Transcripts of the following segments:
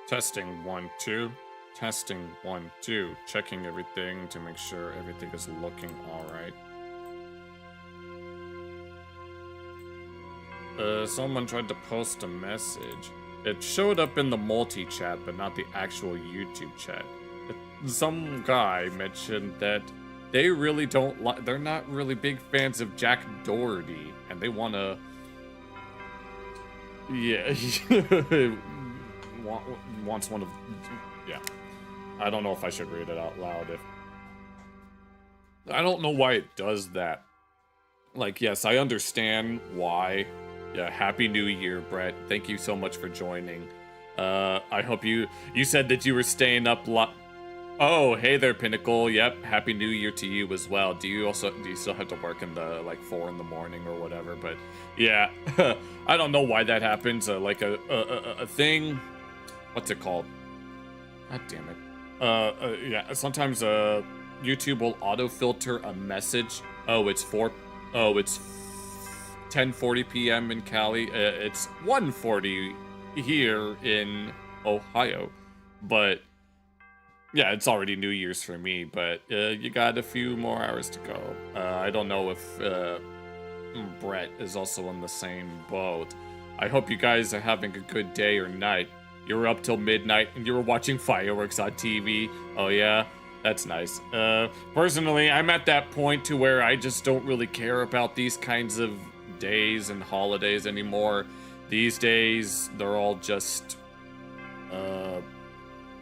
Testing 1 2. Testing 1 2. Checking everything to make sure everything is looking alright. Someone tried to post a message. It showed up in the multi-chat, but not the actual YouTube chat. Some guy mentioned that they really don't like, they're not really big fans of Jack Doherty, and they wanna, yeah, wants one of, yeah. I don't know if I should read it out loud. I don't know why it does that. Like, yes, I understand why. Yeah, Happy New Year, Brett. Thank you so much for joining. I hope you said that you were staying up Oh, hey there, Pinnacle. Yep, Happy New Year to you as well. Do you still have to work in the, like, 4 in the morning or whatever? But, yeah, I don't know why that happens. Like, a thing, what's it called? God damn it. Yeah, sometimes, YouTube will auto-filter a message. Oh, it's 10:40 p.m. in Cali. It's 1:40 here in Ohio. But, yeah, it's already New Year's for me, but you got a few more hours to go. I don't know if Brett is also in the same boat. I hope you guys are having a good day or night. You were up till midnight and you were watching fireworks on TV. Oh yeah? That's nice. Personally, I'm at that point to where I just don't really care about these kinds of days and holidays anymore. These days, they're all just,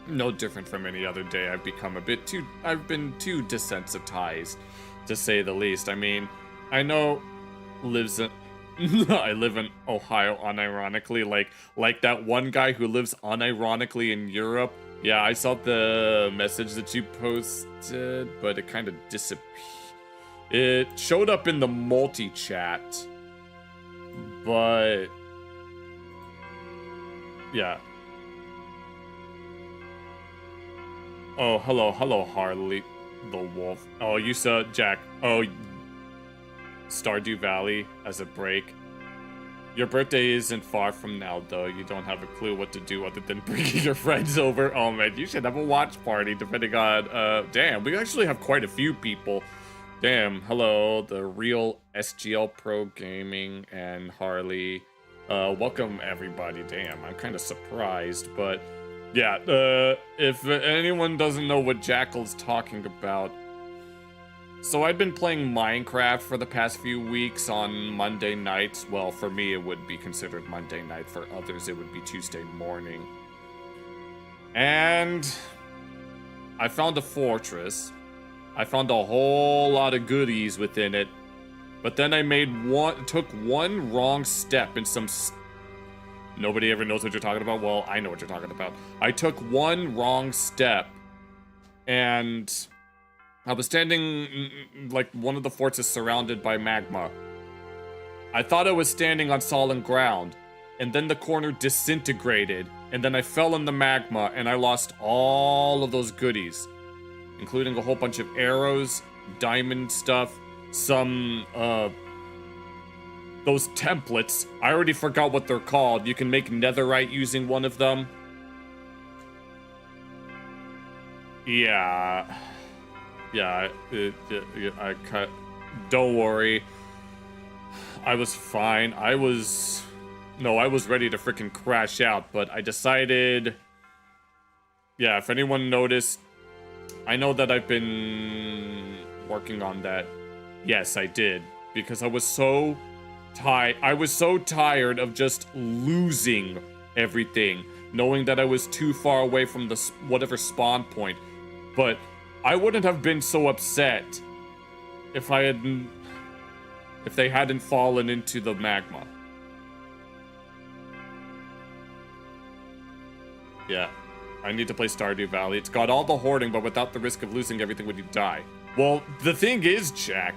no different from any other day. I've been too desensitized, to say the least. I mean, I know I live in Ohio unironically, like that one guy who lives unironically in Europe. Yeah, I saw the message that you posted, but it kind of disappeared. It showed up in the multi-chat, but yeah. Oh, hello, Harley the Wolf. Oh, you saw Jack. Oh, Stardew Valley as a break. Your birthday isn't far from now, though. You don't have a clue what to do other than bringing your friends over. Oh, man, you should have a watch party, depending on, damn, we actually have quite a few people. Damn, hello, the real SGL Pro Gaming and Harley. Welcome, everybody. Damn, I'm kind of surprised, but yeah, if anyone doesn't know what Jackal's talking about, so I've been playing Minecraft for the past few weeks on Monday nights. Well, for me, it would be considered Monday night. For others, it would be Tuesday morning. And I found a fortress. I found a whole lot of goodies within it. But then I took one wrong step in some... Nobody ever knows what you're talking about? Well, I know what you're talking about. I took one wrong step, and I was standing, like, one of the forts is surrounded by magma. I thought I was standing on solid ground, and then the corner disintegrated, and then I fell in the magma, and I lost all of those goodies, including a whole bunch of arrows, diamond stuff, some, those templates. I already forgot what they're called. You can make netherite using one of them. Yeah. Yeah, I cut. Don't worry. I was fine. I was ready to freaking crash out, but I decided. Yeah, if anyone noticed, I know that I've been working on that. Yes, I did, because I was so tired of just losing everything, knowing that I was too far away from the whatever spawn point. But I wouldn't have been so upset if they hadn't fallen into the magma. Yeah. I need to play Stardew Valley. It's got all the hoarding, but without the risk of losing everything when you die. Well, the thing is, Jack,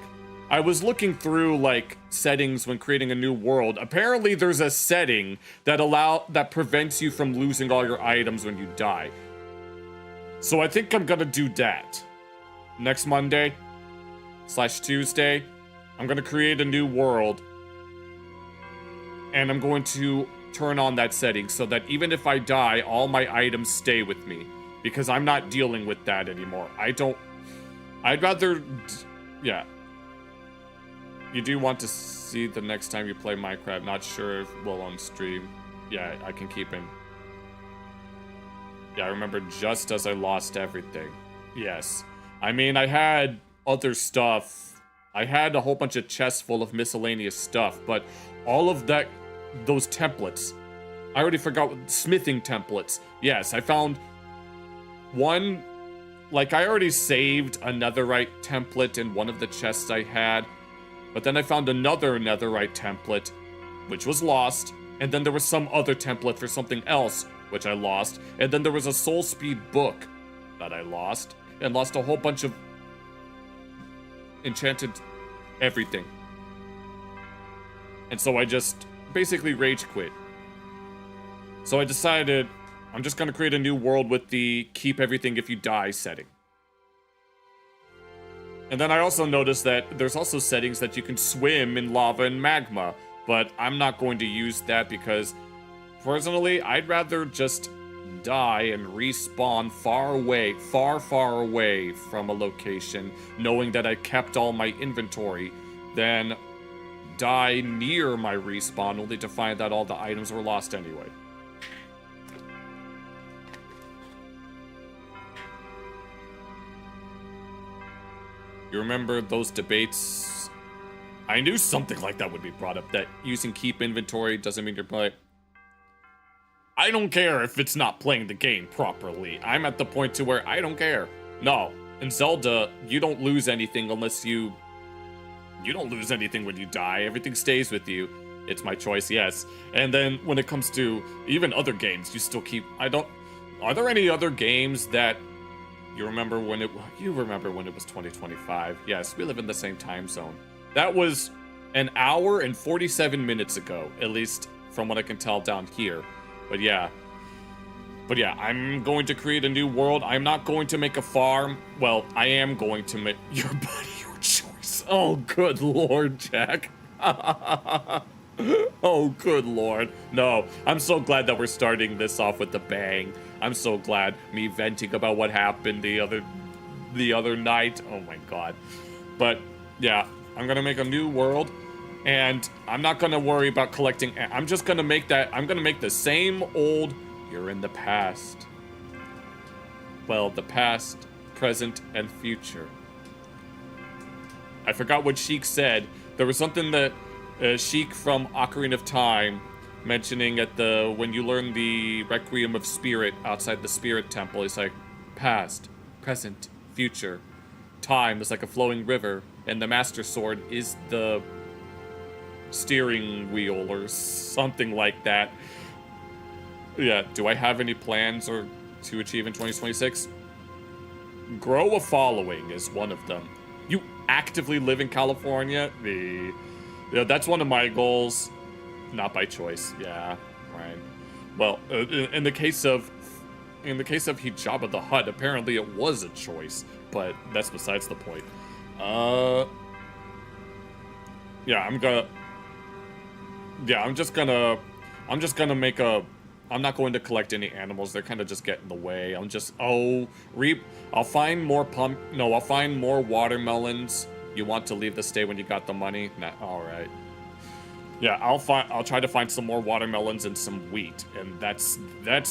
I was looking through, like, settings when creating a new world. Apparently, there's a setting that prevents you from losing all your items when you die. So I think I'm gonna do that. Next Monday/Tuesday, I'm gonna create a new world. And I'm going to turn on that setting so that even if I die, all my items stay with me. Because I'm not dealing with that anymore. I'd rather... Yeah. You do want to see the next time you play Minecraft. Not sure if we'll on stream. Yeah, I can keep him. Yeah, I remember just as I lost everything. Yes. I mean, I had other stuff. I had a whole bunch of chests full of miscellaneous stuff, but all of that... Those templates. I already forgot smithing templates. Yes, I found one. Like, I already saved a netherite template in one of the chests I had. But then I found another netherite template, which was lost. And then there was some other template for something else, which I lost. And then there was a soul speed book that I lost. And lost a whole bunch of enchanted everything. And so I just... basically rage quit. So I decided I'm just gonna create a new world with the keep everything if you die setting. And then I also noticed that there's also settings that you can swim in lava and magma, but I'm not going to use that because personally I'd rather just die and respawn far away from a location, knowing that I kept all my inventory, than die near my respawn only to find that all the items were lost anyway. You remember those debates? I knew something like that would be brought up, that using keep inventory doesn't mean you're playing. I don't care if it's not playing the game properly. I'm at the point to where I don't care. No, in Zelda, you don't lose anything unless you don't lose anything when you die. Everything stays with you. It's my choice, yes. And then when it comes to even other games, you still keep... Are there any other games that you remember when it was 2025? Yes, we live in the same time zone. That was an hour and 47 minutes ago, at least from what I can tell down here. But yeah, I'm going to create a new world. I'm not going to make a farm. Well, I am going to make... Your buddy, your choice. Oh, good lord, Jack. Oh, good lord. No, I'm so glad that we're starting this off with a bang. I'm so glad. Me venting about what happened the other night. Oh my god. But yeah, I'm gonna make a new world, and I'm not gonna worry about collecting. I'm just gonna make that. I'm gonna make the same old. You're in the past. Well, the past, present, and future. I forgot what Sheik said. There was something that Sheik from Ocarina of Time mentioning at when you learn the Requiem of Spirit outside the Spirit Temple. It's like past, present, future. Time is like a flowing river, and the Master Sword is the steering wheel or something like that. Yeah, do I have any plans to achieve in 2026? Grow a following is one of them. You actively live in California? Yeah, that's one of my goals. Not by choice. Yeah, right. Well, in the case of Hijabba the Hutt, apparently it was a choice, but that's besides the point. Yeah, I'm just gonna make a I'm not going to collect any animals. They're kind of just getting in the way. I'll find more I'll find more watermelons. You want to leave the state when you got the money? Nah, all right. Yeah, I'll try to find some more watermelons and some wheat, and that's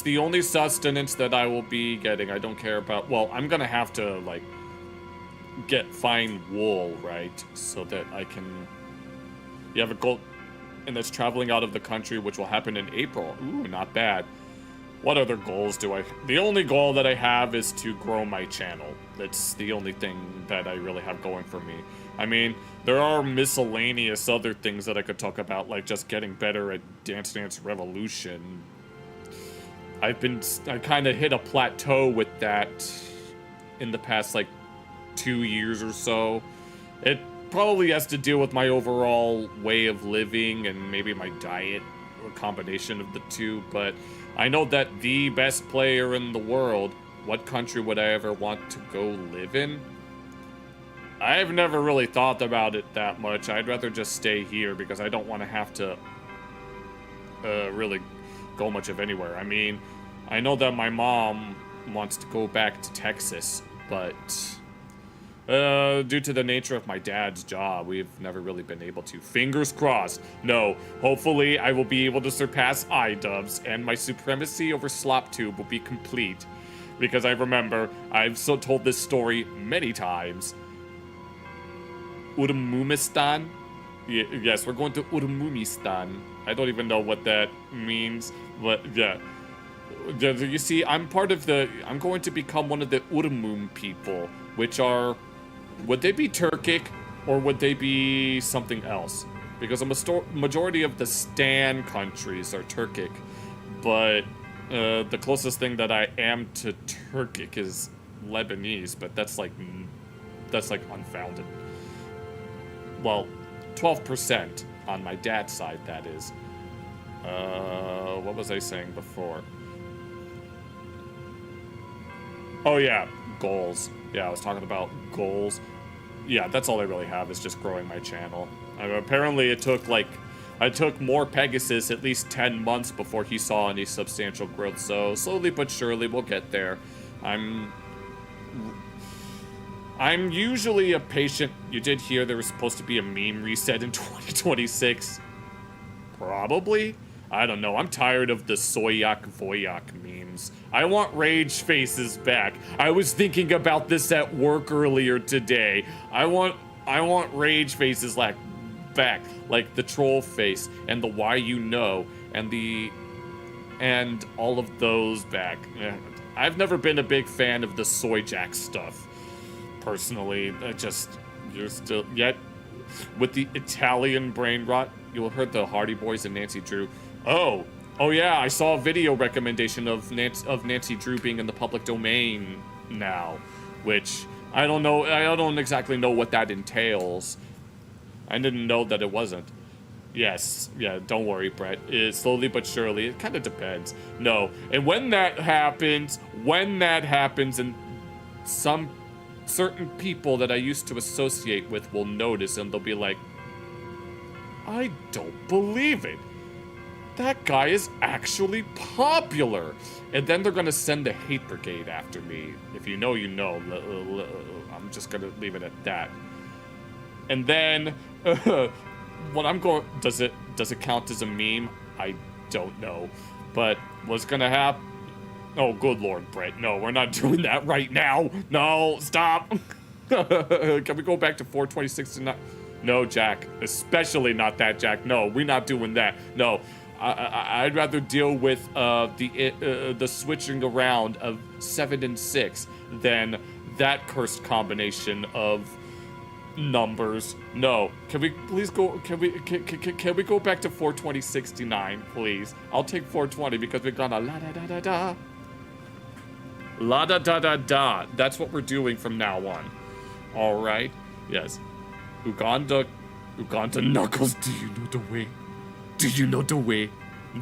the only sustenance that I will be getting. I don't care about. Well, I'm gonna have to like find wool, right, so that I can. You have a goal, and that's traveling out of the country, which will happen in April. Ooh, not bad. What other goals do I? The only goal that I have is to grow my channel. That's the only thing that I really have going for me. I mean, there are miscellaneous other things that I could talk about, like just getting better at Dance Dance Revolution. I kind of hit a plateau with that in the past, like, 2 years or so. It probably has to deal with my overall way of living and maybe my diet, or a combination of the two, but I know that the best player in the world, what country would I ever want to go live in? I've never really thought about it that much. I'd rather just stay here because I don't want to have to really go much of anywhere. I mean, I know that my mom wants to go back to Texas, but due to the nature of my dad's job, we've never really been able to. Fingers crossed. No, hopefully I will be able to surpass iDubbbz and my supremacy over SlopTube will be complete. Because I remember, I've told this story many times. Uramumistan? Yes, we're going to Uramumistan. I don't even know what that means, but yeah. You see, I'm going to become one of the Uramum people, which are, would they be Turkic, or would they be something else? Because a majority of the Stan countries are Turkic, but the closest thing that I am to Turkic is Lebanese, but that's like unfounded. Well, 12% on my dad's side, that is. What was I saying before? Oh yeah, goals. Yeah, I was talking about goals. Yeah, that's all I really have is just growing my channel. Apparently it took I took more Pegasus at least 10 months before he saw any substantial growth, so slowly but surely we'll get there. I'm usually a patient. You did hear there was supposed to be a meme reset in 2026. Probably? I don't know. I'm tired of the Soyak Voyak memes. I want rage faces back. I was thinking about this at work earlier today. I want rage faces back, like the troll face and the why you know and all of those back. I've never been a big fan of the Soy Jack stuff. Personally, you're still yet with the Italian brain rot. You will heard the Hardy Boys and Nancy Drew. Oh yeah, I saw a video recommendation of Nancy Drew being in the public domain now, which I don't know. I don't exactly know what that entails. I didn't know that it wasn't. Yes, yeah, don't worry, Brett. Slowly but surely, it kind of depends. No, and when that happens, and some certain people that I used to associate with will notice and they'll be like, I don't believe it. That guy is actually popular. And then they're gonna send the hate brigade after me. If you know, you know. I'm just gonna leave it at that. And then, what I'm going, does it count as a meme? I don't know. But what's gonna happen? Oh, good Lord, Brett. No, we're not doing that right now. No, stop. Can we go back to 426 No, Jack. Especially not that, Jack. No, we're not doing that. No, I'd rather deal with the switching around of 7 and 6 than that cursed combination of numbers. No, can we please go? Can we go back to 42069, please? I'll take 420 because we're gonna la da da da da. La da da da da. That's what we're doing from now on. All right. Yes. Uganda Knuckles. Do you know the way? Do you know the way?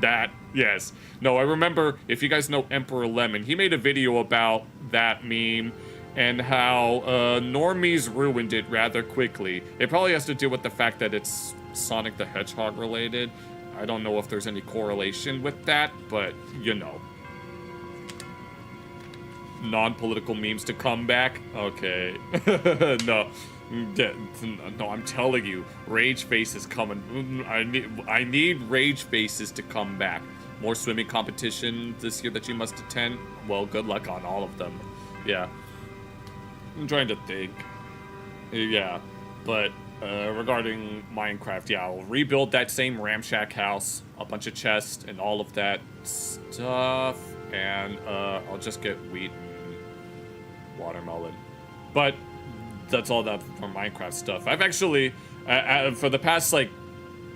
That, yes. No, I remember, if you guys know Emperor Lemon, he made a video about that meme and how normies ruined it rather quickly. It probably has to do with the fact that it's Sonic the Hedgehog related. I don't know if there's any correlation with that, but, you know. Non-political memes to come back? Okay. No. No, I'm telling you, Rage Face is coming. I need Rage Faces to come back. More swimming competition this year that you must attend? Well, good luck on all of them. Yeah. I'm trying to think. Yeah, but regarding Minecraft, yeah, I'll rebuild that same ramshack house, a bunch of chests, and all of that stuff, and I'll just get wheat and watermelon. But that's all that for Minecraft stuff. I've actually, for the past like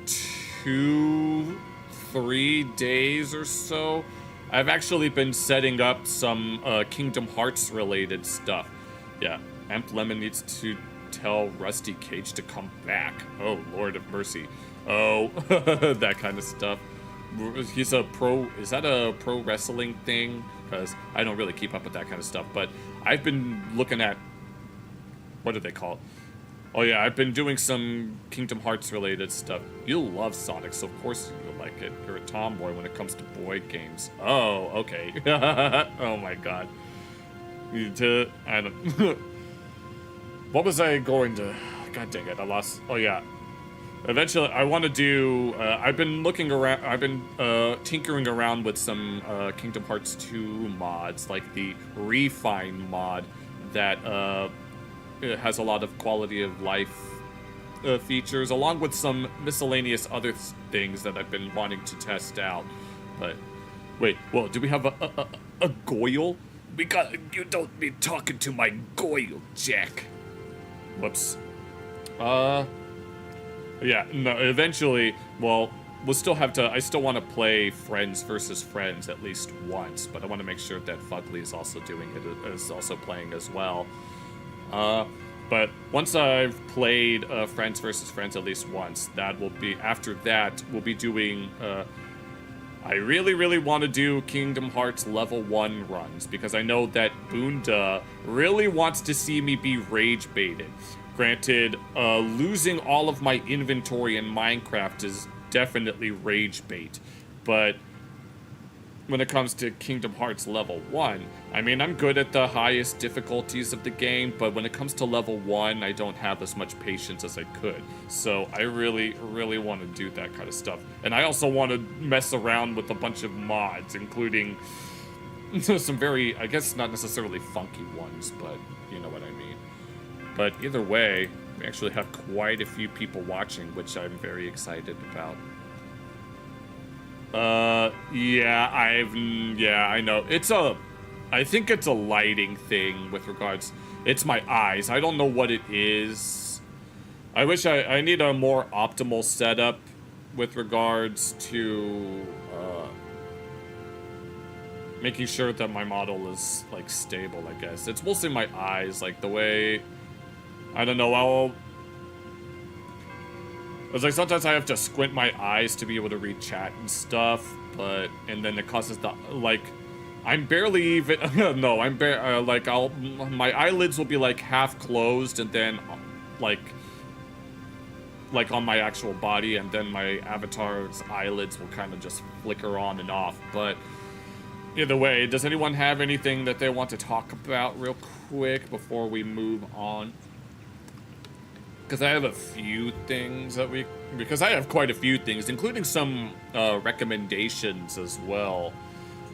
2-3 days or so, I've actually been setting up some Kingdom Hearts related stuff. Yeah, Amp Lemon needs to tell Rusty Cage to come back. Oh, Lord of mercy. Oh, that kind of stuff. He's a pro, is that a pro wrestling thing? Because I don't really keep up with that kind of stuff, but I've been looking at, what do they call it? Oh yeah, I've been doing some Kingdom Hearts related stuff. You'll love Sonic, so of course you'll like it. You're a tomboy when it comes to boy games. Oh, okay. Oh my god. I don't... What was I going to... God dang it, I lost... Oh yeah. Eventually, I want to do... I've been looking around... I've been tinkering around with some Kingdom Hearts 2 mods, like the Refine mod that it has a lot of quality of life features, along with some miscellaneous other things that I've been wanting to test out. But... Wait, whoa, do we have a Goyle? You don't be talking to my Goyle, Jack. Whoops. Yeah, no, eventually, well, we'll still have to, I still want to play Friends versus Friends at least once, but I want to make sure that Fugly is also doing it, is also playing as well. But once I've played Friends versus Friends at least once, that will be, after that, we'll be doing, I really, really want to do Kingdom Hearts level 1 runs, because I know that Boonda really wants to see me be rage baited. Granted, losing all of my inventory in Minecraft is definitely rage bait, but when it comes to Kingdom Hearts level 1, I mean, I'm good at the highest difficulties of the game, but when it comes to level 1, I don't have as much patience as I could. So I really, really want to do that kind of stuff. And I also want to mess around with a bunch of mods, including some very, I guess not necessarily funky ones, but you know what I mean. But either way, we actually have quite a few people watching, which I'm very excited about. Yeah, I know. I think it's a lighting thing with regards, it's my eyes. I don't know what it is. I wish I need a more optimal setup with regards to, making sure that my model is, like, stable, I guess. It's mostly my eyes, like, the way, I don't know, it's like sometimes I have to squint my eyes to be able to read chat and stuff, and then it causes the, like, I'm barely even, no, my eyelids will be like half closed and then, like on my actual body, and then my avatar's eyelids will kind of just flicker on and off. But either way, does anyone have anything that they want to talk about real quick before we move on? Because I have a few things that because I have quite a few things, including some recommendations as well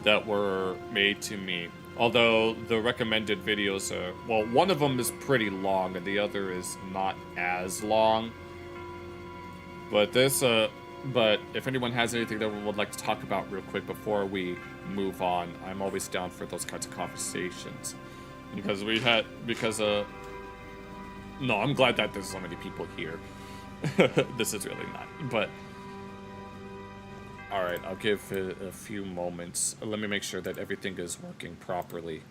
that were made to me. Although the recommended videos are, well, one of them is pretty long and the other is not as long. But but if anyone has anything that we would like to talk about real quick before we move on, I'm always down for those kinds of conversations. Because no, I'm glad that there's so many people here. This is really not, but... Alright, I'll give it a few moments. Let me make sure that everything is working properly.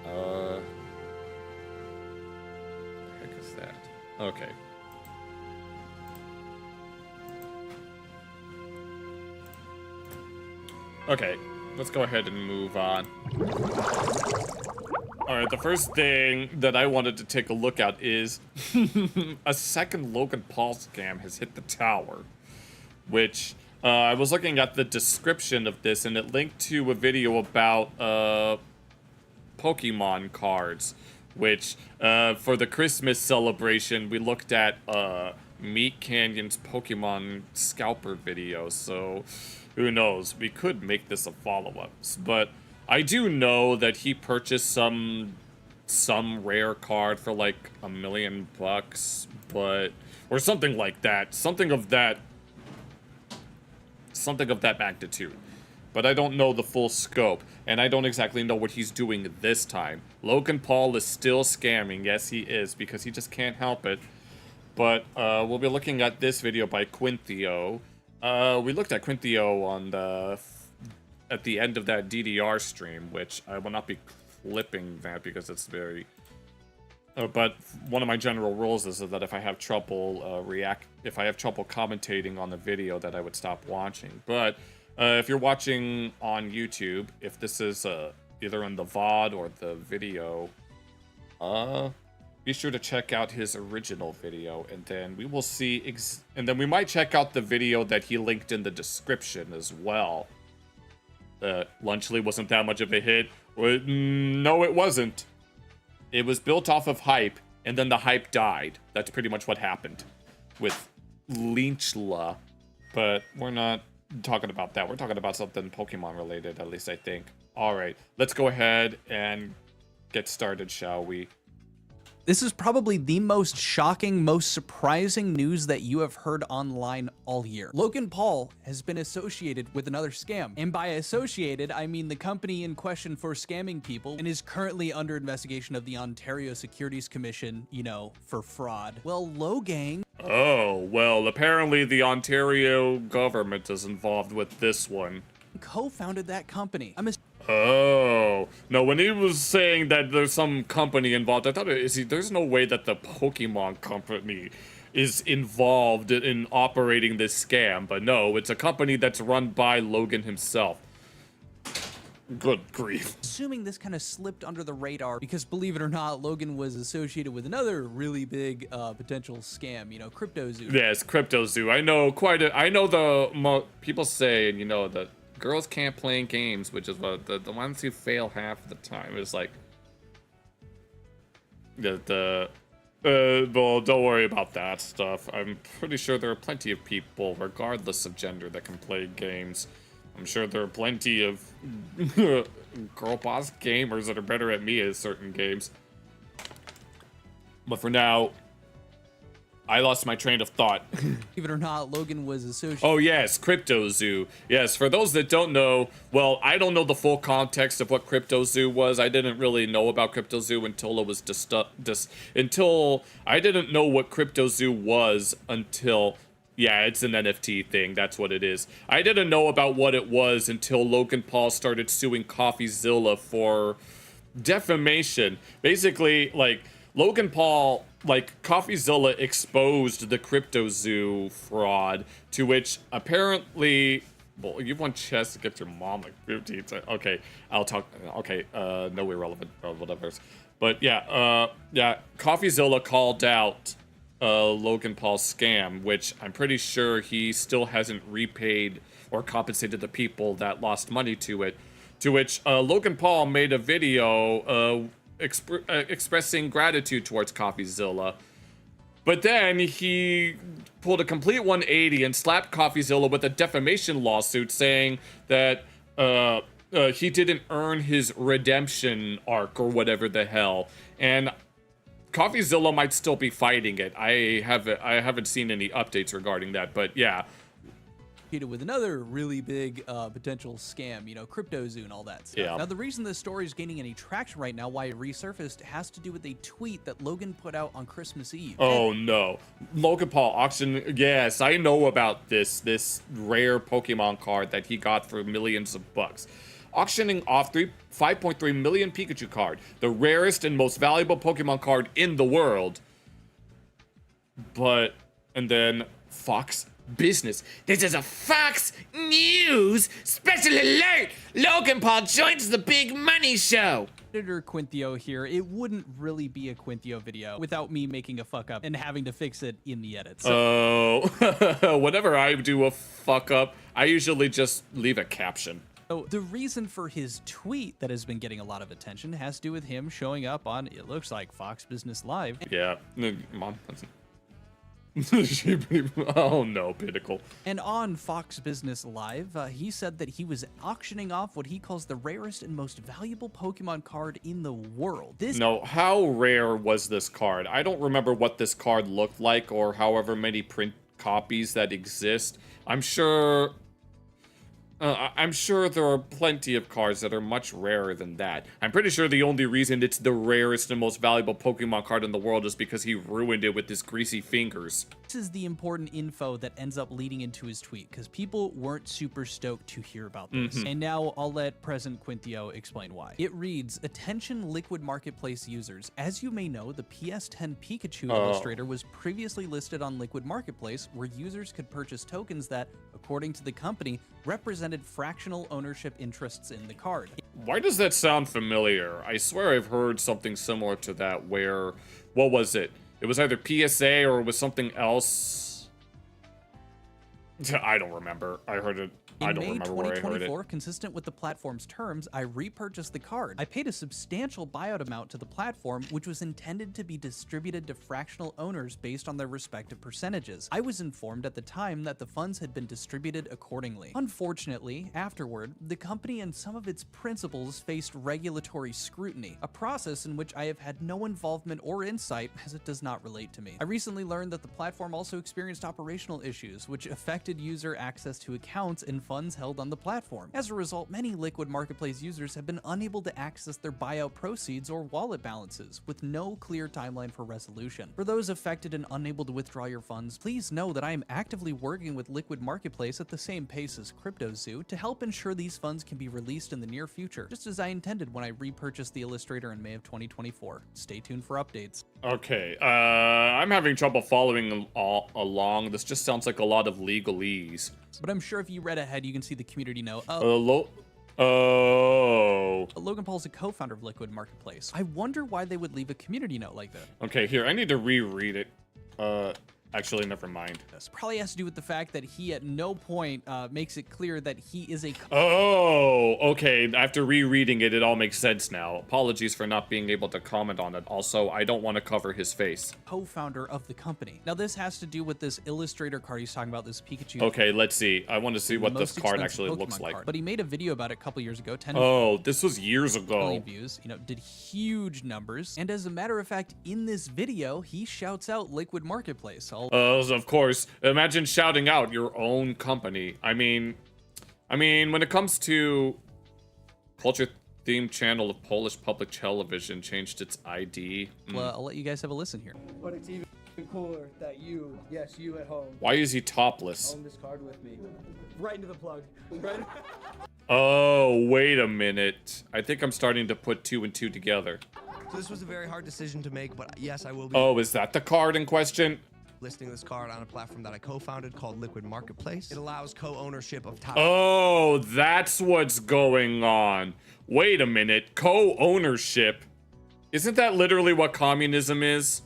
The heck is that? Okay. Okay, let's go ahead and move on. Alright, the first thing that I wanted to take a look at is a second Logan Paul scam has hit the tower. which I was looking at the description of this, and it linked to a video about Pokemon cards, which for the Christmas celebration, we looked at Meat Canyon's Pokemon Scalper video, so who knows? We could make this a follow-up, but I do know that he purchased some rare card for like $1 million, but or something like that, something of that magnitude. But I don't know the full scope, and I don't exactly know what he's doing this time. Logan Paul is still scamming. Yes, he is, because he just can't help it. But we'll be looking at this video by Quinthio. We looked at Quinthio on at the end of that DDR stream, which I will not be clipping that because it's very... but one of my general rules is that if I have trouble if I have trouble commentating on the video, that I would stop watching. But if you're watching on YouTube, if this is either in the VOD or the video, be sure to check out his original video, and then we will see, and then we might check out the video that he linked in the description as well. Lunchly wasn't that much of a hit. No, it wasn't. It was built off of hype, and then the hype died. That's pretty much what happened with Lynchla. But we're not talking about that. We're talking about something Pokemon related, at least I think. All right, let's go ahead and get started, shall we? This is probably the most shocking, most surprising news that you have heard online all year. Logan Paul has been associated with another scam. And by associated, I mean the company in question for scamming people and is currently under investigation of the Ontario Securities Commission, you know, for fraud. Well, Logang... Oh, well, apparently the Ontario government is involved with this one. Co-founded that company. Oh, no, when he was saying that there's some company involved, I thought, there's no way that the Pokemon company is involved in operating this scam. But no, it's a company that's run by Logan himself. Good grief. Assuming this kind of slipped under the radar because, believe it or not, Logan was associated with another really big potential scam, you know, CryptoZoo. Yes, CryptoZoo. I know people say, and you know, that girls can't play games, which is what the ones who fail half the time. It's like well, don't worry about that stuff. I'm pretty sure there are plenty of people, regardless of gender, that can play games. I'm sure there are plenty of girl boss gamers that are better at me at certain games. But for now, I lost my train of thought. Believe it or not, Logan was associated... Oh yes, CryptoZoo. Yes, for those that don't know, well, I don't know the full context of what CryptoZoo was. I didn't really know about CryptoZoo until it was I didn't know what CryptoZoo was until... Yeah, it's an NFT thing. That's what it is. I didn't know about what it was until Logan Paul started suing CoffeeZilla for defamation. Basically, like, Logan Paul, like, CoffeeZilla exposed the CryptoZoo fraud, to which apparently... Well, you want chess to get your mom like 15. Okay, I'll talk... Okay, no irrelevant, whatever. But yeah, CoffeeZilla called out Logan Paul's scam, which I'm pretty sure he still hasn't repaid or compensated the people that lost money to it. To which Logan Paul made a video expressing gratitude towards CoffeeZilla. But then he pulled a complete 180 and slapped CoffeeZilla with a defamation lawsuit saying that he didn't earn his redemption arc or whatever the hell. And CoffeeZilla might still be fighting it. I haven't seen any updates regarding that, but yeah. With another really big potential scam, you know, CryptoZoo and all that stuff. Yeah. Now, the reason this story is gaining any traction right now, why it resurfaced, has to do with a tweet that Logan put out on Christmas Eve. Oh no, Logan Paul auction. Yes, I know about this rare Pokemon card that he got for millions of bucks. Auctioning off 5.3 million Pikachu card, the rarest and most valuable Pokemon card in the world. But, and then Fox Business. This is a Fox News special alert! Logan Paul joins the big money show! editor Quinthio here, it wouldn't really be a Quinthio video without me making a fuck up and having to fix it in the edit. So, whenever I do a fuck up, I usually just leave a caption. So the reason for his tweet that has been getting a lot of attention has to do with him showing up on, it looks like, Fox Business Live. Yeah, Mom. Oh no, Pinnacle. And on Fox Business Live, he said that he was auctioning off what he calls the rarest and most valuable Pokemon card in the world. No, how rare was this card? I don't remember what this card looked like or however many print copies that exist. I'm sure there are plenty of cards that are much rarer than that. I'm pretty sure the only reason it's the rarest and most valuable Pokemon card in the world is because he ruined it with his greasy fingers. This is the important info that ends up leading into his tweet, because people weren't super stoked to hear about this. And now I'll let President Quinthio explain why. It reads, "Attention Liquid Marketplace users. As you may know, the PS10 Pikachu illustrator was previously listed on Liquid Marketplace, where users could purchase tokens that, according to the company, represented fractional ownership interests in the card." Why does that sound familiar? I swear I've heard something similar to that where, what was it? It was either PSA or it was something else. I don't remember. I heard it. I don't remember where I heard it. In May 2024, consistent with the platform's terms, I repurchased the card. I paid a substantial buyout amount to the platform, which was intended to be distributed to fractional owners based on their respective percentages. I was informed at the time that the funds had been distributed accordingly. Unfortunately, afterward, the company and some of its principals faced regulatory scrutiny, a process in which I have had no involvement or insight, as it does not relate to me. I recently learned that the platform also experienced operational issues, which affected user access to accounts and funds held on the platform. As a result, many Liquid Marketplace users have been unable to access their buyout proceeds or wallet balances, with no clear timeline for resolution. For those affected and unable to withdraw your funds, please know that I am actively working with Liquid Marketplace at the same pace as CryptoZoo to help ensure these funds can be released in the near future, just as I intended when I repurchased the Illustrator in May of 2024. Stay tuned for updates. Okay, I'm having trouble following along. This just sounds like a lot of legalese. But I'm sure if you read ahead, you can see the community note. Logan Paul's a co-founder of Liquid Marketplace. I wonder why they would leave a community note like that. Okay, here, I need to reread it. Actually, never mind. This probably has to do with the fact that he at no point makes it clear that he is a okay. After rereading it, it all makes sense now. Apologies for not being able to comment on it. Also, I don't want to cover his face. Co-founder of the company. Now, this has to do with this Illustrator card he's talking about, this Pikachu. Okay, let's see. I want to see what this card actually looks like. Card. But he made a video about it a couple years ago. 10 this was years ago. Million views, did huge numbers. And as a matter of fact, in this video, he shouts out Liquid Marketplace. Of course. Imagine shouting out your own company. I mean, when it comes to culture-themed channel of Polish public television changed its ID. Well, I'll let you guys have a listen here. But it's even cooler that you at home, Why is he topless? own this card with me. Right into the plug. Right. Oh, wait a minute. I think I'm starting to put two and two together. So this was a very hard decision to make, but yes, I will be Oh, is that the card in question? listing this card on a platform that I co-founded called Liquid Marketplace. It allows co-ownership of top. Oh, that's what's going on. Wait a minute. Co-ownership. Isn't that literally what communism is?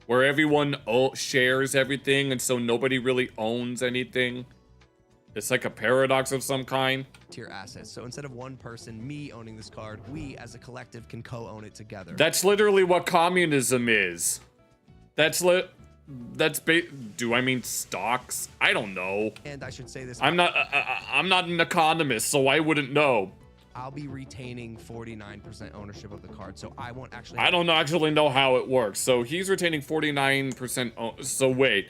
Where everyone shares everything and so nobody really owns anything? It's like a paradox of some kind. Tier assets. So instead of one person, me owning this card, we as a collective can co-own it together. That's literally what communism is. Do I mean stocks? I don't know. And I should say this. I'm not an economist, so I wouldn't know. I'll be retaining 49% ownership of the card, so I won't actually. I don't actually know how it works. So he's retaining 49%. So wait.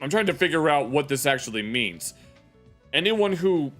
I'm trying to figure out what this actually means. Anyone who...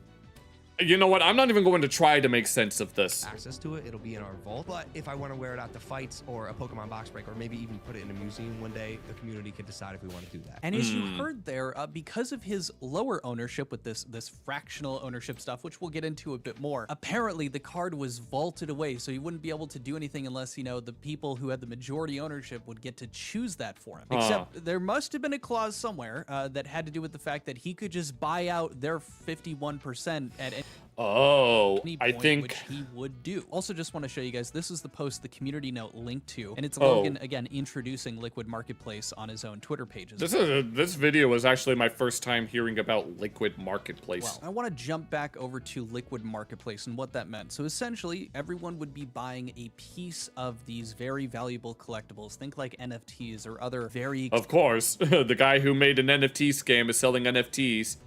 You know what? I'm not even going to try to make sense of this. Access to it, it'll be in our vault. But if I want to wear it out to fights or a Pokemon box break, or maybe even put it in a museum one day, the community can decide if we want to do that. And as you heard there, because of his lower ownership with this fractional ownership stuff, which we'll get into a bit more, apparently the card was vaulted away, so he wouldn't be able to do anything unless, the people who had the majority ownership would get to choose that for him. Except there must have been a clause somewhere that had to do with the fact that he could just buy out their 51% at any Oh, any I point, think. which he would do. Also, just want to show you guys, this is the post the community note linked to, and it's Oh. Logan again introducing Liquid Marketplace on his own Twitter pages. This video was actually my first time hearing about Liquid Marketplace. Well, I want to jump back over to Liquid Marketplace and what that meant. So essentially, everyone would be buying a piece of these very valuable collectibles. Think like NFTs or other very... Of course, the guy who made an NFT scam is selling NFTs.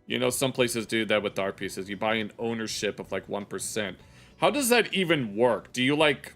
You know, some places do that with art pieces. You buy an ownership of like 1%. How does that even work? Do you like...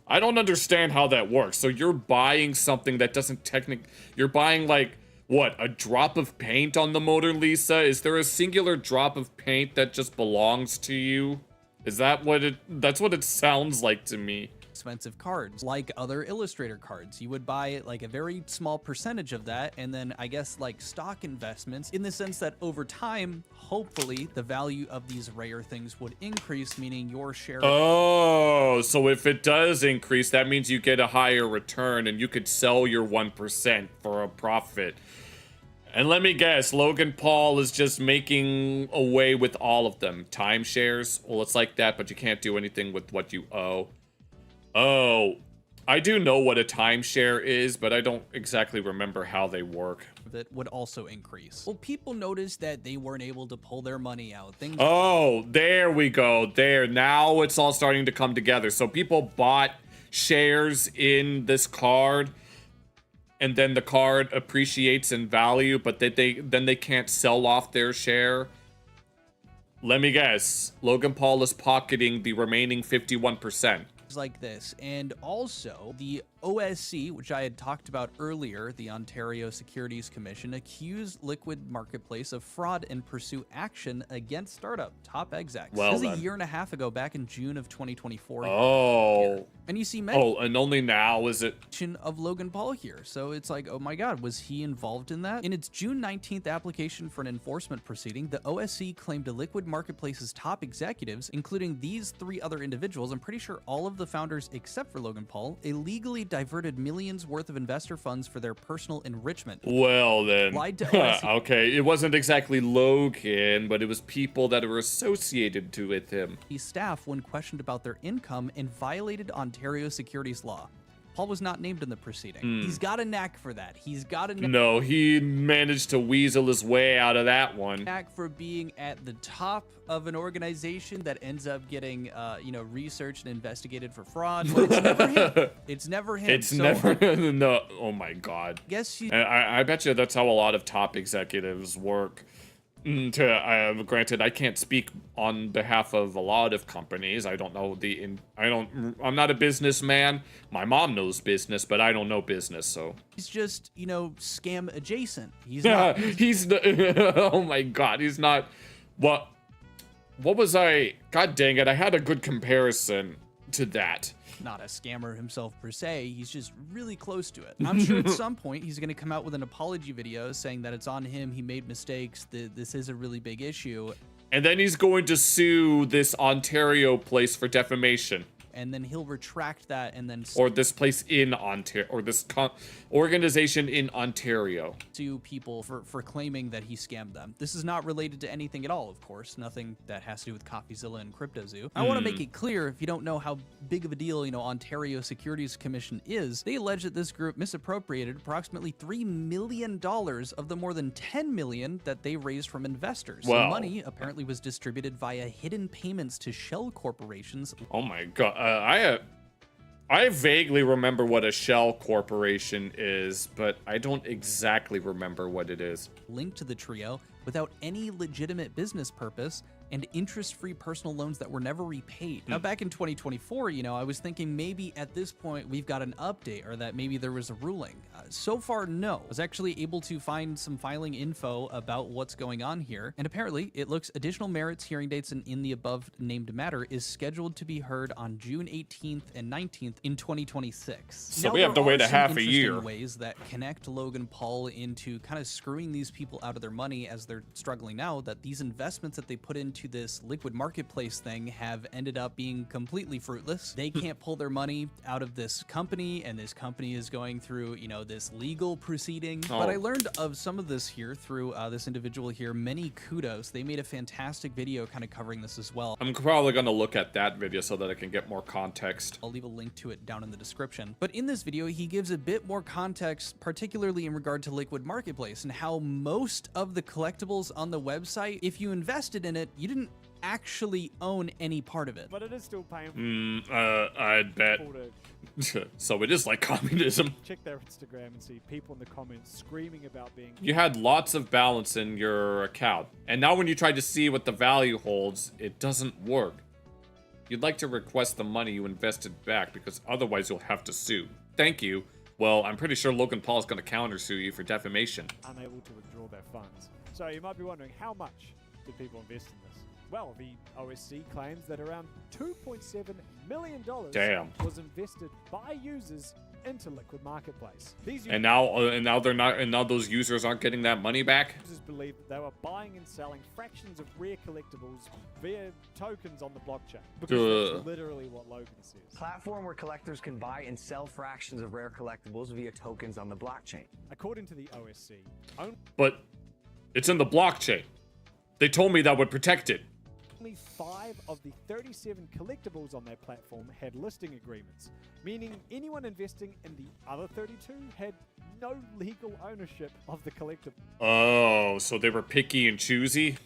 I don't understand how that works. So you're buying something that doesn't technically... You're buying like, what, a drop of paint on the Mona Lisa? Is there a singular drop of paint that just belongs to you? Is that what it... That's what it sounds like to me. expensive cards, like other Illustrator cards. You would buy like a very small percentage of that, and then I guess like stock investments, in the sense that over time, hopefully, the value of these rare things would increase, meaning your share... Oh, so if it does increase, that means you get a higher return, and you could sell your 1% for a profit. And let me guess, Logan Paul is just making away with all of them. Timeshares? Well, it's like that, but you can't do anything with what you owe. Oh, I do know what a timeshare is, but I don't exactly remember how they work. that would also increase. Well, people noticed that they weren't able to pull their money out. Things... Oh, there we go. There. Now it's all starting to come together. So people bought shares in this card, and then the card appreciates in value, but then they can't sell off their share. Let me guess. Logan Paul is pocketing the remaining 51%. like this. And also the OSC, which I had talked about earlier, the Ontario Securities Commission, accused Liquid Marketplace of fraud and pursue action against startup top execs. Well, this is then. a year and a half ago, back in June of 2024. Oh. And you see mention Oh, and only now is it... of Logan Paul here. So it's like, oh my God, was he involved in that? In its June 19th application for an enforcement proceeding, the OSC claimed to Liquid Marketplace's top executives, including these 3 other individuals, I'm pretty sure all of the founders except for Logan Paul, illegally diverted millions worth of investor funds for their personal enrichment. Well then. Lied to OSC. Okay, it wasn't exactly Logan, but it was people that were associated with him. Staff when questioned about their income and violated Ontario securities law. Paul was not named in the proceeding. He's got a knack for that. He's got a No, he managed to weasel his way out of that one. knack for being at the top of an organization that ends up getting, researched and investigated for fraud. But it's never him. It's never him. It's So, never... No, oh my God. Guess you... I bet you that's how a lot of top executives work. Granted, I can't speak on behalf of a lot of companies. I don't know I'm not a businessman. My mom knows business, but I don't know business, so. He's just, scam adjacent. He's not... Oh my God, he's not... What was I... God dang it, I had a good comparison to that. Not a scammer himself per se, he's just really close to it. I'm sure at some point he's going to come out with an apology video saying that it's on him, he made mistakes, this is a really big issue. And then he's going to sue this Ontario place for defamation. And then he'll retract that and then Or this place in Ontario, or this organization in Ontario. sue people for claiming that he scammed them. This is not related to anything at all, of course. Nothing that has to do with CoffeeZilla and CryptoZoo. I want to make it clear, if you don't know how big of a deal, Ontario Securities Commission is, they allege that this group misappropriated approximately $3 million of the more than $10 million that they raised from investors. Wow. The money apparently was distributed via hidden payments to shell corporations. Oh my God. I vaguely remember what a shell corporation is, but I don't exactly remember what it is. Linked to the trio without any legitimate business purpose and interest-free personal loans that were never repaid. Now, back in 2024, I was thinking maybe at this point we've got an update or that maybe there was a ruling. So far, no. I was actually able to find some filing info about what's going on here, and apparently it looks additional merits hearing dates in the above named matter is scheduled to be heard on June 18th and 19th in 2026. So now, we have to there wait are a some half a interesting year. ways that connect Logan Paul into kind of screwing these people out of their money as they're struggling now, that these investments that they put into into this liquid marketplace thing have ended up being completely fruitless. They can't pull their money out of this company, and this company is going through, you know, this legal proceeding. But I learned of some of this here through this individual here, Many Kudos. They made a fantastic video kind of covering this as well. I'm probably gonna look at that video so that I can get more context. I'll leave a link to it down in the description. But in this video, he gives a bit more context, particularly in regard to Liquid Marketplace and how most of the collectibles on the website, if you invested in it, you didn't actually own any part of it. But it is still painful. I'd bet. So it is like communism. Check their Instagram and see people in the comments screaming about being... You had lots of balance in your account, and now when you try to see what the value holds, it doesn't work. You'd like to request the money you invested back, because otherwise you'll have to sue. Thank you. Well, I'm pretty sure Logan Paul is going to countersue you for defamation. Unable to withdraw their funds. So you might be wondering, how much did people invest in this? Well, the OSC claims that around $2.7 million was invested by users into Liquid Marketplace. These and now they're not, and now those users aren't getting that money back. Users believe that they were buying and selling fractions of rare collectibles via tokens on the blockchain. Because that's literally what Logan says. Platform where collectors can buy and sell fractions of rare collectibles via tokens on the blockchain. According to the OSC, but it's in the blockchain. They told me that would protect it. Only 5 of the 37 collectibles on their platform had listing agreements, meaning anyone investing in the other 32 had no legal ownership of the collectible. Oh, so they were picky and choosy?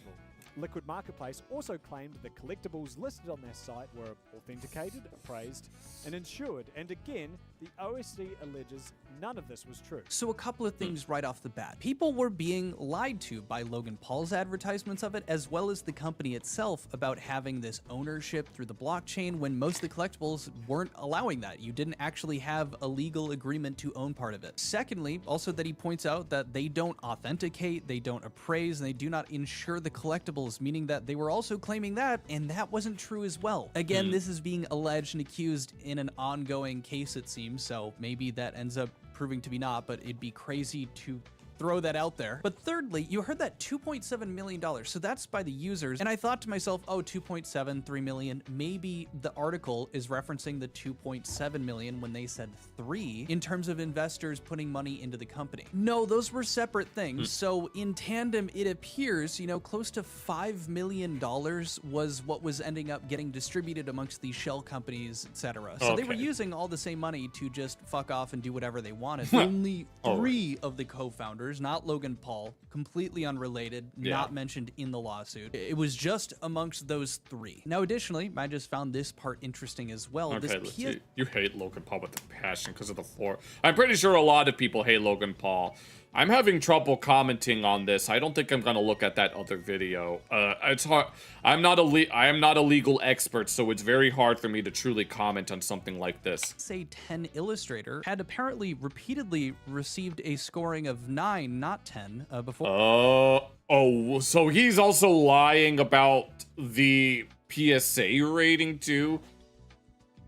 Liquid Marketplace also claimed the collectibles listed on their site were authenticated, appraised, and insured, and again, the OSC alleges none of this was true. So a couple of things right off the bat. People were being lied to by Logan Paul's advertisements of it, as well as the company itself, about having this ownership through the blockchain when most of the collectibles weren't allowing that. You didn't actually have a legal agreement to own part of it. Secondly, also that he points out that they don't authenticate, they don't appraise, and they do not insure the collectibles, meaning that they were also claiming that, and that wasn't true as well. Again, this is being alleged and accused in an ongoing case, it seems, so maybe that ends up proving to be not, but it'd be crazy to throw that out there. But thirdly, you heard that $2.7 million. So that's by the users. And I thought to myself, oh, 2.73 million. Maybe the article is referencing the 2.7 million when they said 3 in terms of investors putting money into the company. No, those were separate things. So in tandem, it appears, you know, close to $5 million was what was ending up getting distributed amongst these shell companies, etc. So they were using all the same money to just fuck off and do whatever they wanted. Only 3 of the co-founders, not Logan Paul, completely unrelated, not mentioned in the lawsuit. It was just amongst those 3. Now, additionally, I just found this part interesting as well. Okay, let's see. You hate Logan Paul with a passion because of the 4. I'm pretty sure a lot of people hate Logan Paul. I'm having trouble commenting on this. I don't think I'm gonna look at that other video. It's hard. I am not a legal expert, so it's very hard for me to truly comment on something like this. Say 10 Illustrator had apparently repeatedly received a scoring of 9, not 10, before. Oh, so he's also lying about the PSA rating too.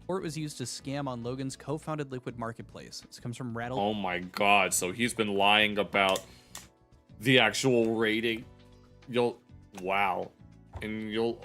Or it was used to scam on Logan's co-founded Liquid Marketplace. This comes from Rattle. Oh my god, so he's been lying about the actual rating. Wow. And you'll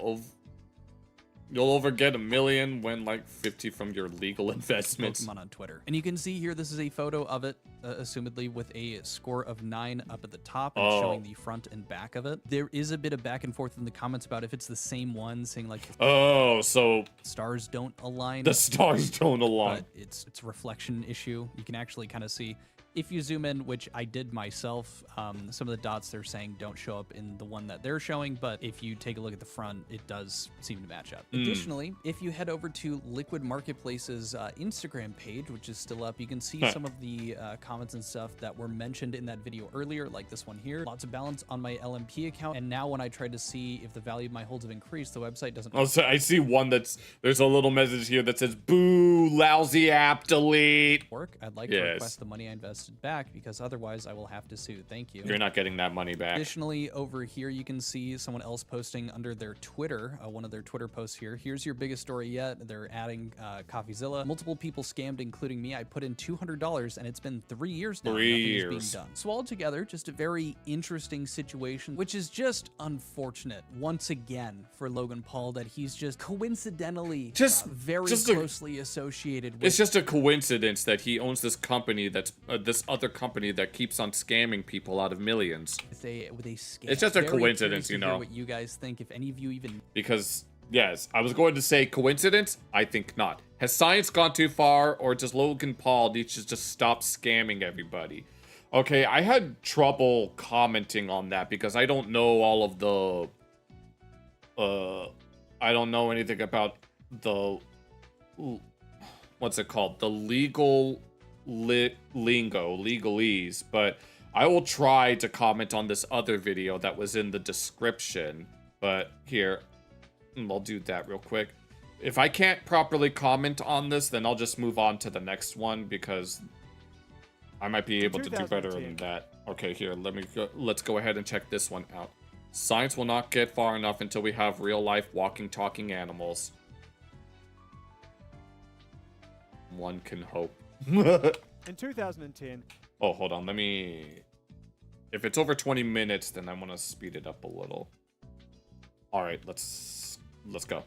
over get $1 million when like 50 from your legal investments. Pokemon on Twitter. And you can see here, this is a photo of it, assumedly with a score of 9 up at the top and showing the front and back of it. There is a bit of back and forth in the comments about if it's the same one, saying like, oh, so stars don't align. The stars don't align. But it's a reflection issue. You can actually kind of see, if you zoom in, which I did myself, some of the dots they're saying don't show up in the one that they're showing, but if you take a look at the front, it does seem to match up. Additionally, if you head over to Liquid Marketplace's Instagram page, which is still up, you can see some of the comments and stuff that were mentioned in that video earlier, like this one here. Lots of balance on my LMP account, and now when I tried to see if the value of my holds have increased, the website doesn't. Oh, so I see one there's a little message here that says, boo, lousy app, delete. I'd like to request the money I invested invested back because otherwise I will have to sue. Thank you. You're not getting that money back. Additionally, over here you can see someone else posting under their Twitter, one of their Twitter posts here. Here's your biggest story yet. They're adding CoffeeZilla. Multiple people scammed, including me. I put in $200 and it's been 3 years now. 3 Nothing is years. being done. So altogether, just a very interesting situation, which is just unfortunate once again for Logan Paul that he's just coincidentally very closely associated with. It's just a coincidence that he owns this company that's this other company that keeps on scamming people out of millions. With a scam. It's just a Very coincidence, curious to you hear know. what you guys think, if any of you even. Because yes, I was going to say coincidence. I think not. Has science gone too far, or does Logan Paul need to just stop scamming everybody? Okay, I had trouble commenting on that because I don't know all of the. I don't know anything about the. What's it called? The legalese, but I will try to comment on this other video that was in the description. But here, I'll do that real quick. If I can't properly comment on this, then I'll just move on to the next one because I might be able to do better than that. Okay, here, let's go ahead and check this one out. Science will not get far enough until we have real-life walking, talking animals. One can hope. In 2010... Oh, hold on, if it's over 20 minutes, then I want to speed it up a little. Alright, let's go.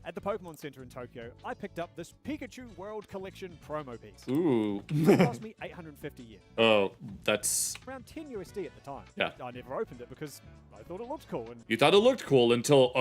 At the Pokemon Center in Tokyo, I picked up this Pikachu World Collection promo piece. Ooh. It cost me 850 yen. Oh, that's... Around 10 USD at the time. Yeah. I never opened it because I thought it looked cool. And You thought it looked cool until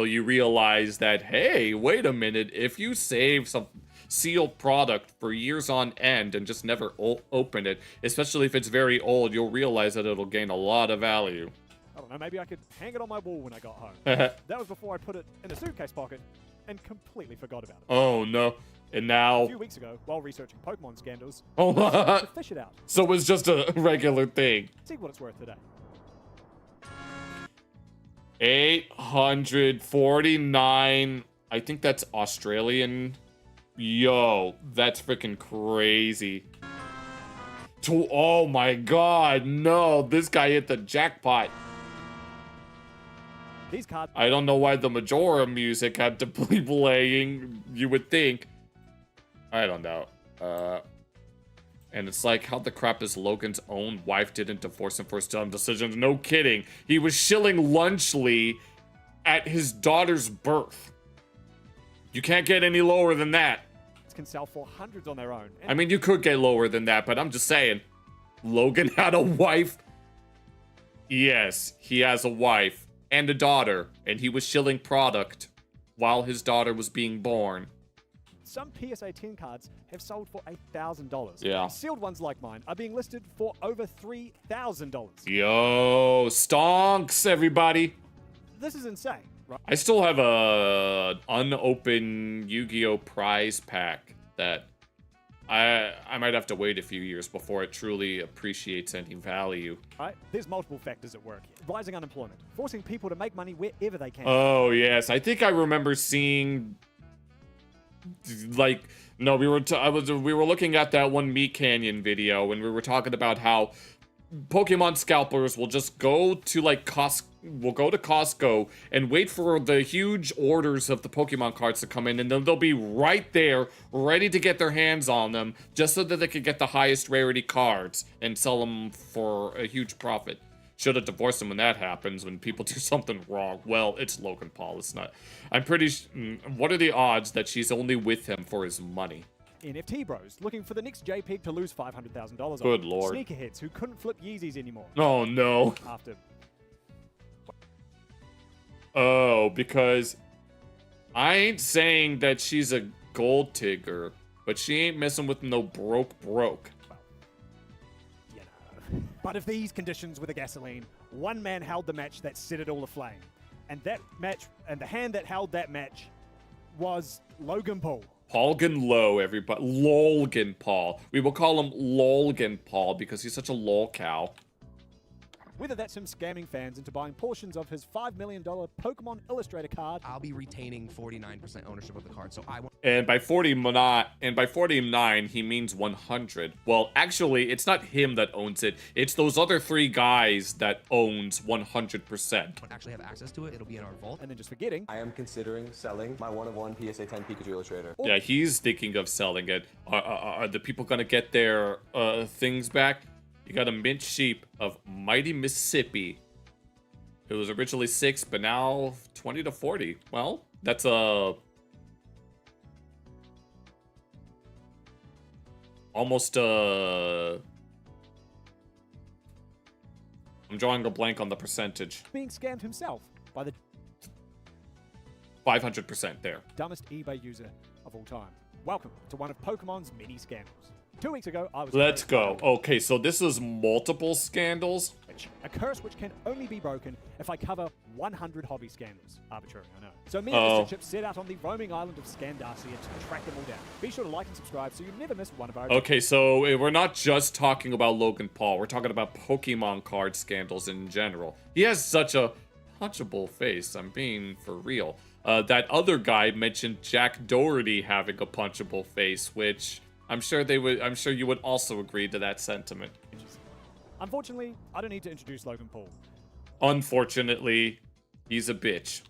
you realized that, hey, wait a minute, if you save some sealed product for years on end and just never open it, especially if it's very old, you'll realize that it'll gain a lot of value. I don't know, maybe I could hang it on my wall when I got home. That was before I put it in a suitcase pocket and completely forgot about it. Oh, no. And now... A few weeks ago, while researching Pokemon scandals, Oh, I decided to fish it out. So it's just a regular thing. See what it's worth today. 849. I think that's Australian. Yo, that's freaking crazy. Oh my god, no. This guy hit the jackpot. These cards... I don't know why the Majora music had to be playing, you would think. I don't know. And it's like, how the crap is Logan's own wife didn't divorce him for his dumb decisions? No kidding. He was shilling Lunchley at his daughter's birth. You can't get any lower than that. can sell for hundreds on their own. I mean, you could get lower than that, but I'm just saying. Logan had a wife. Yes, he has a wife and a daughter, and he was shilling product while his daughter was being born. Some PSA 10 cards have sold for $1,000. Yeah. Sealed ones like mine are being listed for over $3,000. Yo, stonks, everybody. This is insane, right? I still have a unopened Yu-Gi-Oh! Prize pack that I might have to wait a few years before it truly appreciates any value. Right? There's multiple factors at work here. Rising unemployment, forcing people to make money wherever they can. Oh, yes. I think I remember seeing... Like, no, we were looking at that one Meat Canyon video, and we were talking about how Pokemon scalpers will just go to like Costco and wait for the huge orders of the Pokemon cards to come in, and then they'll be right there, ready to get their hands on them, just so that they could get the highest rarity cards and sell them for a huge profit. Should have divorced him when that happens, when people do something wrong. Well, it's Logan Paul, it's not. I'm pretty what are the odds that she's only with him for his money? NFT bros, looking for the next JPEG to lose $500,000 on. Good lord. Sneakerheads who couldn't flip Yeezys anymore. Oh, no. After... Oh, because I ain't saying that she's a gold digger, but she ain't messing with no broke. But of these conditions with the gasoline, one man held the match that set it all aflame. And that match, and the hand that held that match was Logan Paul. Logan Low, everybody. Logan Paul. We will call him Logan Paul because he's such a lol cow. Whether that's him scamming fans into buying portions of his $5 million Pokemon Illustrator card. I'll be retaining 49% ownership of the card, so I want. And by 49, he means 100. Well, actually, it's not him that owns it. It's those other 3 guys that owns 100%. Actually have access to it. It'll be in our vault. And then just forgetting. I am considering selling my one-of-one PSA 10 Pikachu Illustrator. Yeah, he's thinking of selling it. Are the people gonna get their things back? You got a mint sheep of Mighty Mississippi. It was originally 6, but now 20 to 40. Well, that's almost I'm drawing a blank on the percentage. Being scammed himself by the 500% there. dumbest eBay user of all time. Welcome to one of Pokemon's many scandals. 2 weeks ago, I was... Let's go. Okay, so this is multiple scandals. A curse which can only be broken if I cover 100 hobby scandals. Arbitrary, I know. So me and Mr. Chip set out on the roaming island of Scandacia to track them all down. Be sure to like and subscribe so you never miss one of our... Okay, so we're not just talking about Logan Paul. We're talking about Pokemon card scandals in general. He has such a punchable face. I'm being for real. That other guy mentioned Jack Doherty having a punchable face, which I'm sure you would also agree to that sentiment. Unfortunately, I don't need to introduce Logan Paul. Unfortunately, he's a bitch.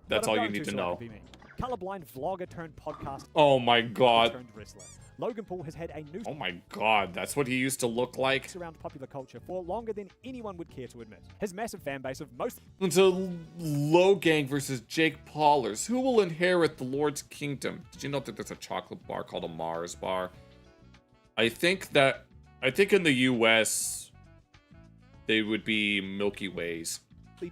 That's But I'm all you going need to so I know. can be me. Colorblind vlogger turned podcast Oh my god. turned wrestler. Logan Paul has had a new Oh my god, that's what he used to look like? around popular culture for longer than anyone would care to admit. His massive fan base of most Into Logang versus Jake Paulers. Who will inherit the Lord's kingdom? Did you know that there's a chocolate bar called a Mars bar? I think in the US they would be Milky Ways.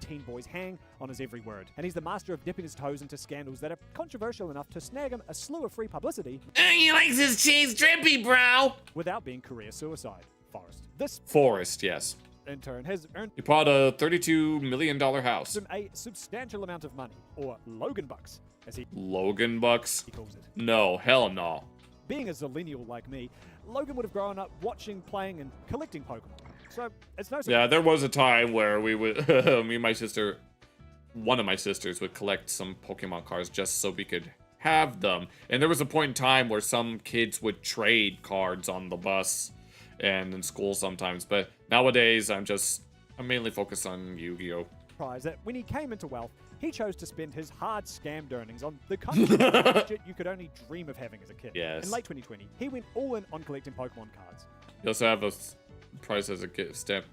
teen boys hang on his every word, and he's the master of dipping his toes into scandals that are controversial enough to snag him a slew of free publicity He likes his cheese drippy, bro! without being career suicide. Forrest. This, Forrest, yes. in turn, has earned He bought a $32 million house. him a substantial amount of money, or Logan bucks, as he Logan bucks? calls it. No, hell no. Being a zillennial like me, Logan would have grown up watching, playing, and collecting Pokemon. So it's no surprise. Yeah, there was a time where we would, me and my sister, one of my sisters would collect some Pokemon cards just so we could have them. And there was a point in time where some kids would trade cards on the bus and in school sometimes. But nowadays, I'm mainly focused on Yu-Gi-Oh! That when he came into wealth, he chose to spend his hard scammed earnings on the kind of budget you could only dream of having as a kid. Yes. In late 2020, he went all in on collecting Pokemon cards. You also have a price as a gift stamp.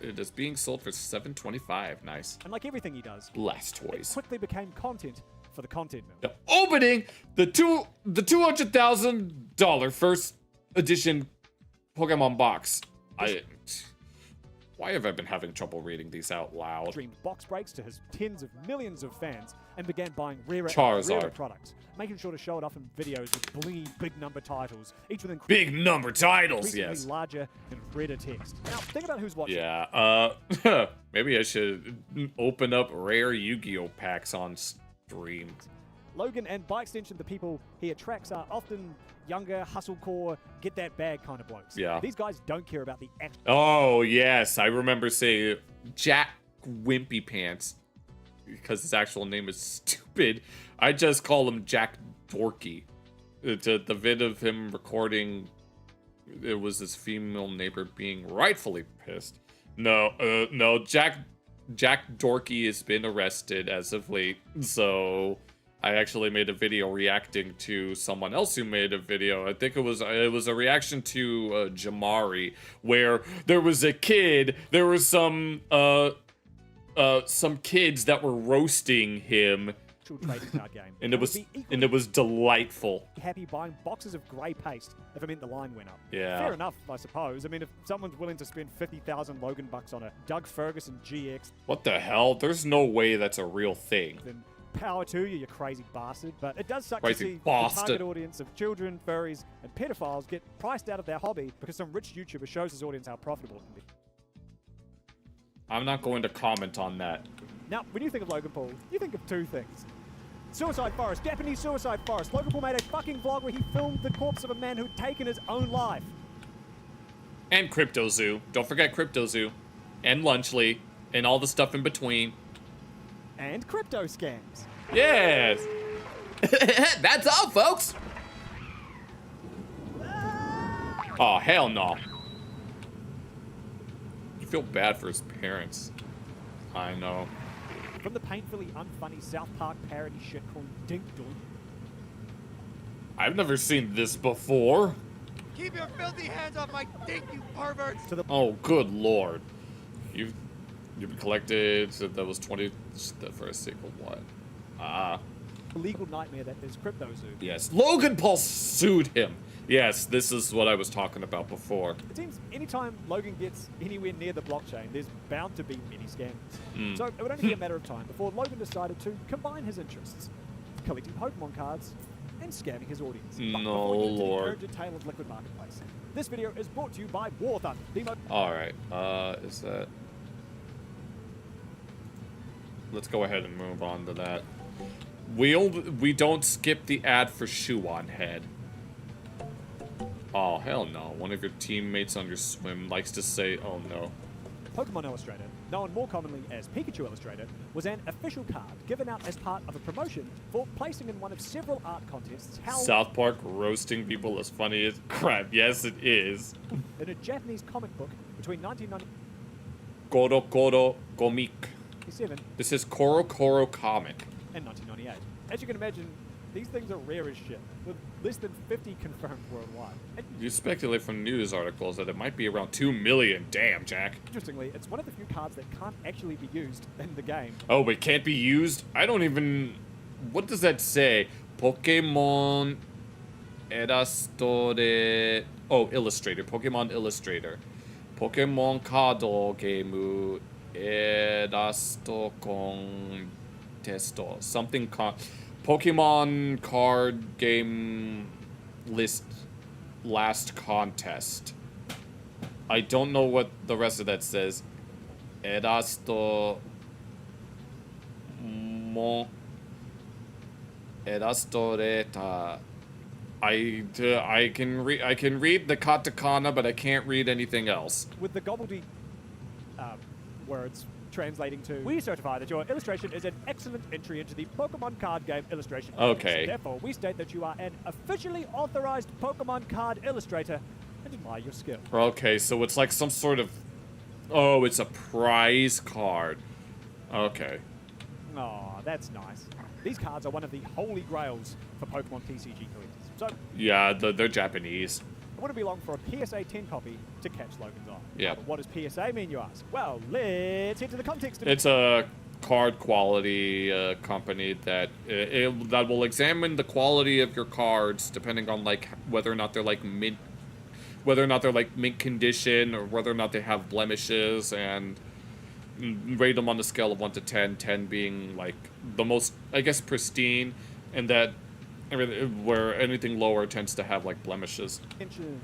It is being sold for $7.25. Nice. And like everything he does, Blast it toys. quickly became content for the content mill. The opening the $200,000 first edition Pokemon box. Why have I been having trouble reading these out loud? Dreamed box breaks to his tens of millions of fans and began buying rarer Charizard. products, making sure to show it off in videos with blingy big number titles, each with Big number titles, increasingly yes. larger and redder text. Now, think about who's watching. Yeah, maybe I should open up rare Yu-Gi-Oh! Packs on stream. Logan, and by extension, the people he attracts are often younger, hustle-core, get-that-bag kind of blokes. Yeah. These guys don't care about the act. Oh, yes, I remember saying Jack Wimpy Pants, because his actual name is stupid. I just call him Jack Dorky. The vid of him recording, it was his female neighbor being rightfully pissed. No, Jack Dorky has been arrested as of late, so I actually made a video reacting to someone else who made a video. I think it was a reaction to Jamari, where there was a kid, there were some kids that were roasting him, Trading card game. and it was Would be equally delightful. happy buying boxes of grey paste if it meant the line went up. Yeah. Fair enough, I suppose. I mean, if someone's willing to spend 50,000 Logan bucks on a Doug Ferguson GX, What the hell? There's no way that's a real thing. then power to you, you crazy bastard. But it does suck to Crazy see the bastard. target audience of children, furries, and pedophiles get priced out of their hobby because some rich YouTuber shows his audience how profitable it can be. I'm not going to comment on that. Now, when you think of Logan Paul, you think of two things. Suicide Forest, Japanese Suicide Forest. Logan Paul made a fucking vlog where he filmed the corpse of a man who'd taken his own life. And Crypto Zoo. Don't forget Crypto Zoo. and Lunchly, and all the stuff in between. And crypto scams. Yes! That's all, folks! Oh, hell no. You feel bad for his parents. I know. From the painfully unfunny South Park parody shitcoin Dink Doink. I've never seen this before. Keep your filthy hands off my dick, you perverts! Oh, good lord. You've collected, so that was 20 for a sequel, what? The legal nightmare that is CryptoZoo. Yes, Logan Paul sued him. Yes, this is what I was talking about before. It seems anytime Logan gets anywhere near the blockchain, there's bound to be many scams. So it would only be a matter of time before Logan decided to combine his interests, collecting Pokemon cards and scamming his audience. But No, before we get to the Lord. urgent tale of Liquid Marketplace, this video is brought to you by War Thunder. Alright, is that... Let's go ahead and move on to that. We don't skip the ad for Shoe on Head. Oh, hell no. One of your teammates on your swim likes to say, oh no. Pokemon Illustrator, known more commonly as Pikachu Illustrator, was an official card given out as part of a promotion for placing in one of several art contests held South Park roasting people as funny as crap. Yes, it is. in a Japanese comic book between 1997 Koro Koro Gomik. This is Koro Koro Comic. and 1998. As you can imagine, these things are rare as shit, with less than 50 confirmed worldwide. And You speculate from news articles that it might be around 2 million. Damn, Jack. interestingly, it's one of the few cards that can't actually be used in the game. Oh, it can't be used? I don't even... What does that say? Pokemon Illustrator. Oh, Illustrator. Pokemon Illustrator. Pokemon Kado Game Erasto Contesto. Something Pokemon card game list last contest. I don't know what the rest of that says. Erasto Erastoreta. I can read the katakana, but I can't read anything else. With the gobbledygook words translating to, we certify that your illustration is an excellent entry into the Pokemon card game illustration. Okay. Therefore, we state that you are an officially authorized Pokemon card illustrator and admire your skill. Okay, so it's like some sort of... Oh, it's a prize card. Okay. Aw, that's nice. These cards are one of the holy grails for Pokemon TCG collectors. So, Yeah, they're Japanese. it wouldn't be long for a PSA 10 copy to catch Logan's eye. Yeah. But what does PSA mean, you ask? Well, let's head to the context of It's a card quality company that that will examine the quality of your cards depending on like whether or not they're like mint condition or whether or not they have blemishes, and rate them on the scale of 1 to 10, 10 being like the most, I guess, pristine, and that where anything lower tends to have like blemishes. attention.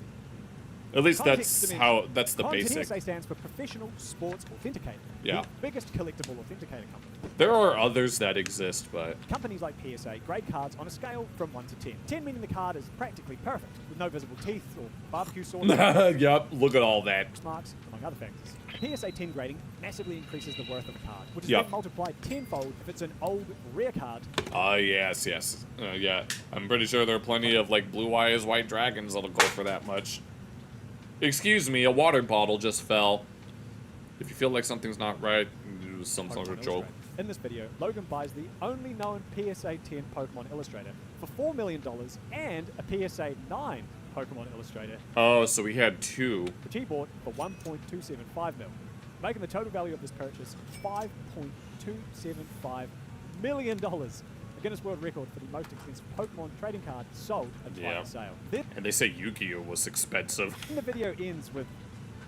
At least Context that's dimension. that's the basic. PSA stands for Professional Sports Authenticator. Yeah. The biggest collectible authenticator company. There are others that exist, but Companies like PSA grade cards on a scale from 1 to 10. 10 meaning the card is practically perfect, with no visible teeth or barbecue sauce. yep, look at all that. Marks, among other factors. PSA 10 grading massively increases the worth of a card, which is Yep. then multiplied tenfold if it's an old, rare card. Yes. Yeah. I'm pretty sure there are plenty of, like, Blue Eyes White Dragons that'll go for that much. Excuse me, a water bottle just fell. If you feel like something's not right, it was some sort of Pokemon joke. Illustrator. In this video, Logan buys the only known PSA 10 Pokemon Illustrator for $4 million and a PSA 9 Pokemon Illustrator, Oh, so we had two. which he bought for $1.275 million, making the total value of this purchase $5.275 million. A Guinness World Record for the most expensive Pokemon trading card sold at a Yeah. final sale. Then And they say Yu-Gi-Oh was expensive. the video ends with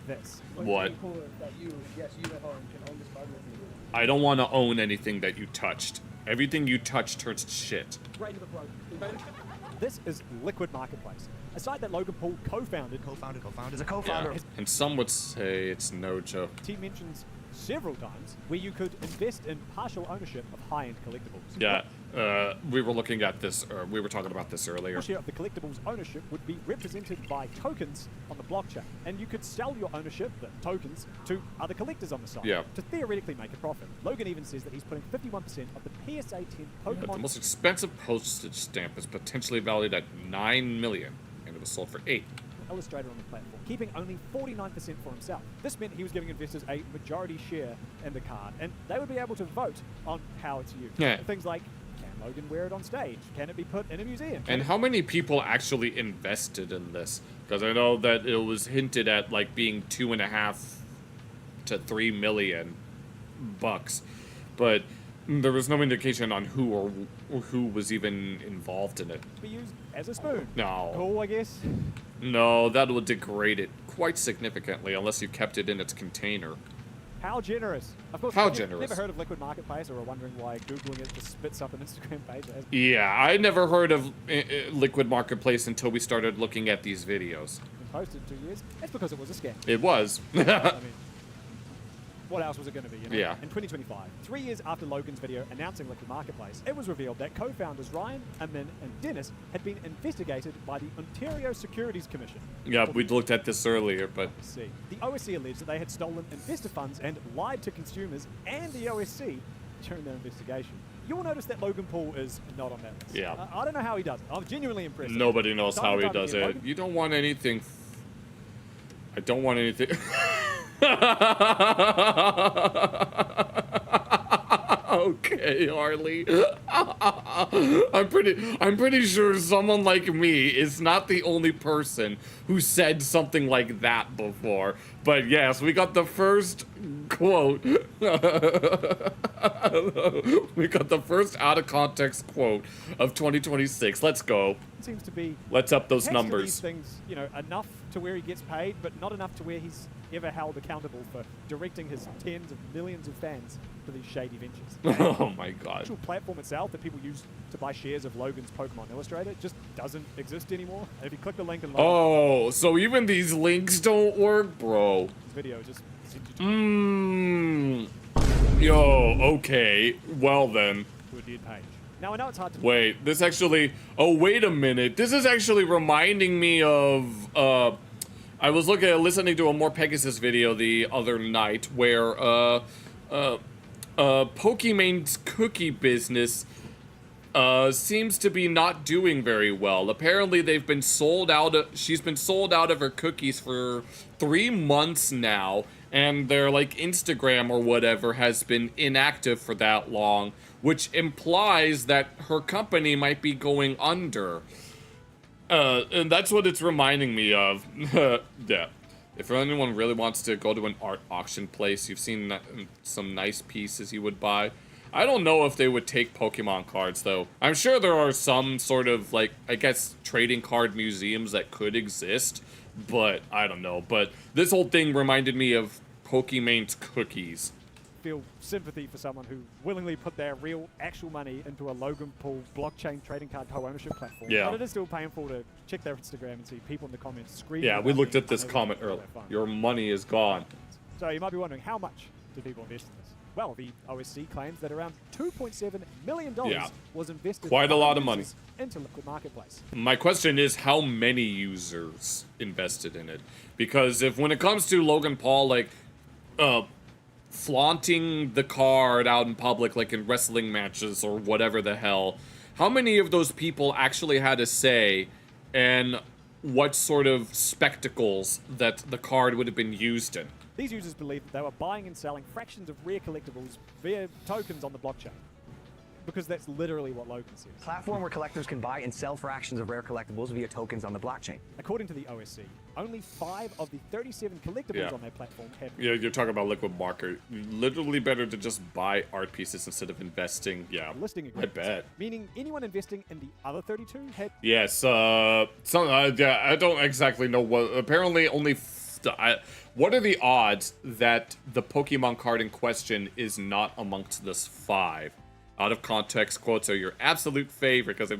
this. What? Cool that you at home can own this card with me. I don't want to own anything that you touched. Everything you touch turns to shit. Right into the plug. This is Liquid Marketplace, a site that Logan Paul co-founded. As a co-founder, And some would say it's no joke. He mentions several times where you could invest in partial ownership of high-end collectibles. Yeah, we were looking at this, or we were talking about this earlier. Share of the collectibles ownership would be represented by tokens on the blockchain, and you could sell your ownership, the tokens, to other collectors on the site to theoretically make a profit. Logan even says that he's putting 51% of the PSA 10 Pokemon. But the most expensive postage stamp is potentially valued at $9 million, and it was sold for $8. Illustrator on the platform, keeping only 49% for himself. This meant he was giving investors a majority share in the card, and they would be able to vote on how it's used. Things like, can Logan wear it on stage? Can it be put in a museum? And how many people actually invested in this? Because I know that it was hinted at like being $2.5 to $3 million bucks, but there was no indication on who or who was even involved in it. Be used as a spoon. No. Cool, I guess. No, that would degrade it quite significantly unless you kept it in its container. How generous. Of course, How if generous? you've never heard of Liquid Marketplace or are wondering why Googling it just spits up an Instagram page. Yeah, I never heard of Liquid Marketplace until we started looking at these videos. Posted 2 years. That's because it was a scam. It was. I mean, what else was it going to be? You know? Yeah. In 2025, 3 years after Logan's video announcing Liquid Marketplace, it was revealed that co-founders Ryan, Amin, and Dennis had been investigated by the Ontario Securities Commission. Yeah, we looked at this earlier, but... OSC. The OSC alleged that they had stolen investor funds and lied to consumers and the OSC during their investigation. You'll notice that Logan Paul is not on that list. Yeah. I don't know how he does it. I'm genuinely impressed. Nobody knows how he does it. Logan. You don't want anything... I don't want anything... Okay, Harley. I'm pretty sure someone like me is not the only person who said something like that before. But yes, we got the first quote. We got the first out of context quote of 2026. Let's go. Seems to be. Let's up those These numbers. things, you know, enough to where he gets paid, but not enough to where he's ever held accountable for directing his tens of millions of fans to these shady ventures. Oh my god. The actual platform itself that people use to buy shares of Logan's Pokemon Illustrator just doesn't exist anymore. And if you click the link in Logan, Oh, so even these links don't work, bro. this video just sends you Yo, okay. Well then. to a dead page. Now I know it's hard to Wait, this actually... Oh, wait a minute. This is actually reminding me of... I was listening to a More Pegasus video the other night where, Pokemon's cookie business, seems to be not doing very well. Apparently they've been sold out she's been sold out of her cookies for 3 months now, and their, like, Instagram or whatever has been inactive for that long, which implies that her company might be going under. And that's what it's reminding me of. Yeah. If anyone really wants to go to an art auction place, you've seen some nice pieces you would buy. I don't know if they would take Pokemon cards, though. I'm sure there are some sort of, like, I guess, trading card museums that could exist, but I don't know. But this whole thing reminded me of Pokemon's cookies. feel sympathy for someone who willingly put their real, actual money into a Logan Paul blockchain trading card co-ownership platform. Yeah. But it is still painful to check their Instagram and see people in the comments screaming. Yeah, we about looked being at this unable comment to pull earlier. their phone. Your money is gone. So you might be wondering, how much do people invest in this? Well, the OSC claims that around $2.7 million was invested Quite a by lot of users into Liquid Marketplace. My question is, how many users invested in it? Because if when it comes to Logan Paul, like, flaunting the card out in public, like in wrestling matches or whatever the hell, how many of those people actually had a say in what sort of spectacles that the card would have been used in? These users believe that they were buying and selling fractions of rare collectibles via tokens on the blockchain. Because that's literally what Logan says. Platform where collectors can buy and sell fractions of rare collectibles via tokens on the blockchain. According to the OSC, only 5 of the 37 collectibles on their platform have... Yeah, you're talking about Liquid Market. Literally better to just buy art pieces instead of investing. Yeah, listing I agreements. bet. Meaning anyone investing in the other 32 had... Yes, yeah, I don't exactly know what... Apparently only... what are the odds that the Pokemon card in question is not amongst this 5? Out of context quotes are your absolute favorite, because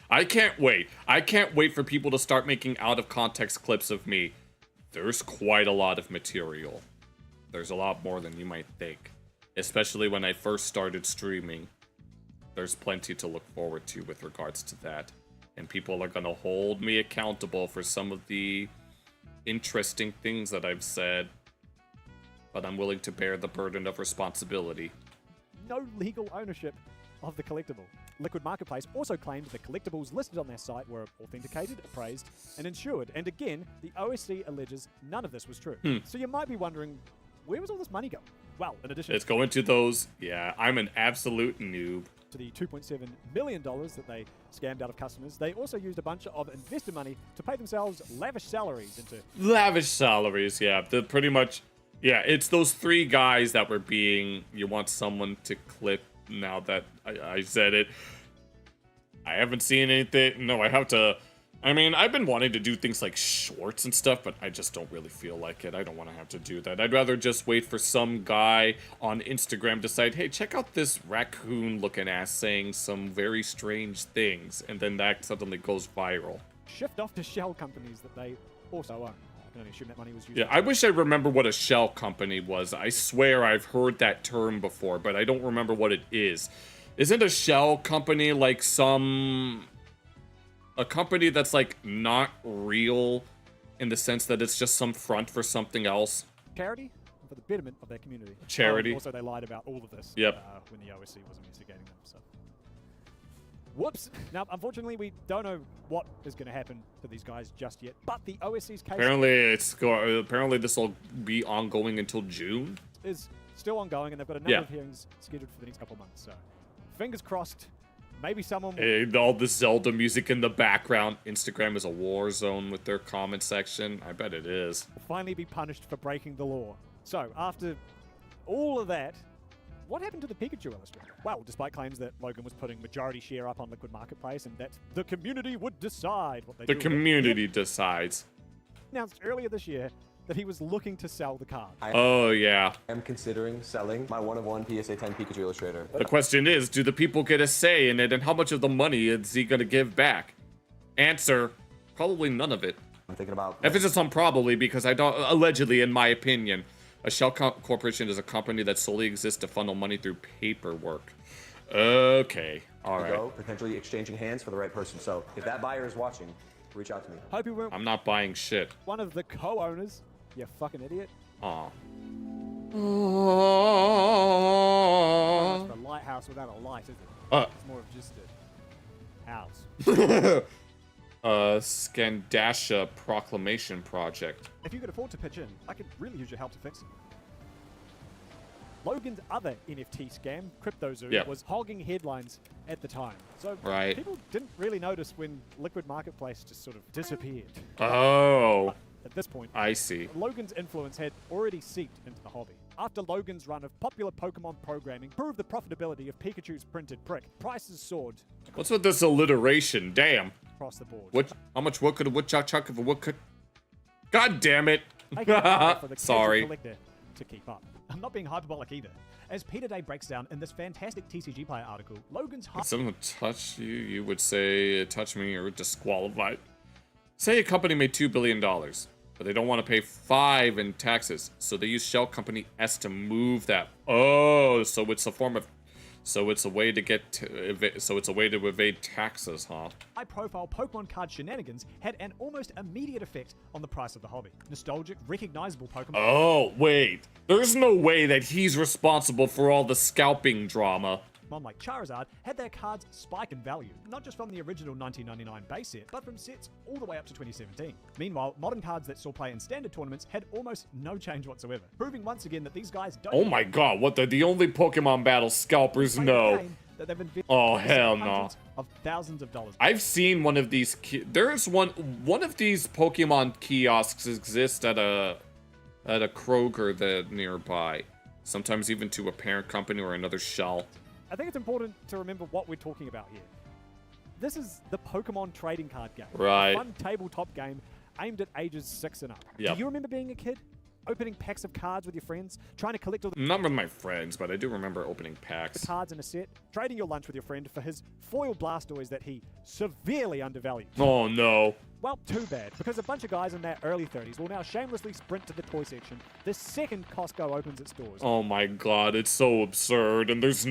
I can't wait. I can't wait for people to start making out of context clips of me. There's quite a lot of material. There's a lot more than you might think. Especially when I first started streaming. there's plenty to look forward to with regards to that. And people are gonna hold me accountable for some of the interesting things that I've said. But I'm willing to bear the burden of responsibility. No legal ownership of the collectible. Liquid Marketplace also claimed the collectibles listed on their site were authenticated, appraised, and insured. And again, the OSC alleges none of this was true. So you might be wondering, where was all this money going? Well, in addition It's going to those, yeah, I'm an absolute noob. to the $2.7 million that they scammed out of customers, they also used a bunch of investor money to pay themselves lavish salaries into... Lavish salaries, yeah. They're pretty much, yeah, it's those 3 guys that were being, you want someone to clip now that I said it. I haven't seen anything. No, I have to. I mean, I've been wanting to do things like shorts and stuff, but I just don't really feel like it. I don't want to have to do that. I'd rather just wait for some guy on Instagram to decide, hey, check out this raccoon looking ass saying some very strange things, and then that suddenly goes viral. shift off to shell companies that they also own. I can only assume that money was used. Yeah, I wish I remember what a shell company was. I swear I've heard that term before, but I don't remember what it is. Isn't a shell company like a company that's like not real in the sense that it's just some front for something else? Charity for the betterment of their community. Charity. Also, they lied about all of this. Yep. When the OSC was investigating them. So. Whoops. Now, unfortunately, we don't know what is going to happen to these guys just yet. But the OSC's case apparently this will be ongoing until June. Is still ongoing, and they've got a number of hearings scheduled for the next couple of months. So, fingers crossed. Maybe someone will... Hey, all the Zelda music in the background. Instagram is a war zone with their comment section. I bet it is. finally be punished for breaking the law. So, after all of that, what happened to the Pikachu illustrator? Well, despite claims that Logan was putting majority share up on Liquid Marketplace and that the community would decide what they do. The community decides. Announced earlier this year that he was looking to sell the card. Oh, yeah. I'm considering selling my one-of-one PSA 10 Pikachu illustrator. The question is, do the people get a say in it, and how much of the money is he going to give back? Answer, probably none of it. I'm thinking about... Emphasis on probably, because I don't... Allegedly, in my opinion, a shell corporation is a company that solely exists to funnel money through paperwork. Okay. All right. Potentially exchanging hands for the right person. So, if that buyer is watching, reach out to me. Hope you weren't I'm not buying shit. one of the co-owners. You fucking idiot. Aw. It's a lighthouse without a light, is it? It's more of just a house. Scandasha Proclamation Project. If you could afford to pitch in, I could really use your help to fix it. Logan's other NFT scam, CryptoZoo, was hogging headlines at the time. So people didn't really notice when Liquid Marketplace just sort of disappeared. Oh. At this point, I see. Logan's influence had already seeped into the hobby. After Logan's run of popular Pokemon programming proved the profitability of Pikachu's printed prick, prices soared. What's with this alliteration? Damn. Across the board. What? How much wood could a woodchuck chuck if a wood could? God damn it. For the Sorry. collector to keep up. I'm not being hyperbolic either. As Peter Day breaks down in this fantastic TCG Player article, Logan's... If someone touch you, you would say, touch me or disqualified. Say a company made $2 billion, but they don't want to pay $5 in taxes, so they use Shell Company S to move that. Oh, so it's a form of... So it's a way to evade taxes, huh? High-profile Pokemon card shenanigans had an almost immediate effect on the price of the hobby. Nostalgic, recognizable Pokemon... Oh, wait. There's no way that he's responsible for all the scalping drama. Pokemon like Charizard had their cards spike in value, not just from the original 1999 base set, but from sets all the way up to 2017. Meanwhile, modern cards that saw play in standard tournaments had almost no change whatsoever, proving once again that these guys don't... Oh my god, what the only Pokemon battle scalpers know? That they've invested oh hell no. Of thousands of dollars. I've seen one of these there's one of these Pokemon kiosks exists at a Kroger that nearby. Sometimes even to a parent company or another shell. I think it's important to remember what we're talking about here. This is the Pokemon trading card game. Right. A fun tabletop game aimed at ages 6 and up. Yep. Do you remember being a kid? Opening packs of cards with your friends? Trying to collect all the... Not with my friends, but I do remember opening packs. The cards in a set? Trading your lunch with your friend for his foil Blastoise that he severely undervalued. Oh no. Well, too bad, because a bunch of guys in their early 30s will now shamelessly sprint to the toy section the second Costco opens its doors. Oh my god, it's so absurd, and there's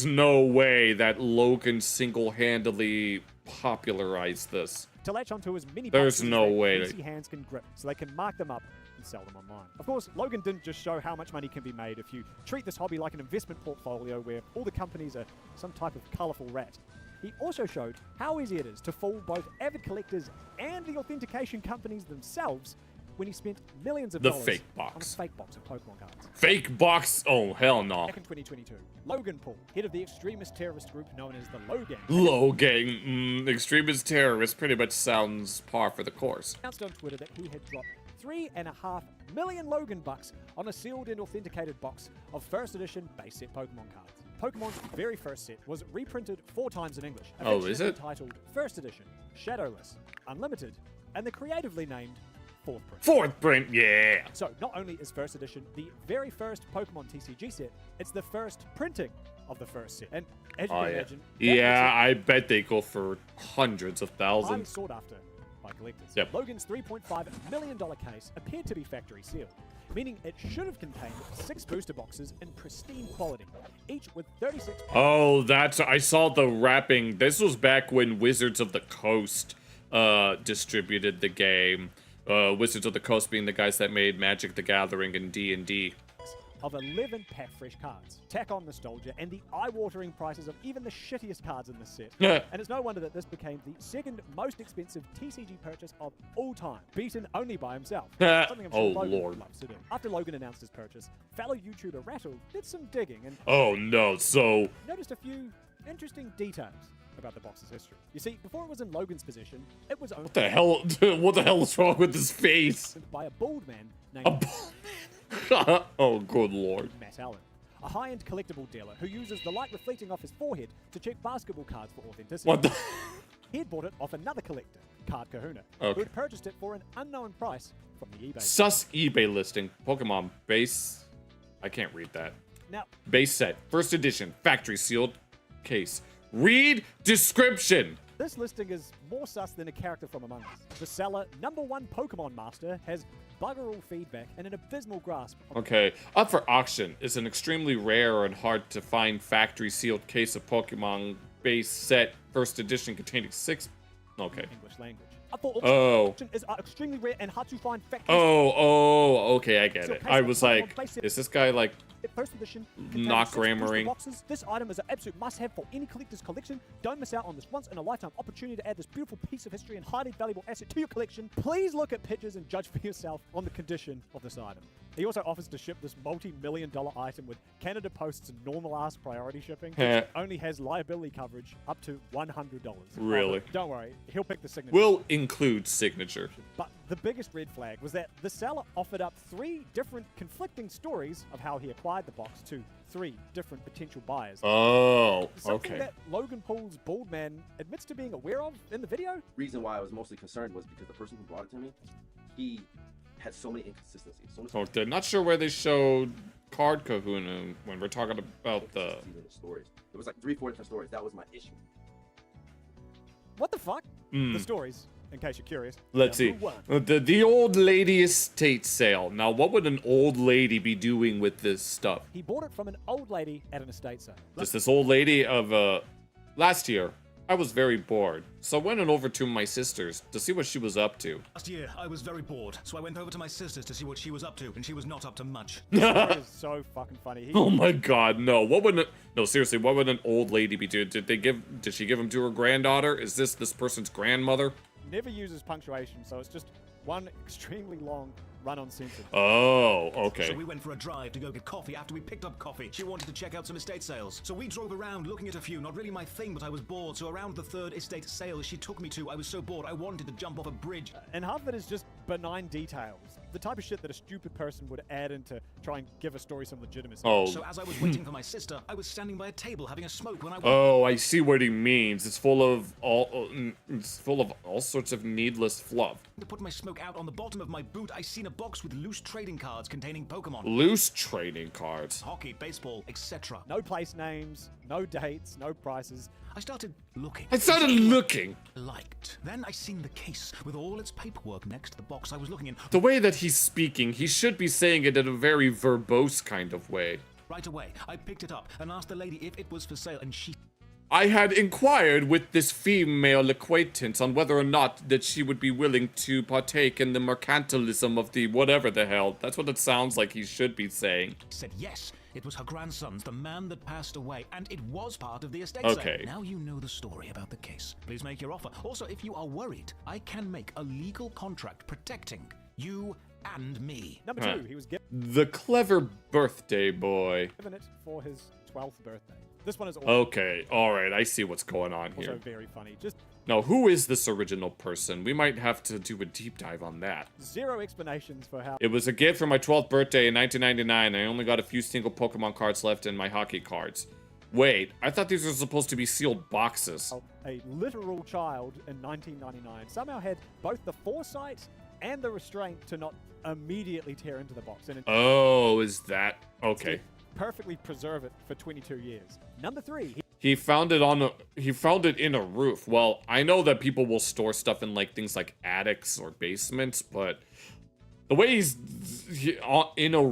no way that Logan single-handedly popularized this. To latch onto as many There's boxes no as their way greasy hands can grip, so they can mark them up and sell them online. Of course, Logan didn't just show how much money can be made if you treat this hobby like an investment portfolio where all the companies are some type of colorful rat. He also showed how easy it is to fool both avid collectors and the authentication companies themselves when he spent millions of dollars fake on a box. fake box of Pokemon cards. Fake box? Oh, hell no. Back in 2022, Logan Paul, head of the extremist terrorist group known as the Logang, Logan, extremist terrorist pretty much sounds par for the course. announced on Twitter that he had dropped $3.5 million Logan bucks on a sealed and authenticated box of first edition base set Pokemon cards. Pokemon's very first set was reprinted 4 times in English. Oh, is it? Titled First Edition, Shadowless, Unlimited, and the creatively named Fourth Print. Fourth print, yeah. So not only is First Edition the very first Pokemon TCG set, it's the first printing of the first set. And as you can imagine, that Yeah, makes I bet they go for hundreds of it highly thousands. sought after by collectors. Yep. Logan's $3.5 million case appeared to be factory sealed, meaning it should have contained 6 booster boxes in pristine quality, each with 36 Oh, I saw the wrapping. This was back when Wizards of the Coast distributed the game. Wizards of the Coast being the guys that made Magic the Gathering and D&D. of 11 pack fresh cards. Tack on nostalgia and the eye-watering prices of even the shittiest cards in this set. And it's no wonder that this became the second most expensive TCG purchase of all time, beaten only by himself. Something I'm sure Oh, Logan Lord. loves to do. After Logan announced his purchase, fellow YouTuber Rattle did some digging and Oh no, so noticed a few interesting details about the box's history. You see, before it was in Logan's possession, it was owned what the hell is wrong with his face? by a bald man named A bald man. Oh, good lord. Matt Allen, a high-end collectible dealer who uses the light reflecting off his forehead to check basketball cards for authenticity. What the? He had bought it off another collector, Card Kahuna, Okay. who had purchased it for an unknown price from the eBay. Sus eBay listing. Pokemon base. I can't read that. Now, Base set. First edition. Factory sealed case. Read description. this listing is more sus than a character from Among Us. The seller, #1 Pokemon master, has bugger all feedback and an abysmal grasp of Okay. Up for auction is an extremely rare and hard to find factory sealed case of Pokemon base set. First edition containing 6. Okay. English language. Up for Oh. auction is extremely rare and hard to find factory Okay, I get it. I was like, is this guy like First edition not contains 6 booster grammaring? boxes. This item is an absolute must-have for any collector's collection. Don't miss out on this once-in-a-lifetime opportunity to add this beautiful piece of history and highly valuable asset to your collection. Please look at pictures and judge for yourself on the condition of this item. He also offers to ship this multi-million-dollar item with Canada Post's normal-ass priority shipping, which only has liability coverage up to $100. Really? But don't worry, he'll pick the signature. Will include signature. But the biggest red flag was that the seller offered up 3 different conflicting stories of how he acquired the box to 3 different potential buyers. Oh, Something okay. that Logan Paul's bald man admits to being aware of in the video. Reason why I was mostly concerned was because the person who brought it to me, he had so many inconsistencies. So much Okay, not sure where they showed Card Kahuna when we're talking about the. inconsistencies in the stories. It was like 3-4 different stories. That was my issue. What the fuck? The stories, in case you're curious. Let's see. Number 1. The old lady estate sale. Now, what would an old lady be doing with this stuff? He bought it from an old lady at an estate sale. Just this old lady of last year. I was very bored, so I went on over to my sister's to see what she was up to. Last year, I was very bored, so I went over to my sister's to see what she was up to, and she was not up to much. That is so fucking funny. He Oh my god, no. No, seriously, what would an old lady be doing? Did she give him to her granddaughter? Is this person's grandmother? never uses punctuation, so it's just one extremely long run-on sentence. Oh, okay. So we went for a drive to go get coffee after we picked up coffee. She wanted to check out some estate sales. So we drove around looking at a few, not really my thing, but I was bored. So around the third estate sale she took me to, I was so bored I wanted to jump off a bridge. And half of it is just benign details. The type of shit that a stupid person would add in to try and give a story some legitimacy. Oh. So as I was waiting for my sister, I was standing by a table having a smoke when I Oh, I see what he means. It's full of all sorts of needless fluff. to put my smoke out on the bottom of my boot, I seen a box with loose trading cards containing Pokemon. Loose trading cards. Hockey, baseball, etc. No place names, no dates, no prices. I started looking. I started looking. Liked. Then I seen the case with all its paperwork next to the box I was looking in. The way that he's speaking, he should be saying it in a very verbose kind of way. Right away, I picked it up and asked the lady if it was for sale, and she... I had inquired with this female acquaintance on whether or not that she would be willing to partake in the mercantilism of the whatever the hell. That's what it sounds like he should be saying. said yes. It was her grandson's, the man that passed away, and it was part of the estate Okay. sale. Now you know the story about the case. Please make your offer. Also, if you are worried, I can make a legal contract protecting you and me. Number two, he was given The clever birthday boy. it for his 12th birthday. This one is also Okay, alright, I see what's going on here. very funny. Just Now, who is this original person? We might have to do a deep dive on that. zero explanations for how It was a gift for my 12th birthday in 1999. I only got a few single Pokemon cards left in my hockey cards. Wait, I thought these were supposed to be sealed boxes. a literal child in 1999 somehow had both the foresight and the restraint to not immediately tear into the box and Oh, is that... Okay. perfectly preserve it for 22 years. Number three, He found it in a roof. Well, I know that people will store stuff in like things like attics or basements, but the way in a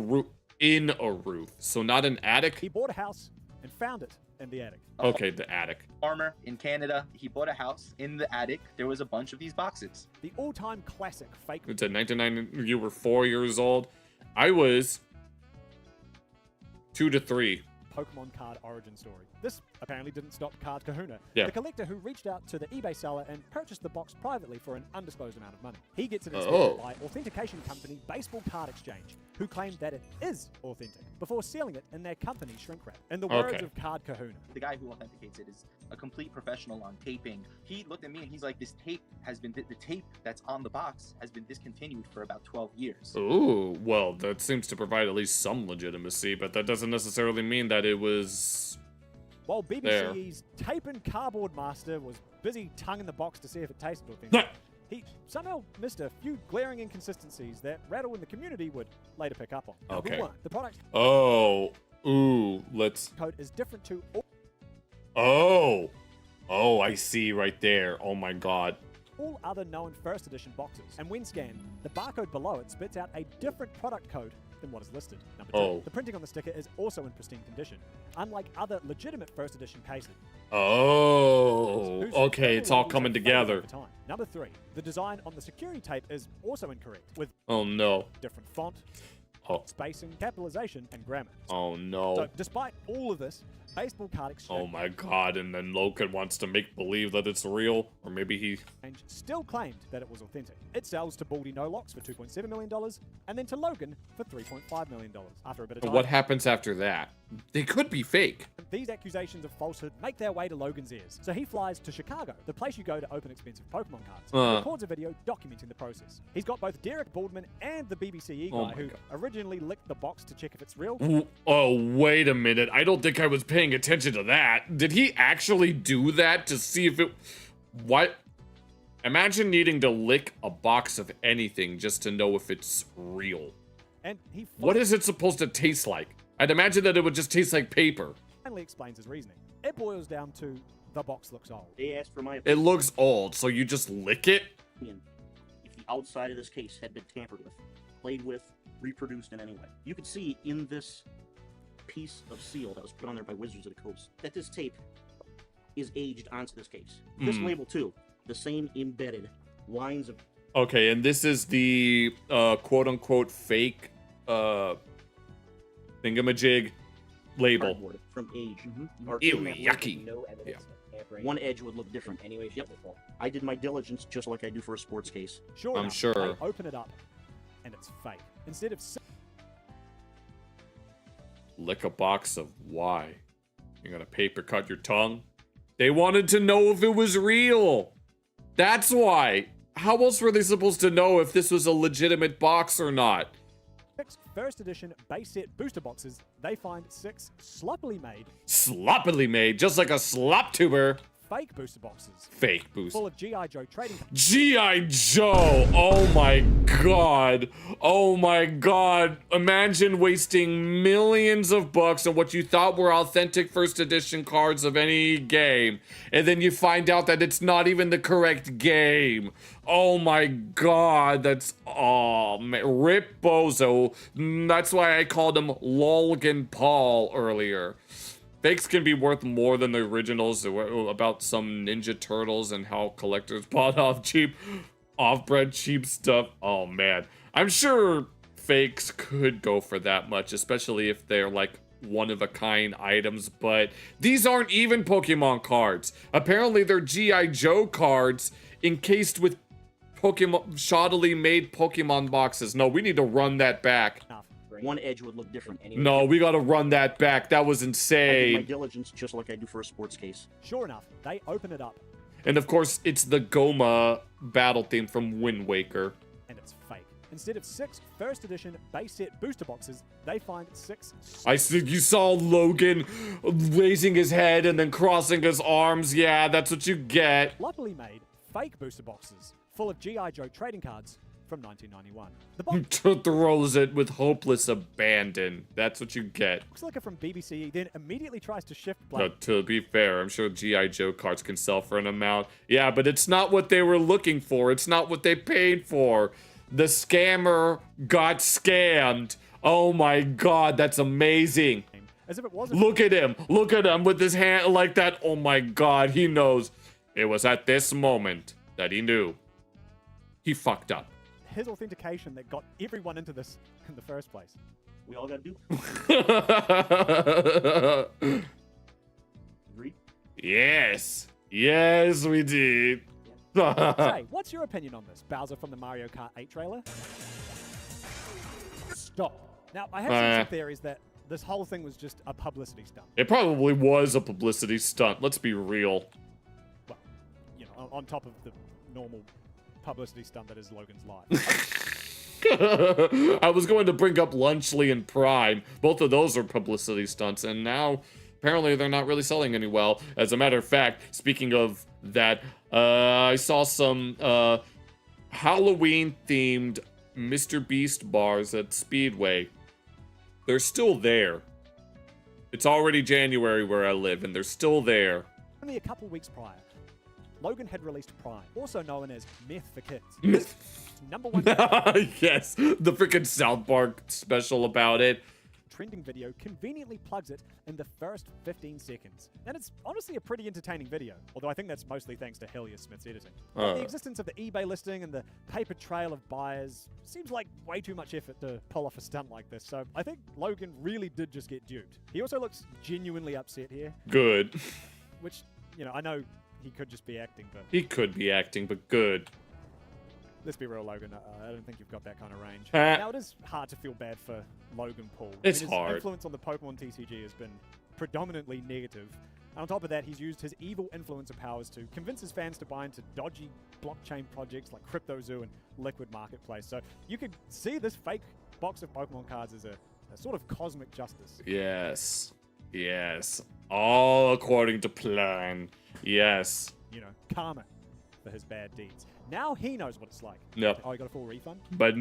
roof, so not an attic. he bought a house and found it in the attic. Okay, the attic. Farmer in Canada, he bought a house. In the attic, there was a bunch of these boxes. The all-time classic fake It's at 1999. You were 4 years old. I was 2 to 3. Pokemon card origin story. This apparently didn't stop Card Kahuna, Yeah. the collector who reached out to the eBay seller and purchased the box privately for an undisclosed amount of money. He gets it inspected Oh. by authentication company Baseball Card Exchange, who claimed that it is authentic before sealing it in their company shrink wrap. In the words Okay. of Card Kahuna, The guy who authenticates it is a complete professional on taping. He looked at me and he's like, this tape has been, the tape that's on the box has been discontinued for about 12 years. Ooh, well, that seems to provide at least some legitimacy, but that doesn't necessarily mean that it was... while BBCE's tape and cardboard master was busy tonguing the box to see if it tasted authentic, Nah. he somehow missed a few glaring inconsistencies that Rattle in the community would later pick up on. Number Okay. one, the product Oh, ooh, let's... code is different to Oh, I see right there. Oh my god. all other known first edition boxes. And when scanned, the barcode below it spits out a different product code than what is listed. Number two, Oh. the printing on the sticker is also in pristine condition, unlike other legitimate first edition cases. Oh, whose okay, it's all labels coming have faded together. over time. Number three, the design on the security tape is also incorrect, with Oh no. different font, Oh, spacing, capitalization, and grammar. oh no. So, despite all of this, Baseball Card Oh Exchange my god, and then Logan wants to make believe that it's real, or maybe he... still claimed that it was authentic. It sells to Baldy No Locks for $2.7 million, and then to Logan for $3.5 million. After a bit of time, What happens after that? They could be fake. these accusations of falsehood make their way to Logan's ears. So he flies to Chicago, the place you go to open expensive Pokemon cards, and records a video documenting the process. He's got both Derek Baldwin and the BBCE Oh guy my who God. originally licked the box to check if it's real. Oh, wait a minute. I don't think I was paying attention to that. Did he actually do that to see if it... What? Imagine needing to lick a box of anything just to know if it's real. And he What is it supposed to taste like? I'd imagine that it would just taste like paper. finally explains his reasoning. It boils down to the box looks old. They asked for my It opinion looks old, so you just lick it? if the outside of this case had been tampered with, played with, reproduced in any way. You could see in this piece of seal that was put on there by Wizards of the Coast that this tape is aged onto this case. This label too, the same embedded lines of... Okay, and this is the quote-unquote fake thingamajig label. cardboard from age. Or Ew, in that yucky. label, no evidence of tampering. One edge would look different. Anyway, yep. I did my diligence just like I do for a sports case. Sure I'm enough, sure. they open it up, and it's fake. Instead of Lick a box of why? You're gonna paper cut your tongue? They wanted to know if it was real. That's why. how else were they supposed to know if this was a legitimate box or not? 6 first edition base set booster boxes, they find 6 sloppily made. Sloppily made, just like a slop tuber. Fake booster boxes. Fake booster. Full of G.I. Joe trading cards. G.I. Joe! Oh my god. Oh my god. Imagine wasting millions of bucks on what you thought were authentic first edition cards of any game, and then you find out that it's not even the correct game. Oh my god, that's... Oh man. Rip Bozo. That's why I called him Logan Paul earlier. Fakes can be worth more than the originals, about some Ninja Turtles and how collectors bought off-brand cheap stuff. Oh man, I'm sure fakes could go for that much, especially if they're like one-of-a-kind items, but these aren't even Pokemon cards. Apparently they're G.I. Joe cards encased with Pokemon shoddily made Pokemon boxes. No, we need to run that back. One edge would look different anyway. No, we gotta run that back. That was I insane. do my diligence just like I do for a sports case. Sure enough, they open it up. And of course, it's the Goma battle theme from Wind Waker. And it's fake. Instead of 6 first edition base set booster boxes, they find 6. I see you saw Logan raising his head and then crossing his arms. Yeah, that's what you get. Sloppily made fake booster boxes full of G.I. Joe trading cards from 1991. The box Throws it with hopeless abandon. That's what you get. looks like it from BBC, then immediately tries to shift blame. No, to be fair, I'm sure G.I. Joe cards can sell for an amount. Yeah, but it's not what they were looking for. It's not what they paid for. The scammer got scammed. Oh my god, that's amazing. As if it wasn't. Look at him. Look at him with his hand like that. Oh my god, he knows. It was at this moment that he knew. He fucked up. His authentication that got everyone into this in the first place. We all gotta do. Agreed? Yes. Yes, we did. Say, what's your opinion on this? Bowser from the Mario Kart 8 trailer? Stop. Now, I have seen some theories that this whole thing was just a publicity stunt. It probably was a publicity stunt. Let's be real. Well, you know, on top of the normal publicity stunt that is Logan's life. I was going to bring up Lunchley and Prime. Both of those are publicity stunts, and now apparently they're not really selling any well. As a matter of fact, speaking of that, I saw some Halloween-themed Mr. Beast bars at Speedway. They're still there. It's already January where I live, and they're still there. Only a couple weeks prior, Logan had released Prime, also known as Meth for Kids. #1 yes, the freaking South Park special about it. Trending video conveniently plugs it in the first 15 seconds. And it's honestly a pretty entertaining video, although I think that's mostly thanks to Hellier Smith's editing. But the existence of the eBay listing and the paper trail of buyers seems like way too much effort to pull off a stunt like this, so I think Logan really did just get duped. He also looks genuinely upset here. Good. Which, you know, I know he could just be acting, but... He could be acting, but good. Let's be real, Logan. I don't think you've got that kind of range. Now, it is hard to feel bad for Logan Paul. It's his hard. influence on the Pokemon TCG has been predominantly negative. And on top of that, he's used his evil influencer powers to convince his fans to buy into dodgy blockchain projects like CryptoZoo and Liquid Marketplace. So you could see this fake box of Pokemon cards as a sort of cosmic justice. Yes. Yes. All according to plan. Yes. You know, karma for his bad deeds. Now he knows what it's like. Yep. Oh, you got a full refund? But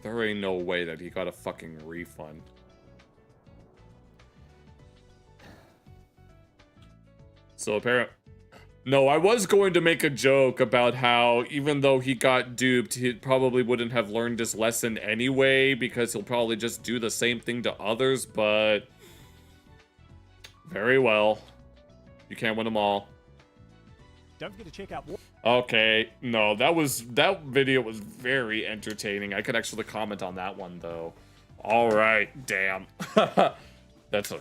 there ain't no way that he got a fucking refund. So apparently... No, I was going to make a joke about how even though he got duped, he probably wouldn't have learned his lesson anyway, because he'll probably just do the same thing to others, but... Very well. You can't win them all. Don't forget to check out... Okay, no, that video was very entertaining. I could actually comment on that one, though. Alright, damn. That's a...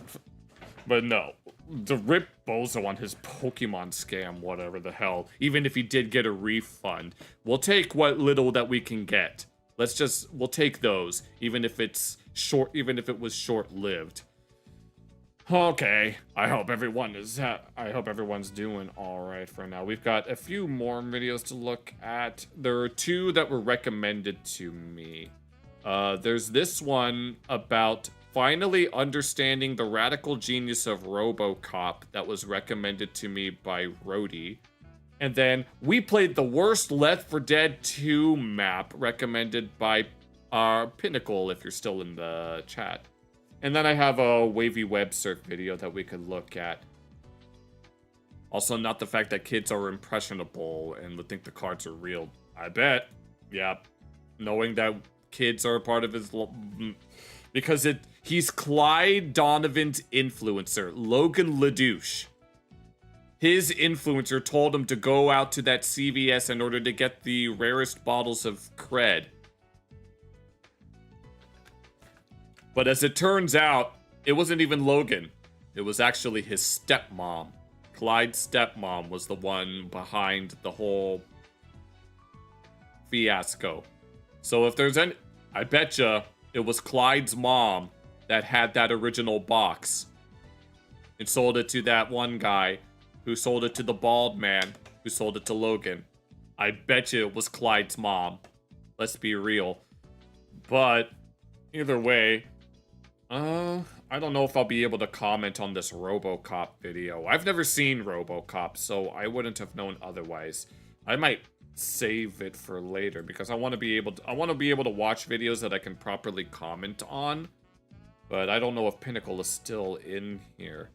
But no, the Rip Bozo on his Pokemon scam, whatever the hell, even if he did get a refund, we'll take what little that we can get. We'll take those, even if it's short, even if it was short-lived. Okay, I hope everyone's doing all right for now. We've got a few more videos to look at. There are two that were recommended to me. There's this one about finally understanding the radical genius of RoboCop that was recommended to me by Rhodey. And then we played the worst Left 4 Dead 2 map recommended by Pinnacle, if you're still in the chat. And then I have a wavy web surf video that we could look at. Also, not the fact that kids are impressionable and would think the cards are real. I bet. Yeah. Knowing that kids are a part of his... Because he's Clyde Donovan's influencer, Logan LaDouche. His influencer told him to go out to that CVS in order to get the rarest bottles of cred. But as it turns out, it wasn't even Logan. It was actually his stepmom. Clyde's stepmom was the one behind the whole fiasco. So if there's any... I betcha it was Clyde's mom that had that original box and sold it to that one guy who sold it to the bald man who sold it to Logan. I betcha it was Clyde's mom. Let's be real. But either way... I don't know if I'll be able to comment on this RoboCop video. I've never seen RoboCop, so I wouldn't have known otherwise. I might save it for later because I want to be able to watch videos that I can properly comment on. But I don't know if Pinnacle is still in here.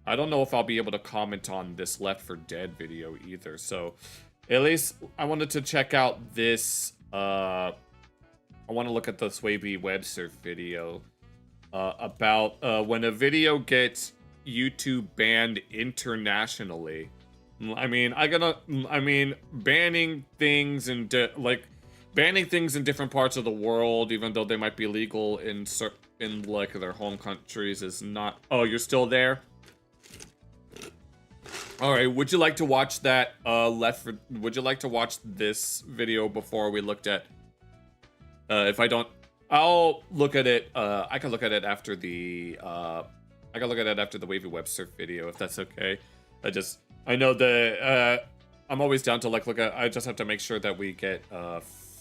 I don't know if I'll be able to comment on this Left 4 Dead video either. So at least I wanted to check out this. I want to look at this Wavy Web Surf video. About when a video gets YouTube banned internationally. I mean, banning things in different parts of the world, even though they might be legal in like their home countries, is not. Oh, you're still there? All right. Would you like to watch that? Would you like to watch this video before we looked at? If I don't. I'll look at it. I can look at it after the. I can look at it after the Wavy Web Surf video, if that's okay. I know that I'm always down to like look at. I just have to make sure that we get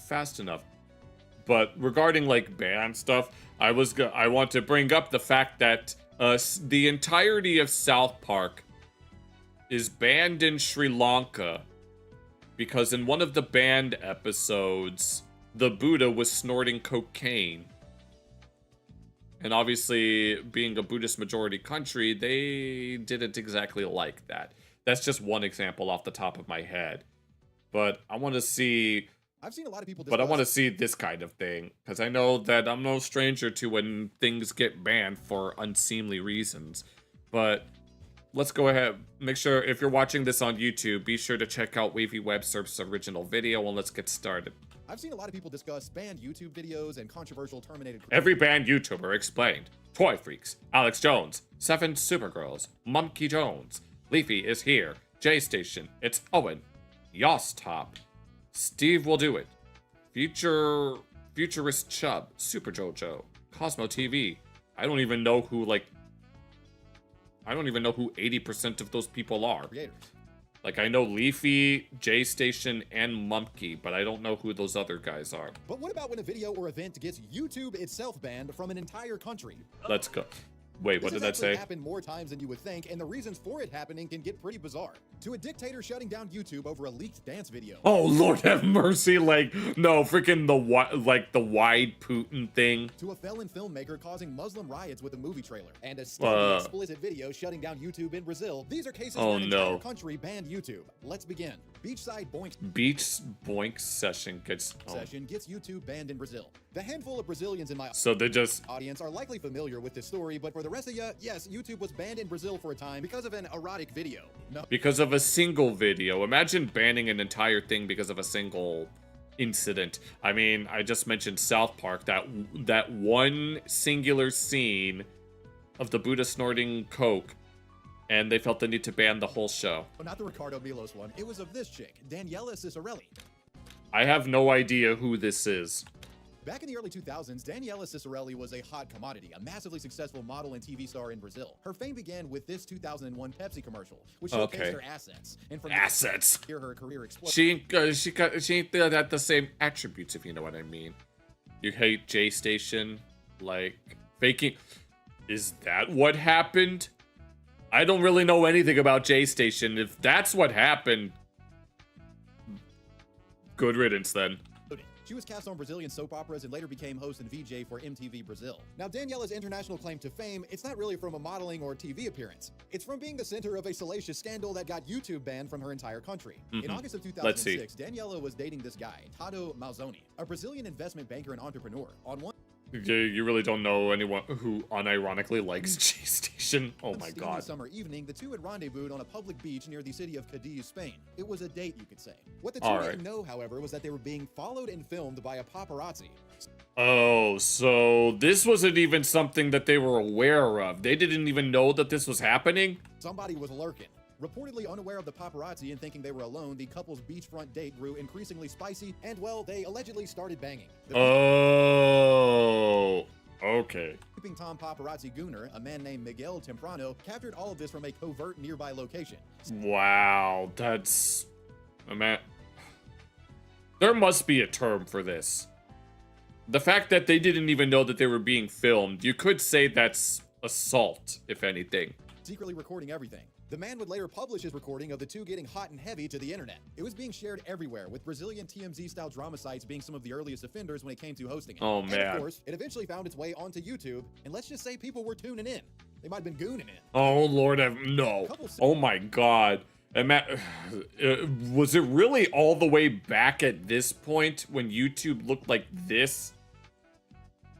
fast enough. But regarding like ban stuff, I want to bring up the fact that the entirety of South Park is banned in Sri Lanka because in one of the banned episodes, the Buddha was snorting cocaine. And obviously, being a Buddhist majority country, they didn't exactly like that. That's just one example off the top of my head. But I want to see... I've seen a lot of people But I want to see this kind of thing. Because I know that I'm no stranger to when things get banned for unseemly reasons. But let's go ahead. Make sure, if you're watching this on YouTube, be sure to check out Wavy Web Surf's original video and let's get started. I've seen a lot of people discuss banned YouTube videos and controversial terminated... Every banned YouTuber explained. Toy Freaks, Alex Jones, 7 Supergirls, Monkey Jones, Leafy is here, J Station, it's Owen, Yostop, Steve will do it, Futurist Chub, Super Jojo, Cosmo TV. I don't even know who 80% of those people are. Creators. Like, I know Leafy, J Station, and Mumpkey, but I don't know who those other guys are. But what about when a video or event gets YouTube itself banned from an entire country? Let's go. Wait, what did that say? This has happened more times than you would think, and the reasons for it happening can get pretty bizarre. To a dictator shutting down YouTube over a leaked dance video. Oh, Lord have mercy, like, no, freaking the wide Putin thing. To a felon filmmaker causing Muslim riots with a movie trailer. And a still explicit video shutting down YouTube in Brazil. These are cases where an entire country banned YouTube. Let's begin. Beachside Boink session gets YouTube banned in Brazil. The handful of Brazilians in my audience are likely familiar with this story, but for the rest of you, yes, YouTube was banned in Brazil for a time because of an erotic video. No. Because of a single video. Imagine banning an entire thing because of a single incident. I mean, I just mentioned South Park, that one singular scene of the Buddha snorting coke, and they felt the need to ban the whole show. Not the Ricardo Milos one. It was of this chick, Daniela Cicerelli. I have no idea who this is. Back in the early 2000s, Daniela Cicerelli was a hot commodity, a massively successful model and TV star in Brazil. Her fame began with this 2001 Pepsi commercial, which showcased her assets. And from assets. Here, her career exploded. She ain't got the same attributes, if you know what I mean. You hate J Station, like faking. Is that what happened? I don't really know anything about J Station. If that's what happened, good riddance then. She was cast on Brazilian soap operas and later became host and VJ for MTV Brazil. Now, Daniela's international claim to fame, it's not really from a modeling or TV appearance. It's from being the center of a salacious scandal that got YouTube banned from her entire country. In August of 2006, Daniela was dating this guy, Tado Malzoni, a Brazilian investment banker and entrepreneur. On one You really don't know anyone who unironically likes J Station. Oh my steamy god. summer evening, the two had rendezvoused on a public beach near the city of Cadiz, Spain. It was a date, you could say. What the two didn't know, however, was that they were being followed and filmed by a paparazzi. Oh, so this wasn't even something that they were aware of. They didn't even know that this was happening? Somebody was lurking. Reportedly unaware of the paparazzi and thinking they were alone, the couple's beachfront date grew increasingly spicy, and, well, they allegedly started banging. Oh, okay. Keeping Tom paparazzi Gooner, a man named Miguel Temprano, captured all of this from a covert nearby location. Wow, that's... Man, there must be a term for this. The fact that they didn't even know that they were being filmed, you could say that's assault, if anything. Secretly recording everything. The man would later publish his recording of the two getting hot and heavy to the internet. It was being shared everywhere, with Brazilian TMZ-style drama sites being some of the earliest offenders when it came to hosting it. Oh, man. And of course, it eventually found its way onto YouTube, and let's just say people were tuning in. They might have been gooning in. Oh, Lord, no. Oh, my God. And Matt, was it really all the way back at this point when YouTube looked like this?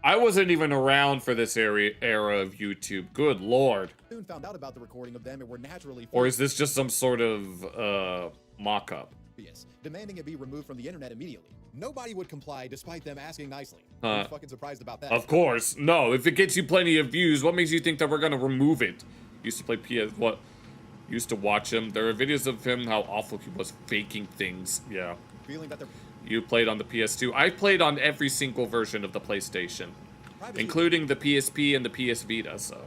I wasn't even around for this era of YouTube. Good Lord. Soon found out about the recording of them and were naturally... Or is this just some sort of mock-up? Yes, demanding it be removed from the internet immediately. Nobody would comply despite them asking nicely. I'm fucking surprised about that. Of course. No, if it gets you plenty of views, what makes you think that we're gonna remove it? Used to play used to watch him. There are videos of him, how awful he was faking things. Yeah. Feeling that they're... You played on the PS2. I played on every single version of the PlayStation, including the PSP and the PS Vita, so...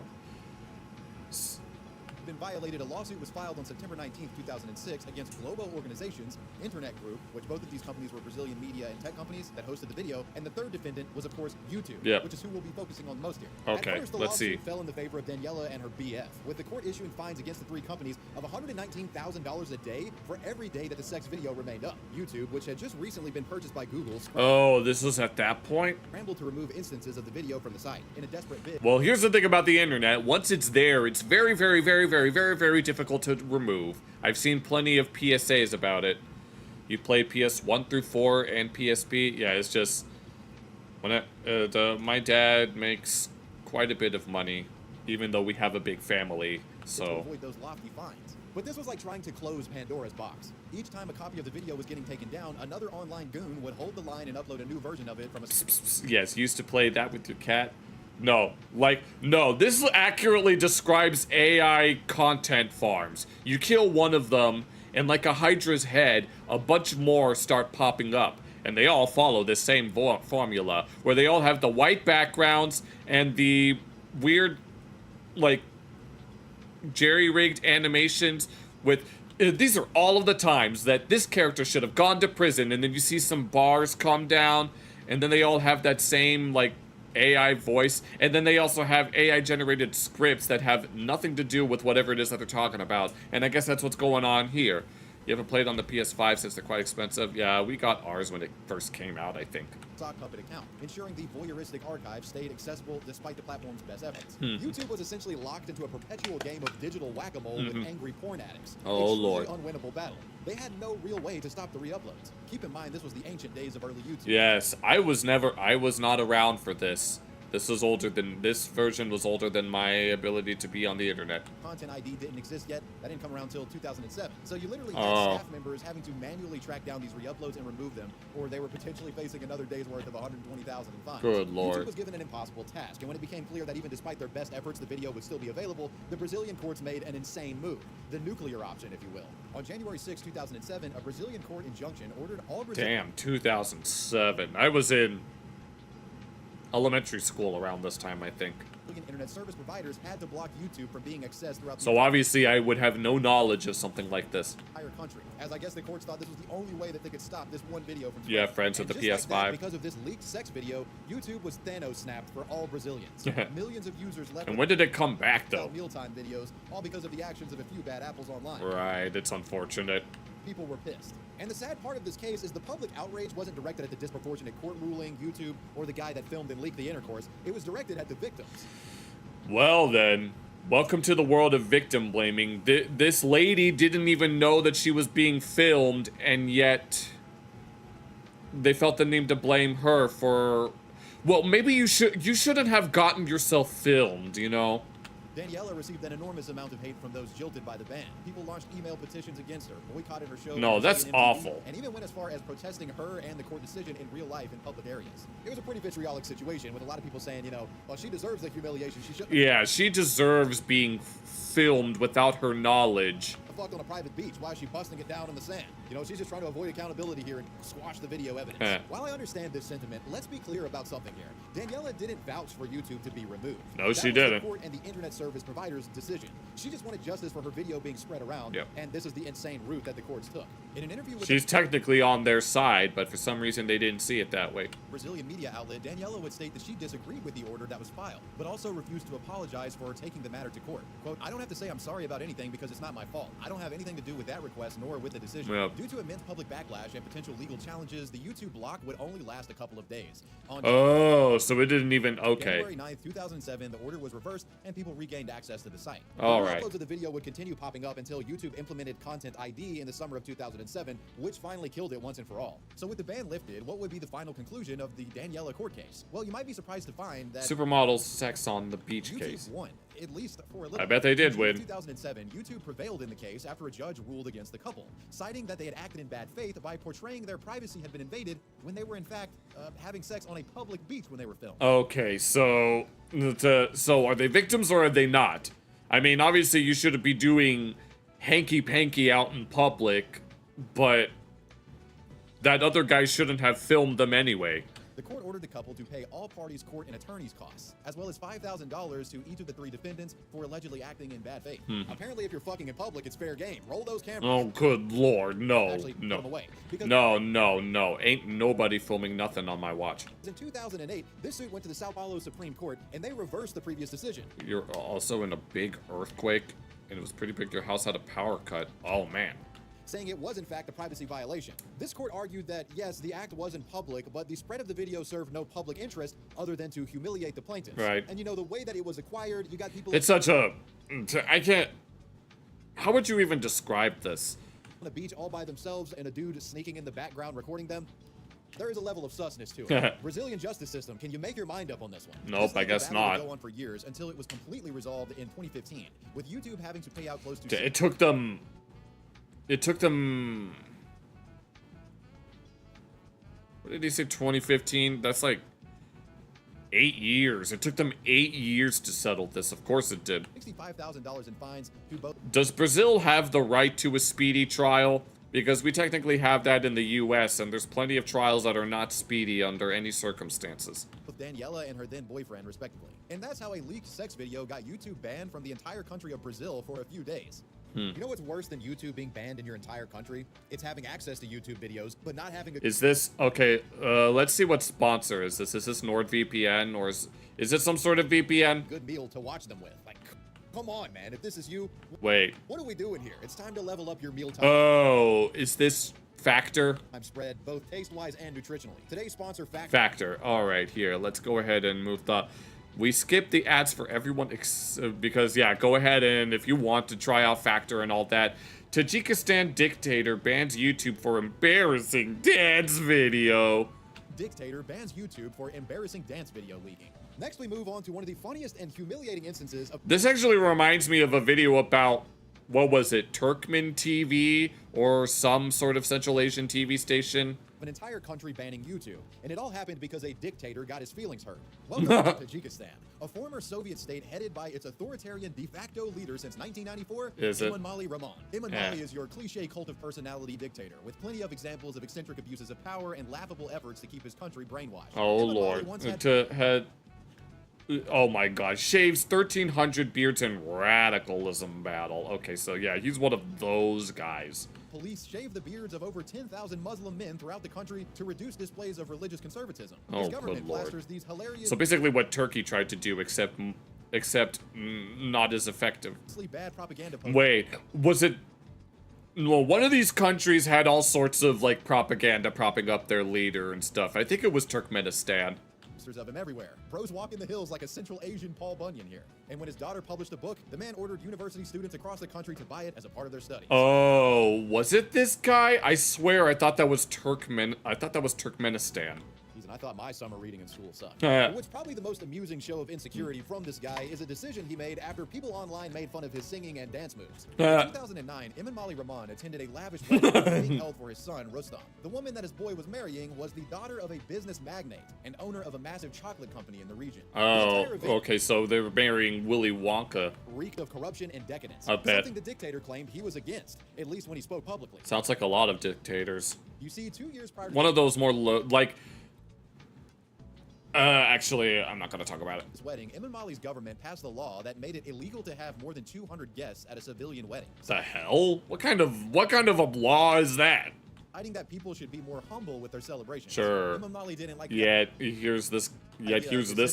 Been violated. A lawsuit was filed on September 19th, 2006 against Globo Organizations, Internet Group, which both of these companies were Brazilian media and tech companies that hosted the video, and the third defendant was, of course, YouTube, which is who we'll be focusing on most here. Okay, At first, the let's see. lawsuit fell in the favor of Daniela and her BF, with the court issuing fines against the three companies of $119,000 a day for every day that the sex video remained up. YouTube, which had just recently been purchased by Google, Oh, this was at that point? scrambled to remove instances of the video from the site in a desperate bid. Well, here's the thing about the internet. Once it's there, it's very, very, very, very, very, very difficult to remove. I've seen plenty of PSAs about it. You play PS1 through 4 and PSP. Yeah, it's just... when my dad makes quite a bit of money, even though we have a big family, so... To avoid those lofty fines. But this was like trying to close Pandora's box. Each time a copy of the video was getting taken down, another online goon would hold the line and upload a new version of it from a... Yes, you used to play that with your cat. No, no, this accurately describes AI content farms. You kill one of them, and like a Hydra's head, a bunch more start popping up. And they all follow this same formula, where they all have the white backgrounds and the weird, like, jerry-rigged animations with... these are all of the times that this character should have gone to prison, and then you see some bars come down, and then they all have that same, like, AI voice, and then they also have AI-generated scripts that have nothing to do with whatever it is that they're talking about, and I guess that's what's going on here. You haven't played on the PS5 since they're quite expensive? Yeah, we got ours when it first came out, I think. Sock puppet account, ensuring the voyeuristic archive stayed accessible despite the platform's best efforts. YouTube was essentially locked into a perpetual game of digital whack-a-mole with angry porn addicts. Oh, Lord. Unwinnable battle. They had no real way to stop the re-uploads. Keep in mind, this was the ancient days of early YouTube. Yes, I was not around for this. This version was older than my ability to be on the internet. Content ID didn't exist yet. That didn't come around until 2007. So you literally had staff members having to manually track down these re-uploads and remove them, or they were potentially facing another day's worth of $120,000 in fines. Good Lord. YouTube was given an impossible task, and when it became clear that even despite their best efforts, the video would still be available, the Brazilian courts made an insane move. The nuclear option, if you will. On January 6, 2007, a Brazilian court injunction ordered all Brazilian... Damn, 2007. I was in elementary school around this time, I think. Internet service providers had to block YouTube from being accessed throughout the So obviously I would have no knowledge of something like this. entire country, as I guess the courts thought this was the only way that they could stop this one video from Yeah, spreading. friends with And the just like that, PS5. because of this leaked sex video, YouTube was Thanos snapped for all Brazilians. Millions of users left. And when did it come back, though? Mealtime videos, all because of the actions of a few bad apples online. Right, it's unfortunate. People were pissed. And the sad part of this case is the public outrage wasn't directed at the disproportionate court ruling, YouTube, or the guy that filmed and leaked the intercourse. It was directed at the victims. Well then, welcome to the world of victim blaming. This lady didn't even know that she was being filmed, and yet they felt the need to blame her for... Well, maybe you shouldn't have gotten yourself filmed, you know? Daniela received an enormous amount of hate from those jilted by the ban. People launched email petitions against her, boycotted her show. No, that's awful. And even went as far as protesting her and the court decision in real life in public areas. It was a pretty vitriolic situation with a lot of people saying, you know, well, she deserves the humiliation. She should. Yeah, she deserves being filmed without her knowledge. Fucked on a private beach. Why is she busting it down in the sand? You know, she's just trying to avoid accountability here and squash the video evidence. While I understand this sentiment, let's be clear about something here. Daniela didn't vouch for YouTube to be removed. No, she That was didn't. the court and the internet service provider's decision. She just wanted justice for her video being spread around, Yep. and this is the insane route that the courts took. In an interview with She's technically on their side, but for some reason they didn't see it that way. Brazilian media outlet, Daniela would state that she disagreed with the order that was filed, but also refused to apologize for taking the matter to court. Quote, I don't have to say I'm sorry about anything because it's not my fault. I don't have anything to do with that request nor with the decision. Yep. Due to immense public backlash and potential legal challenges, the YouTube block would only last a couple of days. On Oh, so it didn't even... Okay. January 9th, 2007, the order was reversed and people regained access to the site. All The right. uploads of the video would continue popping up until YouTube implemented Content ID in the summer of 2007, which finally killed it once and for all. So with the ban lifted, what would be the final conclusion of the Daniela court case? Well, you might be surprised to find that Supermodel sex on the beach YouTube case. won, at least for a little. I bet they did In win. 2007, YouTube prevailed in the case after a judge ruled against the couple, citing that they had acted in bad faith by portraying their privacy had been invaded when they were in fact having sex on a public beach when they were filmed. Okay, so are they victims or are they not? I mean, obviously you shouldn't be doing hanky-panky out in public, but that other guy shouldn't have filmed them anyway. The court ordered the couple to pay all parties court and attorney's costs, as well as $5,000 to each of the three defendants for allegedly acting in bad faith. Apparently, if you're fucking in public, it's fair game. Roll those cameras. Oh, good lord, no, Actually, put no. them away, because- No. Ain't nobody filming nothing on my watch. In 2008, this suit went to the Sao Paulo Supreme Court, and they reversed the previous decision. You're also in a big earthquake, and it was pretty big. Your house had a power cut. Oh, man. Saying it was in fact a privacy violation. This court argued that, yes, the act was in public, but the spread of the video served no public interest other than to humiliate the plaintiffs. Right. And you know, the way that it was acquired, you got people... It's such a... I can't... How would you even describe this? On a beach all by themselves and a dude sneaking in the background recording them. There is a level of susness to it. Brazilian justice system, can you make your mind up on this one? Nope, I guess not. It would go on for years until it was completely resolved in 2015, with YouTube having to pay out close to... It took them... What did he say, 2015? That's like 8 years. It took them 8 years to settle this. Of course it did. $65,000 in fines to both... Does Brazil have the right to a speedy trial? Because we technically have that in the US, and there's plenty of trials that are not speedy under any circumstances. With Daniela and her then boyfriend, respectively. And that's how a leaked sex video got YouTube banned from the entire country of Brazil for a few days. You know what's worse than YouTube being banned in your entire country? It's having access to YouTube videos, but not having a... Is this... Okay, let's see what sponsor is this. Is this NordVPN, or is it some sort of VPN? Good meal to watch them with. Like, come on, man. If this is you... Wait. What are we doing here? It's time to level up your mealtime. Oh, is this Factor? I'm spread, both taste-wise and nutritionally. Today's sponsor, Factor. Factor. All right, here. Let's go ahead and move the... We skipped the ads for everyone because, yeah, go ahead and if you want to try out Factor and all that. Tajikistan dictator bans YouTube for embarrassing dance video. Dictator bans YouTube for embarrassing dance video leaking. Next, we move on to one of the funniest and humiliating instances of... This actually reminds me of a video about, what was it, Turkmen TV or some sort of Central Asian TV station. an entire country banning YouTube, and it all happened because a dictator got his feelings hurt. Welcome to Tajikistan, a former Soviet state headed by its authoritarian de facto leader since 1994, Emomali Rahmon. Emomali is your cliche cult of personality dictator, with plenty of examples of eccentric abuses of power and laughable efforts to keep his country brainwashed. Oh Lord. Oh my god. Shaves 1,300 beards in radicalism battle. Okay, so yeah, he's one of those guys. Police shaved the beards of over 10,000 Muslim men throughout the country to reduce displays of religious conservatism. Oh, good Lord. These hilarious so basically what Turkey tried to do, except not as effective. Bad propaganda Wait, was it... Well, one of these countries had all sorts of, like, propaganda propping up their leader and stuff. I think it was Turkmenistan. Of him everywhere. Bros walk in the hills like a Central Asian Paul Bunyan here. And when his daughter published a book, the man ordered university students across the country to buy it as a part of their studies. Oh, was it this guy? I swear I thought that was Turkmenistan. I thought my summer reading in school sucked. What's probably the most amusing show of insecurity from this guy is a decision he made after people online made fun of his singing and dance moves. In 2009, Emomali Rahmon attended a lavish wedding being held for his son, Rustam. The woman that his boy was marrying was the daughter of a business magnate and owner of a massive chocolate company in the region. Oh, okay, so they were marrying Willy Wonka. Reeked of corruption and decadence. I bet. Something the dictator claimed he was against, at least when he spoke publicly. Sounds like a lot of dictators. You see, 2 years prior to one of those more like... actually, I'm not gonna talk about it. This wedding, Emomali's government passed a law that made it illegal to have more than 200 guests at a civilian wedding. The hell? What kind of a law is that? Citing that people should be more humble with their celebrations. Sure. Emomali didn't like that. Here's this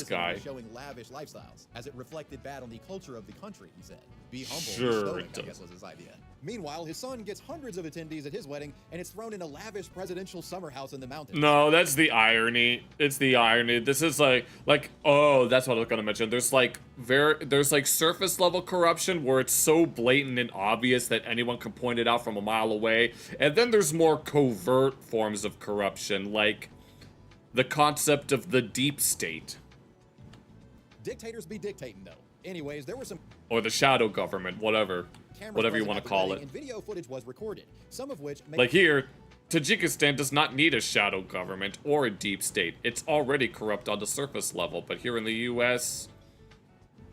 guy showing lavish lifestyles, as it reflected bad on the culture of the country. He said, "Be humble." Sure, I guess was his idea. Meanwhile, his son gets hundreds of attendees at his wedding, and it's thrown in a lavish presidential summer house in the mountains. No, that's the irony. It's the irony. This is like oh, that's what I was gonna mention. There's like surface level corruption where it's so blatant and obvious that anyone can point it out from a mile away, and then there's more covert forms of corruption, like the concept of the deep state. Dictators be dictating, though. Anyways, there were some... Or the shadow government, whatever you want to call it. And video footage was recorded, some of which... Like here, Tajikistan does not need a shadow government or a deep state. It's already corrupt on the surface level, but here in the US,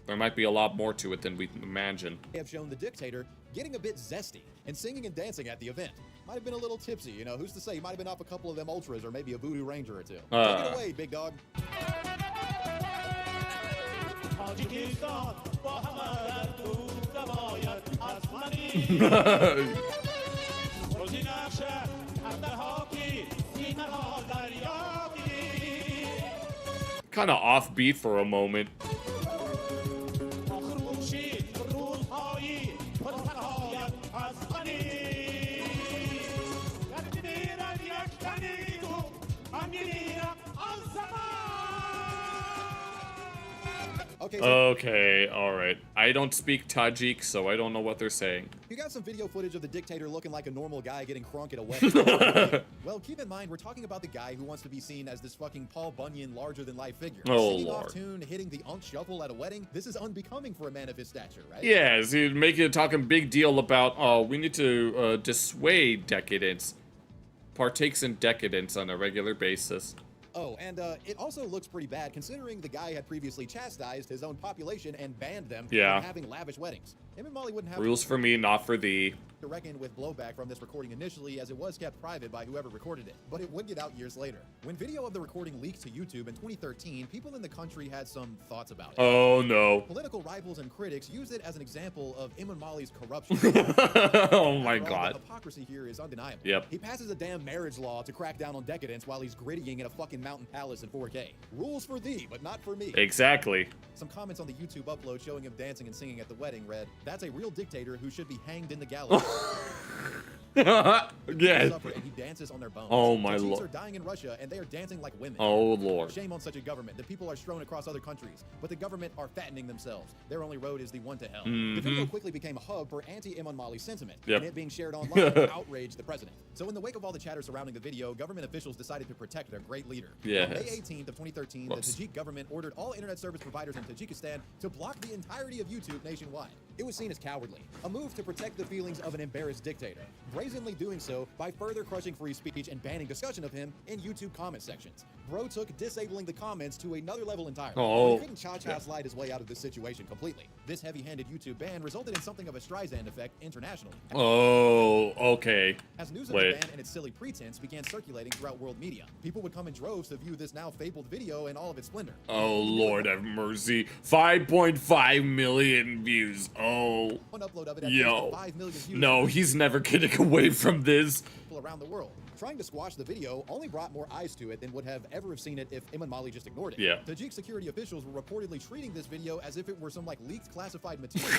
there might be a lot more to it than we imagine. They have shown the dictator getting a bit zesty and singing and dancing at the event. Might have been a little tipsy, you know, who's to say? He might have been off a couple of them ultras or maybe a voodoo ranger or two. Take it away, big dog. Kind of offbeat for a moment. Okay, alright. I don't speak Tajik, so I don't know what they're saying. You got some video footage of the dictator looking like a normal guy getting crunk at a wedding. Well, keep in mind, we're talking about the guy who wants to be seen as this fucking Paul Bunyan larger-than-life figure. Oh, singing Lord. Off tune, hitting the unk shuffle at a wedding, this is unbecoming for a man of his stature, right? Yes, he's making a talking big deal about, oh, we need to dissuade decadence. Partakes in decadence on a regular basis. Oh, and it also looks pretty bad considering the guy had previously chastised his own population and banned them from having lavish weddings. Emomali wouldn't have rules for me, not for thee. To reckon with blowback from this recording initially, as it was kept private by whoever recorded it, but it would get out years later. When video of the recording leaked to YouTube in 2013, people in the country had some thoughts about it. Oh no. Political rivals and critics used it as an example of Emomali's corruption. Oh my god. The hypocrisy here is undeniable. Yep. He passes a damn marriage law to crack down on decadence while he's grittying in a fucking mountain palace in 4K. Rules for thee, but not for me. Exactly. Some comments on the YouTube upload showing him dancing and singing at the wedding read, "That's a real dictator who should be hanged in the gallows." Yeah. And he dances on their bones. Oh my Lord. lord. Are dying in Russia and they are dancing like women. Oh lord. Shame on such a government. The people are strewn across other countries, but the government are fattening themselves. Their only road is the one to hell. The video quickly became a hub for anti-Emomali sentiment, and it being shared online outraged the president. So in the wake of all the chatter surrounding the video, government officials decided to protect their great leader. Yes. On May 18th of 2013, the Tajik government ordered all internet service providers in Tajikistan to block the entirety of YouTube nationwide. It was seen as cowardly, a move to protect the feelings of an embarrassed dictator. brazenly doing so by further crushing free speech and banning discussion of him in YouTube comment sections. Bro took disabling the comments to another level entirely. Oh, He couldn't cha-cha slide his way out of this situation completely. This heavy-handed YouTube ban resulted in something of a Streisand effect internationally. Oh, okay. As news of the ban and its silly pretense began circulating throughout world media, people would come in droves to view this now fabled video in all of its splendor. Oh, Lord have mercy. 5.5 million views. Oh. One upload of it had Yo. 5 million views. No, he's never getting away from this. People around the world. Trying to squash the video only brought more eyes to it than would have ever have seen it if Imam Mali just ignored it. Yeah. Tajik security officials were reportedly treating this video as if it were some like leaked classified material.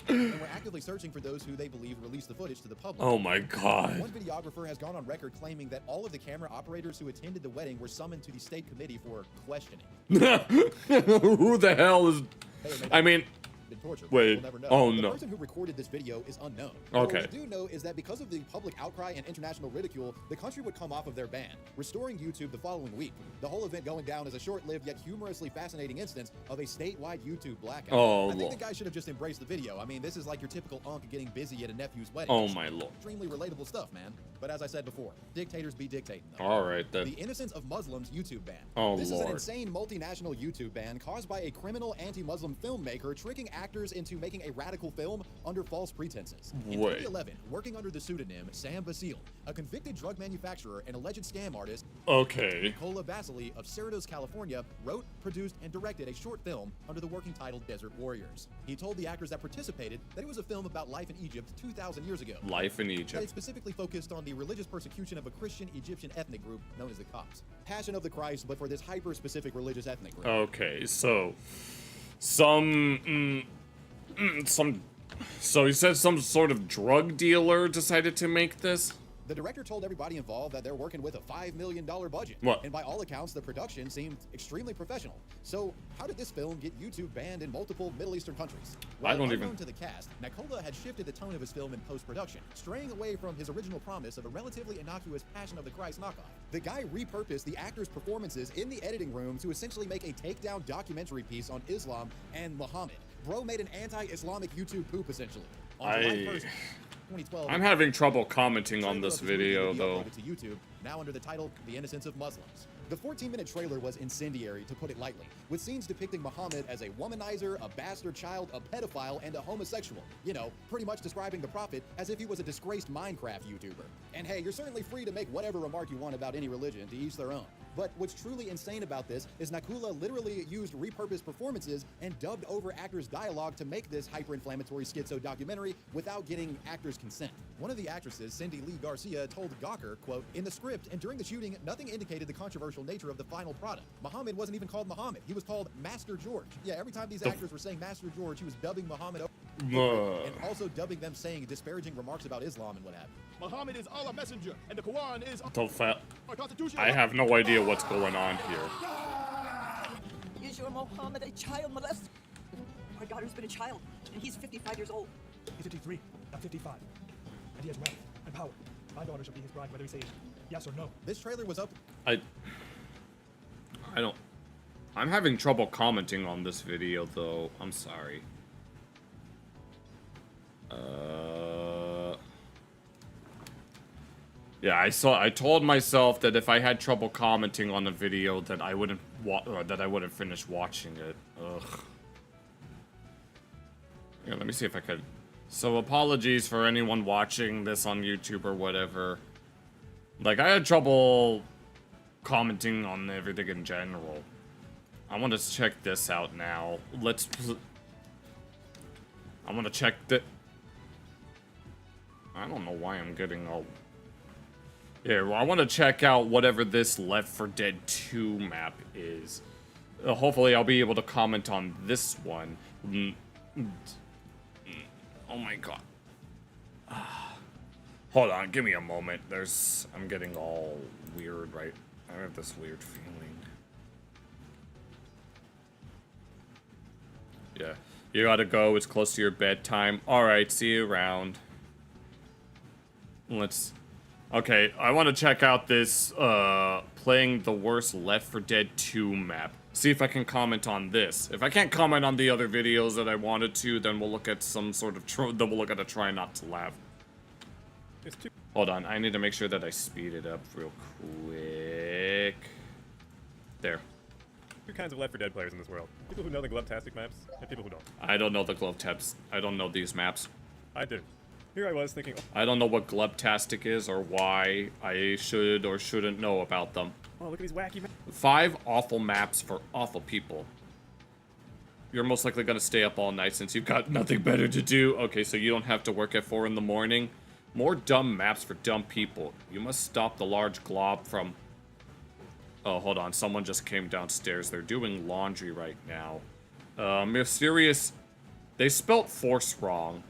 And we're actively searching for those who they believe released the footage to the public. Oh my God. One videographer has gone on record claiming that all of the camera operators who attended the wedding were summoned to the state committee for questioning. Who the hell is... I mean... Torture. Wait. We'll never know. Oh, the no. person who recorded this video is unknown. Okay. What we do know is that because of the public outcry and international ridicule, the country would come off of their ban, restoring YouTube the following week. The whole event going down as a short-lived yet humorously fascinating instance of a statewide YouTube blackout. Oh, I think Lord. the guy should have just embraced the video. I mean, this is like your typical unk getting busy at a nephew's wedding. Oh, It's my Lord. Extremely relatable stuff, man. But as I said before, dictators be dictating. Though. All right, then. The Innocence of Muslims YouTube ban. Oh, This Lord. is an insane multinational YouTube ban caused by a criminal anti-Muslim filmmaker tricking actors into making a radical film under false pretenses. In Wait. 2011, working under the pseudonym Sam Basile, a convicted drug manufacturer and alleged scam artist, Okay. Nicola Vasily of Cerritos, California, wrote, produced, and directed a short film under the working title Desert Warriors. He told the actors that participated that it was a film about life in Egypt 2,000 years ago. Life in That it Egypt. specifically focused on the religious persecution of a Christian Egyptian ethnic group known as the Copts. Passion of the Christ, but for this hyper-specific religious ethnic group. Okay, so... So he said some sort of drug dealer decided to make this? The director told everybody involved that they're working with a $5 million budget. What? And by all accounts, the production seemed extremely professional. So, how did this film get YouTube banned in multiple Middle Eastern countries? I don't unknown even- to the cast, Nicola had shifted the tone of his film in post-production, straying away from his original promise of a relatively innocuous Passion of the Christ knockoff. The guy repurposed the actors' performances in the editing room to essentially make a takedown documentary piece on Islam and Muhammad. Bro made an anti-Islamic YouTube poop, essentially. On July 1st, 2012, I'm having trouble commenting on this video, though. to YouTube, now under the title The Innocence of Muslims. The 14-minute trailer was incendiary, to put it lightly, with scenes depicting Muhammad as a womanizer, a bastard child, a pedophile, and a homosexual. You know, pretty much describing the prophet as if he was a disgraced Minecraft YouTuber. And hey, you're certainly free to make whatever remark you want about any religion, to each their own. But what's truly insane about this is Nicola literally used repurposed performances and dubbed over actors' dialogue to make this hyper-inflammatory schizo documentary without getting actors' consent. One of the actresses, Cindy Lee Garcia, told Gawker, quote, "In the script and during the shooting, nothing indicated the controversial nature of the final product. Muhammad wasn't even called Muhammad. He was called Master George. Yeah, every time these actors were saying Master George, he was dubbing Muhammad over and also dubbing them saying disparaging remarks about Islam and what have you. Muhammad is Allah messenger, and the Quran is The Constitution. I have no idea what's going on here. Is your Muhammad a child molester? Our daughter's been a child, and he's 55 years old. He's 53, not 55. And he has wealth and power. My daughter shall be his bride, whether he says yes or no. This trailer was up. I don't... I'm having trouble commenting on this video, though. I'm sorry. Yeah, I told myself that if I had trouble commenting on the video, that I wouldn't finish watching it. Ugh. Yeah, let me see if I could. So apologies for anyone watching this on YouTube or whatever. Like, I had trouble commenting on everything in general. I want to check this out now. I want to check the... I don't know why I'm getting all... Yeah, well, I want to check out whatever this Left 4 Dead 2 map is. Hopefully I'll be able to comment on this one. Oh my god. Hold on, give me a moment. I'm getting all weird, right? I have this weird feeling. Yeah, you gotta go. It's close to your bedtime. Alright, see you around. Okay, I want to check out this, playing the worst Left 4 Dead 2 map. see if I can comment on this. If I can't comment on the other videos that I wanted to, then we'll look at some sort of then we'll look at a try not to laugh. Hold on, I need to make sure that I speed it up real quick. There. Two kinds of Left 4 Dead players in this world. People who know the Glove-tastic maps, and people who don't. I don't know the glove tabs. I don't know these maps. I do. Here I was thinking... I don't know what Glove-tastic is or why I should or shouldn't know about them. Oh, look at these wacky maps. 5 awful maps for awful people. You're most likely going to stay up all night since you've got nothing better to do. Okay, so you don't have to work at 4 in the morning. More dumb maps for dumb people. You must stop the large glob from... Oh, hold on. Someone just came downstairs. They're doing laundry right now. Mysterious... They spelt force wrong.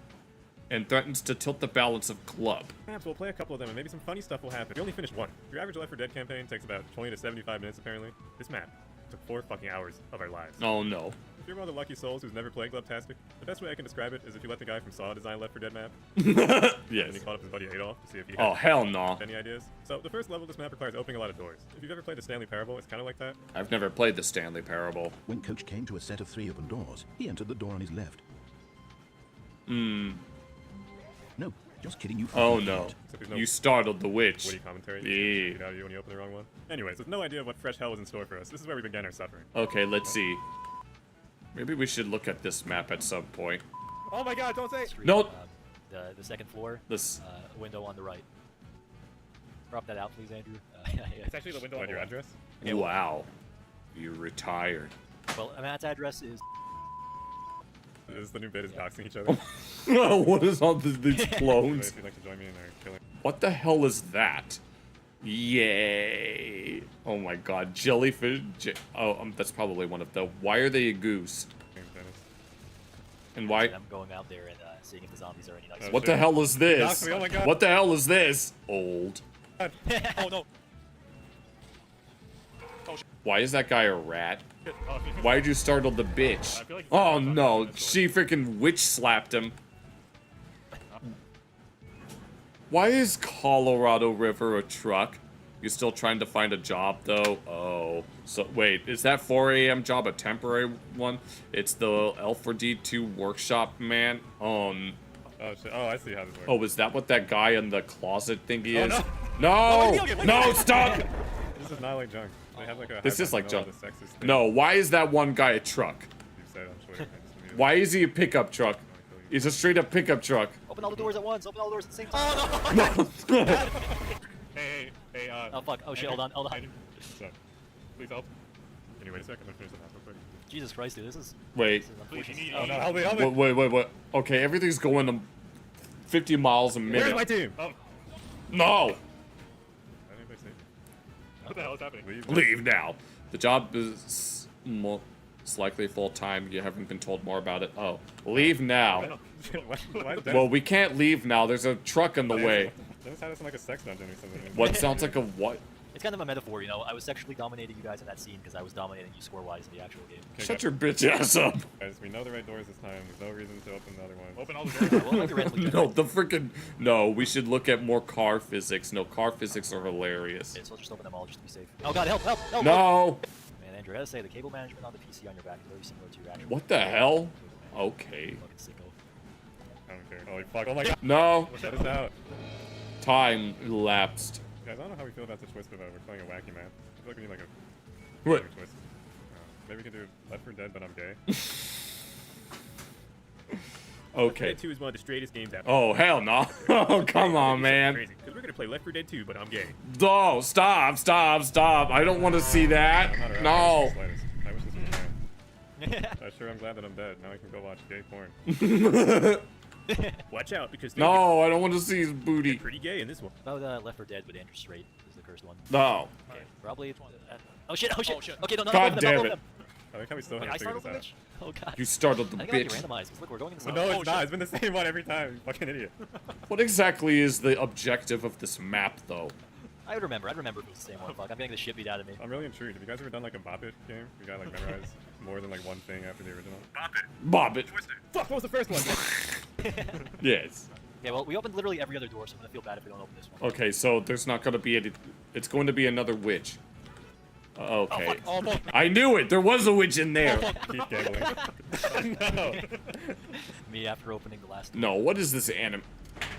And threatens to tilt the balance of club. Maps, we'll play a couple of them and maybe some funny stuff will happen. We only finished one. Your average Left 4 Dead campaign takes about 20 to 75 minutes apparently. This map took 4 fucking hours of our lives. Oh no. If you're one of the lucky souls who's never played Glove-tastic, the best way I can describe it is if you let the guy from Saw design Left 4 Dead map. Yes. And he called up his buddy Adolf to see if he had hell no. any ideas. So the first level of this map requires opening a lot of doors. If you've ever played the Stanley Parable, it's kind of like that. I've never played the Stanley Parable. When Coach came to a set of 3 open doors, he entered the door on his left. No, just kidding. You. Oh no. You startled the witch. Witty commentary. Yeah. Get out of you when you open the wrong one. Anyways, with no idea of what fresh hell was in store for us, this is where we began our suffering. Okay, let's see. Maybe we should look at this map at some point. Oh my god, don't say. No. The second floor. This window on the right. Drop that out, please, Andrew. It's actually the window on your address. Wow. You're retired. Well, Matt's address is. This is the new bit is doxing each other. What is all these clones? If you'd like to join me in our killing. What the hell is that? Yay! Oh my god, jellyfish. That's probably one of the. Why are they a goose? And why? I'm going out there and seeing if the zombies are any nicer. What the hell is this? Oh my god. What the hell is this? Old. Oh no. Oh shit. Why is that guy a rat? Oh, Why did you startle the bitch? I feel like Oh no, she freaking witch slapped him. Why is Colorado River a truck? You still trying to find a job though? Oh, so wait, is that 4 a.m. job a temporary one? It's the L4D2 workshop man. Oh shit. Oh, I see how this works. Oh, is that what that guy in the closet thingy is? No. No, stop! This is not like junk. They have like a This is like junk. junk. No, why is that one guy a truck? You said, I'm sure. Why is he a pickup truck? He's a straight up pickup truck. Open all the doors at once. Open all the doors at the same time. Oh no! hey, oh fuck. Oh shit. Hold on. What's up? Please help. Can you wait a second? I'm gonna finish the map real quick. Jesus Christ, dude. This is. Wait. Please, you need oh no! Help me! Wait. Okay, everything's going 50 miles a minute. Where's my team? Oh. No! What the hell is happening? Leave now. The job is most likely full-time. You haven't been told more about it. Oh, leave now. Well, we can't leave now. There's a truck in the way. Dennis had us in like a sex dungeon or something. What sounds like a what? It's kind of a metaphor, you know. I was sexually dominating you guys in that scene because I was dominating you score-wise in the actual game. Okay, Shut your bitch ass up. Guys, we know the right doors this time. There's no reason to open the other one. Open all the doors. No, the freaking no. We should look at more car physics. No, car physics are hilarious. Okay, so I'll just open them all just to be safe. Oh god, help! No. Man, Andrew, I gotta say the cable management on the PC on your back is very similar to your actual. What the hell? Okay. I don't care. Holy fuck! Oh my god. No. Shut us out. Time elapsed. Guys, I don't know how we feel about the twist of we're playing a wacky man. I feel like we need like a what? Twist. Maybe we can do Left 4 Dead, but I'm gay. Okay. Left 4 Dead 2 is one of the straightest games ever. Oh hell no! Oh come on, man. Crazy, because we're gonna play Left 4 Dead 2, but I'm gay. Oh, stop! I don't want to see that. No. I wish this was sure I'm glad that I'm dead. Now I can go watch gay porn. Watch out, because no, I don't want to see his booty. Pretty gay in this one. About Left 4 Dead, but Andrew Straight is the cursed one. No. Okay, probably. Oh shit! Okay, no, God damn it! I like how we still have to figure this out. Oh god. You startled the I think bitch. I like randomized. Look, we're going in the But no, it's not. It's been the same one every time. You fucking idiot. What exactly is the objective of this map, though? I would remember. I'd remember if it was the same one. Fuck, I'm getting the shit beat out of me. I'm really intrigued. Have you guys ever done like a Bop It game? You gotta like memorize more than like one thing after the original. Bop it. Fuck, what was the first one? Yes. Yeah, well, we opened literally every other door, so I'm gonna feel bad if we don't open this one. Okay, so there's not gonna be any. It's going to be another witch. Okay. Oh, fuck. I knew it. There was a witch in there. Keep gambling. No. Me after opening the last. No, what is this anime?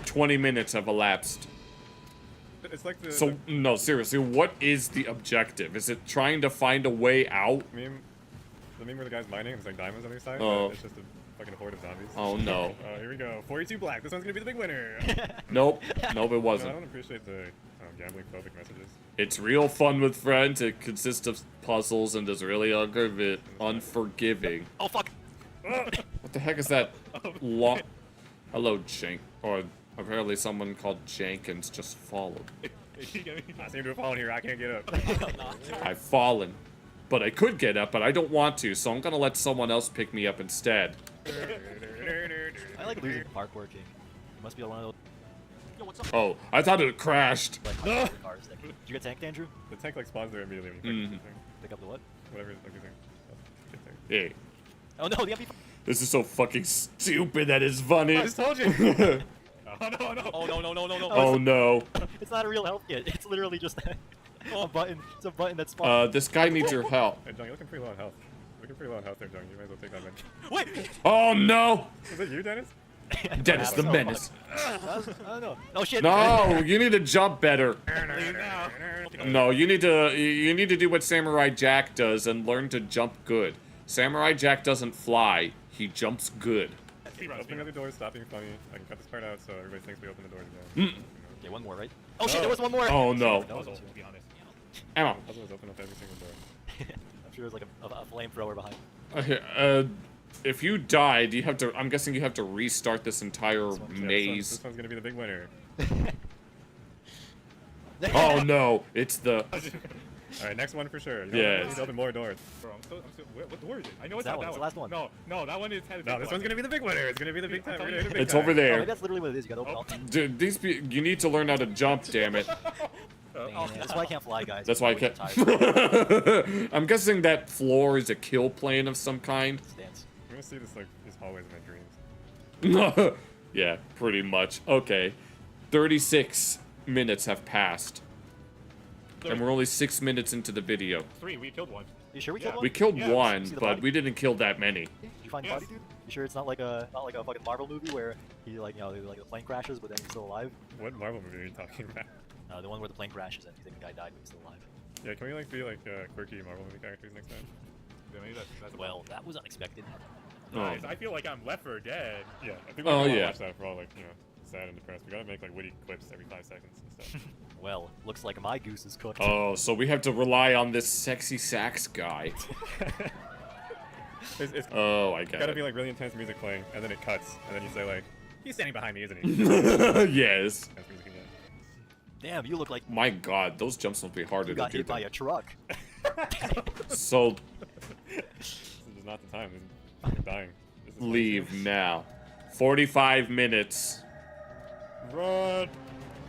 20 minutes have elapsed. It's like the. So, no, seriously, what is the objective? Is it trying to find a way out? The meme where the guy's mining and there's like diamonds on the other side. Oh. It's just a fucking horde of zombies. Oh, no. Here we go. 42 black. This one's gonna be the big winner. Nope. Nope, it I wasn't. don't appreciate the gambling phobic messages. It's real fun with friends. It consists of puzzles and is really unforgiving. Oh, fuck. What the heck is that? Hello, Jank. Or apparently someone called Jenkins just followed. I seem to have fallen here. I can't get up. I've fallen. But I could get up, but I don't want to, so I'm gonna let someone else pick me up instead. I like losing park working. It must be one of those. Yo, what's up? Oh, I thought it crashed. Like, cars that did you get tanked, Andrew? The tank like spawns there immediately when you Pick up the what? whatever like you think. Hey. Oh no, the MP. This is so fucking stupid that is funny. I just told you. Oh no, no. Oh no, no, no, no, no. Oh no. It's not a real health kit. It's literally just a button. It's a button that spawns. This guy needs your help. Hey, John, you're looking pretty low on health. Looking pretty low on health there, John. You might as well take that med. Wait! Oh no! Is it you, Dennis? Dennis the Menace. I don't know. Oh shit. No, you need to jump better. No, you need to do what Samurai Jack does and learn to jump good. Samurai Jack doesn't fly, he jumps good. Opening other doors, stop being funny. I can cut this part out so everybody thinks we open the doors again. Okay, one more, right? Oh shit, there was one more! Oh no. Puzzle, to be honest. Emma. Puzzle was open up every single door. I'm sure there's like a flamethrower behind. If you died, you have to. I'm guessing you have to restart this entire maze. This one's gonna be the big winner. Oh no, it's the. All right, next one for sure. Yes. You need to open more doors. Bro, what door is it? I know it's that not one. that It's the last one. No, that one is. No, this one's gonna be the big winner. It's gonna be the big time. It's over there. Maybe that's literally what it is. You gotta open all. Dude, you need to learn how to jump. Damn it. That's why I can't fly, guys. That's why I can't. I'm guessing that floor is a kill plane of some kind. Stance. I'm gonna see this like these hallways in my dreams. Yeah, pretty much. Okay, 36 minutes have passed. And we're only 6 minutes into the video. 3, we killed one. You sure we killed one? We killed one, See the but body? we didn't kill that many. Did you find the body, dude? You sure it's not like a fucking Marvel movie where he like like the plane crashes but then he's still alive? What Marvel movie are you talking about? The one where the plane crashes and you think the guy died but he's still alive. Yeah, can we like be like quirky Marvel movie characters next time? Yeah, maybe that's Well, that was unexpected. nice. I feel like I'm Left 4 Dead. Yeah, I think we're gonna watch that for all like sad and depressed. We gotta make like witty clips every 5 seconds and stuff. Well, looks like my goose is cooked. Oh, so we have to rely on this sexy sax guy. Oh, I got It's gotta it. be like really intense music playing, and then it cuts, and then you say like, "He's standing behind me, isn't he?" Yes. Intense music again. Damn, you look like My God, those jumps must be harder you to got do. hit by a truck. So This is not the time. We're dying. This is leave now. 45 minutes. Run!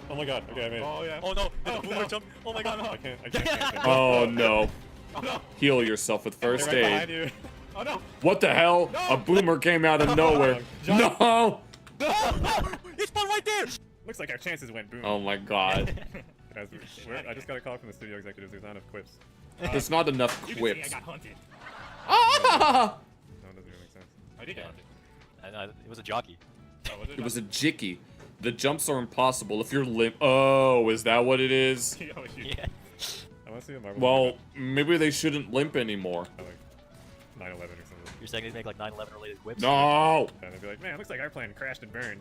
Oh my God! Okay, I made it. Oh yeah. Oh no! Oh, boomer jump! Oh my God! I can't. Oh no. Oh no. Heal yourself with first They're right behind aid. you. Oh no. What the hell? A boomer came out of nowhere. No! He spawned right there! Looks like our chances went boom. Oh my God. Guys, I just got a call from the studio executives. There's not enough quips. There's not enough You can quips. see I got hunted. Ah! No, it doesn't even make sense. I did get hunted. And it was a jockey. Oh, was it? It was a jicky. The jumps are impossible if you're limp. Oh, is that what it is? Oh, shoot. Yeah. I want to see a Marvel Well, movie maybe they shouldn't limp anymore. about, like 9/11 or something. You're saying they make like 9/11 related whips? No! And they'd be like, "Man, it looks like our plane crashed and burned."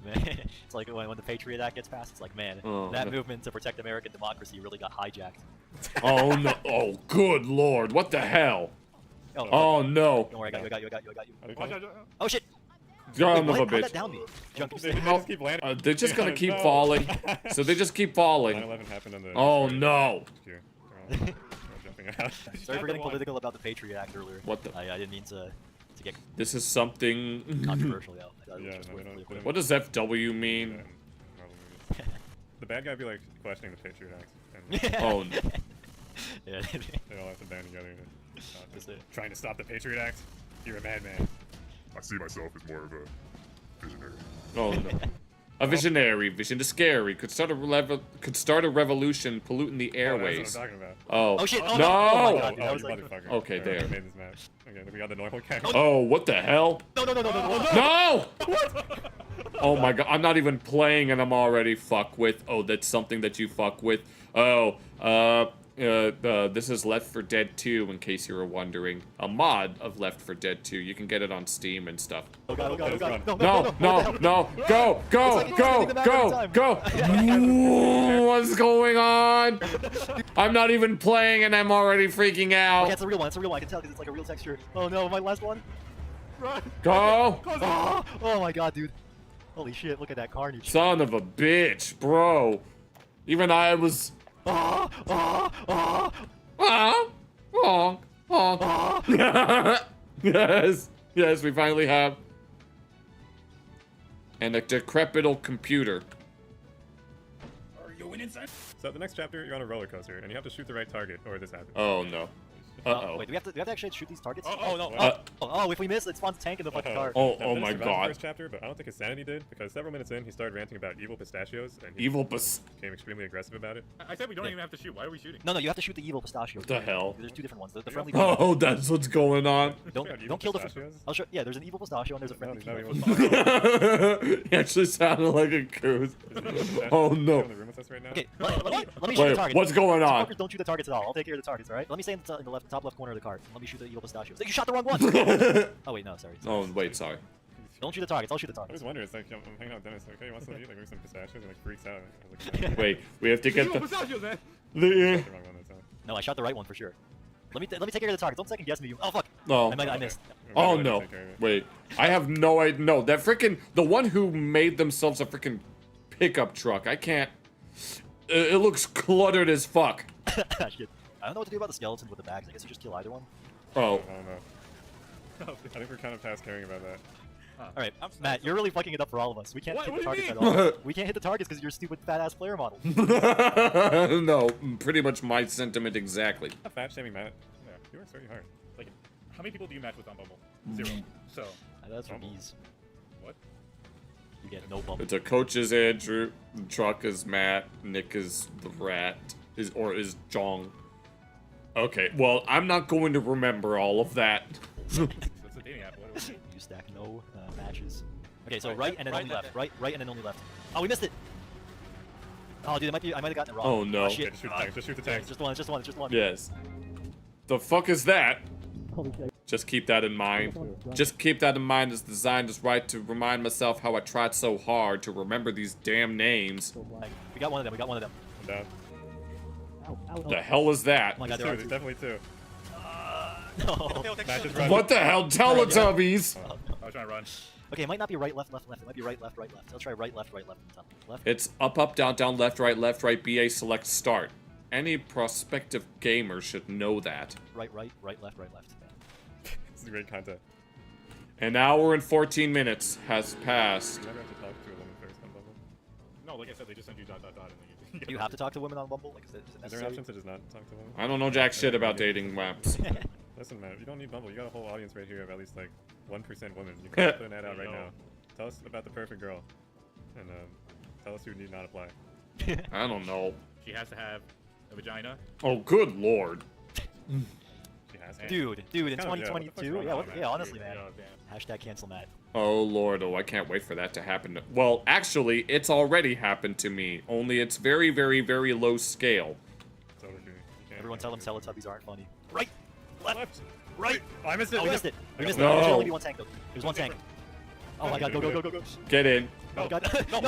Man, it's like when the Patriot Act gets passed. It's like, man, Oh, that no. movement to protect American democracy really got hijacked. Oh no! Oh, good lord! What the hell? Oh no! Don't worry, I got you. Watch out, Oh shit! Son of a How'd bitch! that down me? Junk, you They stay- just keep landing. They're just gonna keep No. falling. So they just keep falling. 9/11 happened on the. Oh no! They're all jumping out. Sorry for getting political about the Patriot Act earlier. What the- I didn't mean to get This is something. controversial, yeah. I thought it was Yeah, just no, worth they don't- quick. What does FW mean? Marvel movies. The bad guy be like questioning the Patriot Act. And Oh no! Yeah. they all have to band together to stop Just it. it. Trying to stop the Patriot Act? You're a madman. I see myself as more of a visionary. Oh no! A visionary, vision is scary. Could start a revolution, polluting the airways. That's what I'm talking about. Oh, Oh shit! Oh, no! Oh my god, dude, Oh, that was you like... motherfucker. Okay, Alright, there. we made this match. Okay, then we got the normal guy. Oh, what the hell? No! No! Oh my god, I'm not even playing and I'm already fuck with. Oh, that's something that you fuck with. Oh, this is Left 4 Dead 2, in case you were wondering. A mod of Left 4 Dead 2. You can get it on Steam and stuff. Oh god, oh god, oh god. No. Go. What's going on? I'm not even playing and I'm already freaking out. Okay, it's a real one. It's a real one. I can tell because it's like a real texture. Oh no, my last one. Run. Go. Oh my god, dude. Holy shit, look at that carnage. Son of a bitch, bro. Even I was... Yes, we finally have. And a decrepit old computer. So the next chapter, you're on a roller coaster, and you have to shoot the right target, or this happens. Oh no. Uh-oh. Wait, do we have to actually shoot these targets? Oh, no. Oh, if we miss, it spawns a tank in the fucking car. Oh my The god. first chapter, but I don't think his sanity did, because several minutes in, he started ranting about evil pistachios, and he became extremely aggressive about it. I said we don't even have to shoot. Why are we shooting? No, you have to shoot the evil pistachio. What the hell? There's two different ones. The friendly. Oh, that's what's going on. Don't kill the. I'll show. Yeah, there's an evil pistachio and there's a friendly. He actually sounded like a goose. Oh no. Okay, let me shoot the targets. What's going on? Don't shoot the targets at all. I'll take care of the targets, alright? Let me stay in the top left corner of the cart. Let me shoot the evil pistachios. You shot the wrong one! Oh wait, no, sorry. Oh wait, sorry. Don't shoot the targets, I'll shoot the targets. I was wondering, it's like, I'm hanging out with Dennis, like, hey, you want some to eat? Like, maybe some pistachios? And like, freaks out. I was like, Wait, we have to get the... pistachios, man. No, I shot the right one for sure. Let me take care of the targets. Don't second guess me. Oh fuck. No. I missed. Oh no. Wait. I have no idea. No, that freaking... The one who made themselves a freaking pickup truck. I can't... It looks cluttered as fuck. Shit. I don't know what to do about the skeletons with the bags. I guess you just kill either one. Oh. I don't know. I think we're kind of past caring about that. Alright, Matt, you're really fucking it up for all of us. We can't hit the targets at all. We can't hit the targets because you're a stupid fat-ass player model. No, pretty much my sentiment exactly. Not fat shaming Matt. Yeah, you work very hard. Like, how many people do you match with on Bumble? 0. So. That's from B's. What? You get no bumble. It's a coach is Andrew, the truck is Matt, Nick is the rat, is Jong. Okay, well, I'm not going to remember all of that. That's a dating app. What You stack no matches. Okay, so right and then only left. Right and then only left. Oh, we missed it. Oh, dude, I might have gotten it wrong. Oh no. Shit. Okay, just shoot the tanks. Just one. Yes. The fuck is that? Holy shit. Just keep that in mind. Just keep that in mind. It's designed as right to remind myself how I tried so hard to remember these damn names. We got one of them. I'm down. What the hell is that? Oh my god, There's definitely two. No. What the hell? Teletubbies! I was trying to run. Okay, it might not be right, left. It might be right, left. I'll try right, left. Left. It's up, down, left, right, BA, select, start. Any prospective gamer should know that. Right, left. This is great content. An hour and 14 minutes has passed. You never have to talk to a woman first on Bumble. No, like I said, they just send you ... and then you Do you have to talk to women on Bumble? Like, is it Is there an option to just not talk to women? I don't know jack shit about dating maps. Listen, man, you don't need Bumble. You got a whole audience right here of at least like 1% women. You can put an ad out right now. Tell us about the perfect girl, and tell us who need not apply. I don't know. She has to have a vagina. Oh, good lord. She has to. Dude, in Kind of, 2022, yeah, honestly, man. Hashtag cancel Matt. Oh lord, I can't wait for that to happen. Well, actually, it's already happened to me, only it's very, very, very low scale. Everyone tell them Teletubbies aren't funny. Right, left, right. Oh, I missed it. Oh, we missed it. No. There should only be one tank, though. There's one tank. Oh my god, go. Get in. Oh god. No.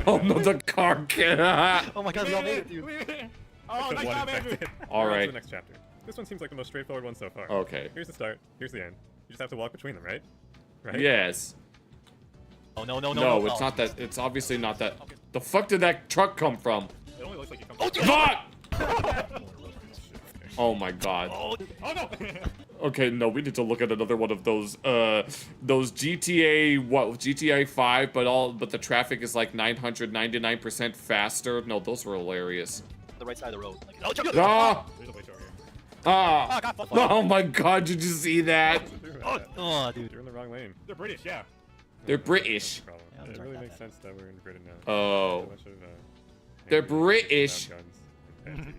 Oh no, the car can't. Oh my god, we all made it, dude. Oh, nice job, Andrew. All right. The next chapter. This one seems like the most straightforward one so far. Okay. Here's the start. Here's the end. You just have to walk between them, right? Right? Yes. Oh no. No, it's not that. It's obviously not that. The fuck did that truck come from? It only looks like you come. Fuck! Oh my god. Oh no. Okay, no, we need to look at another one of those GTA, GTA 5, but the traffic is like 999% faster. No, those were hilarious. The right side of the road. Like, Ah! There's a way short here. Ah! Oh my god, did you see that? Oh, dude. You're in the wrong lane. They're British, yeah. They're British. Yeah, it really makes sense that we're in Britain now. Oh. A bunch of, They're angry British. without guns and bad teeth,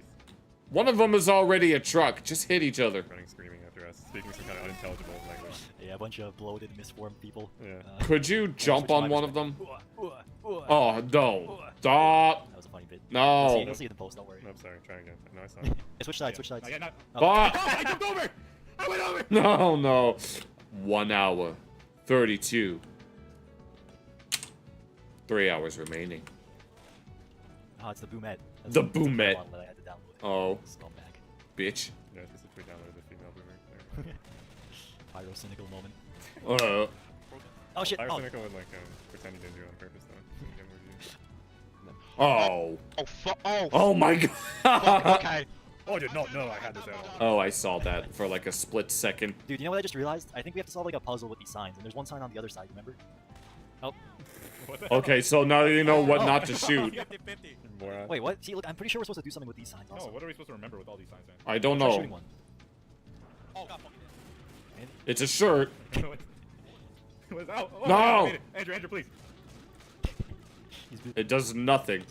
One of them is already a truck. Just hit each other. running, screaming after us, speaking some kind of unintelligible language. Yeah, a bunch of bloated, misformed people. Yeah. Could you jump switch on my one of them? perspective. Oh, no. Stop. That was a funny bit. No. You'll see it in post, don't worry. I'm sorry, try again. No, I saw it. Hey, switch sides, switch sides. Yeah, not. Oh. Fuck. Oh, I jumped over! I went over! No, no. 1 hour. 32. 3 hours remaining. Oh, it's the boomette. That's The that's boomette. one that I had to download. Oh. Scumbag. Bitch. Yeah, specifically downloaded the female boomer. There. Pyrocynical moment. Oh shit. Oh. Pyrocynical would like pretend he didn't do it on purpose though. Get more views. Oh. Oh, oh. Oh my god. Okay. Oh, I did not know I had this at all. Oh, I saw that for like a split second. Dude, you know what I just realized? I think we have to solve like a puzzle with these signs, and there's one sign on the other side, remember? Oh. Okay, so now you know what not to shoot. Moron. Wait, what? See, look, I'm pretty sure we're supposed to do something with these signs also. No, what are we supposed to remember with all these signs, man? I don't Try know. shooting one. Oh, God. It's a shirt. What's out? Oh, No! I made it. Andrew, please. It does nothing.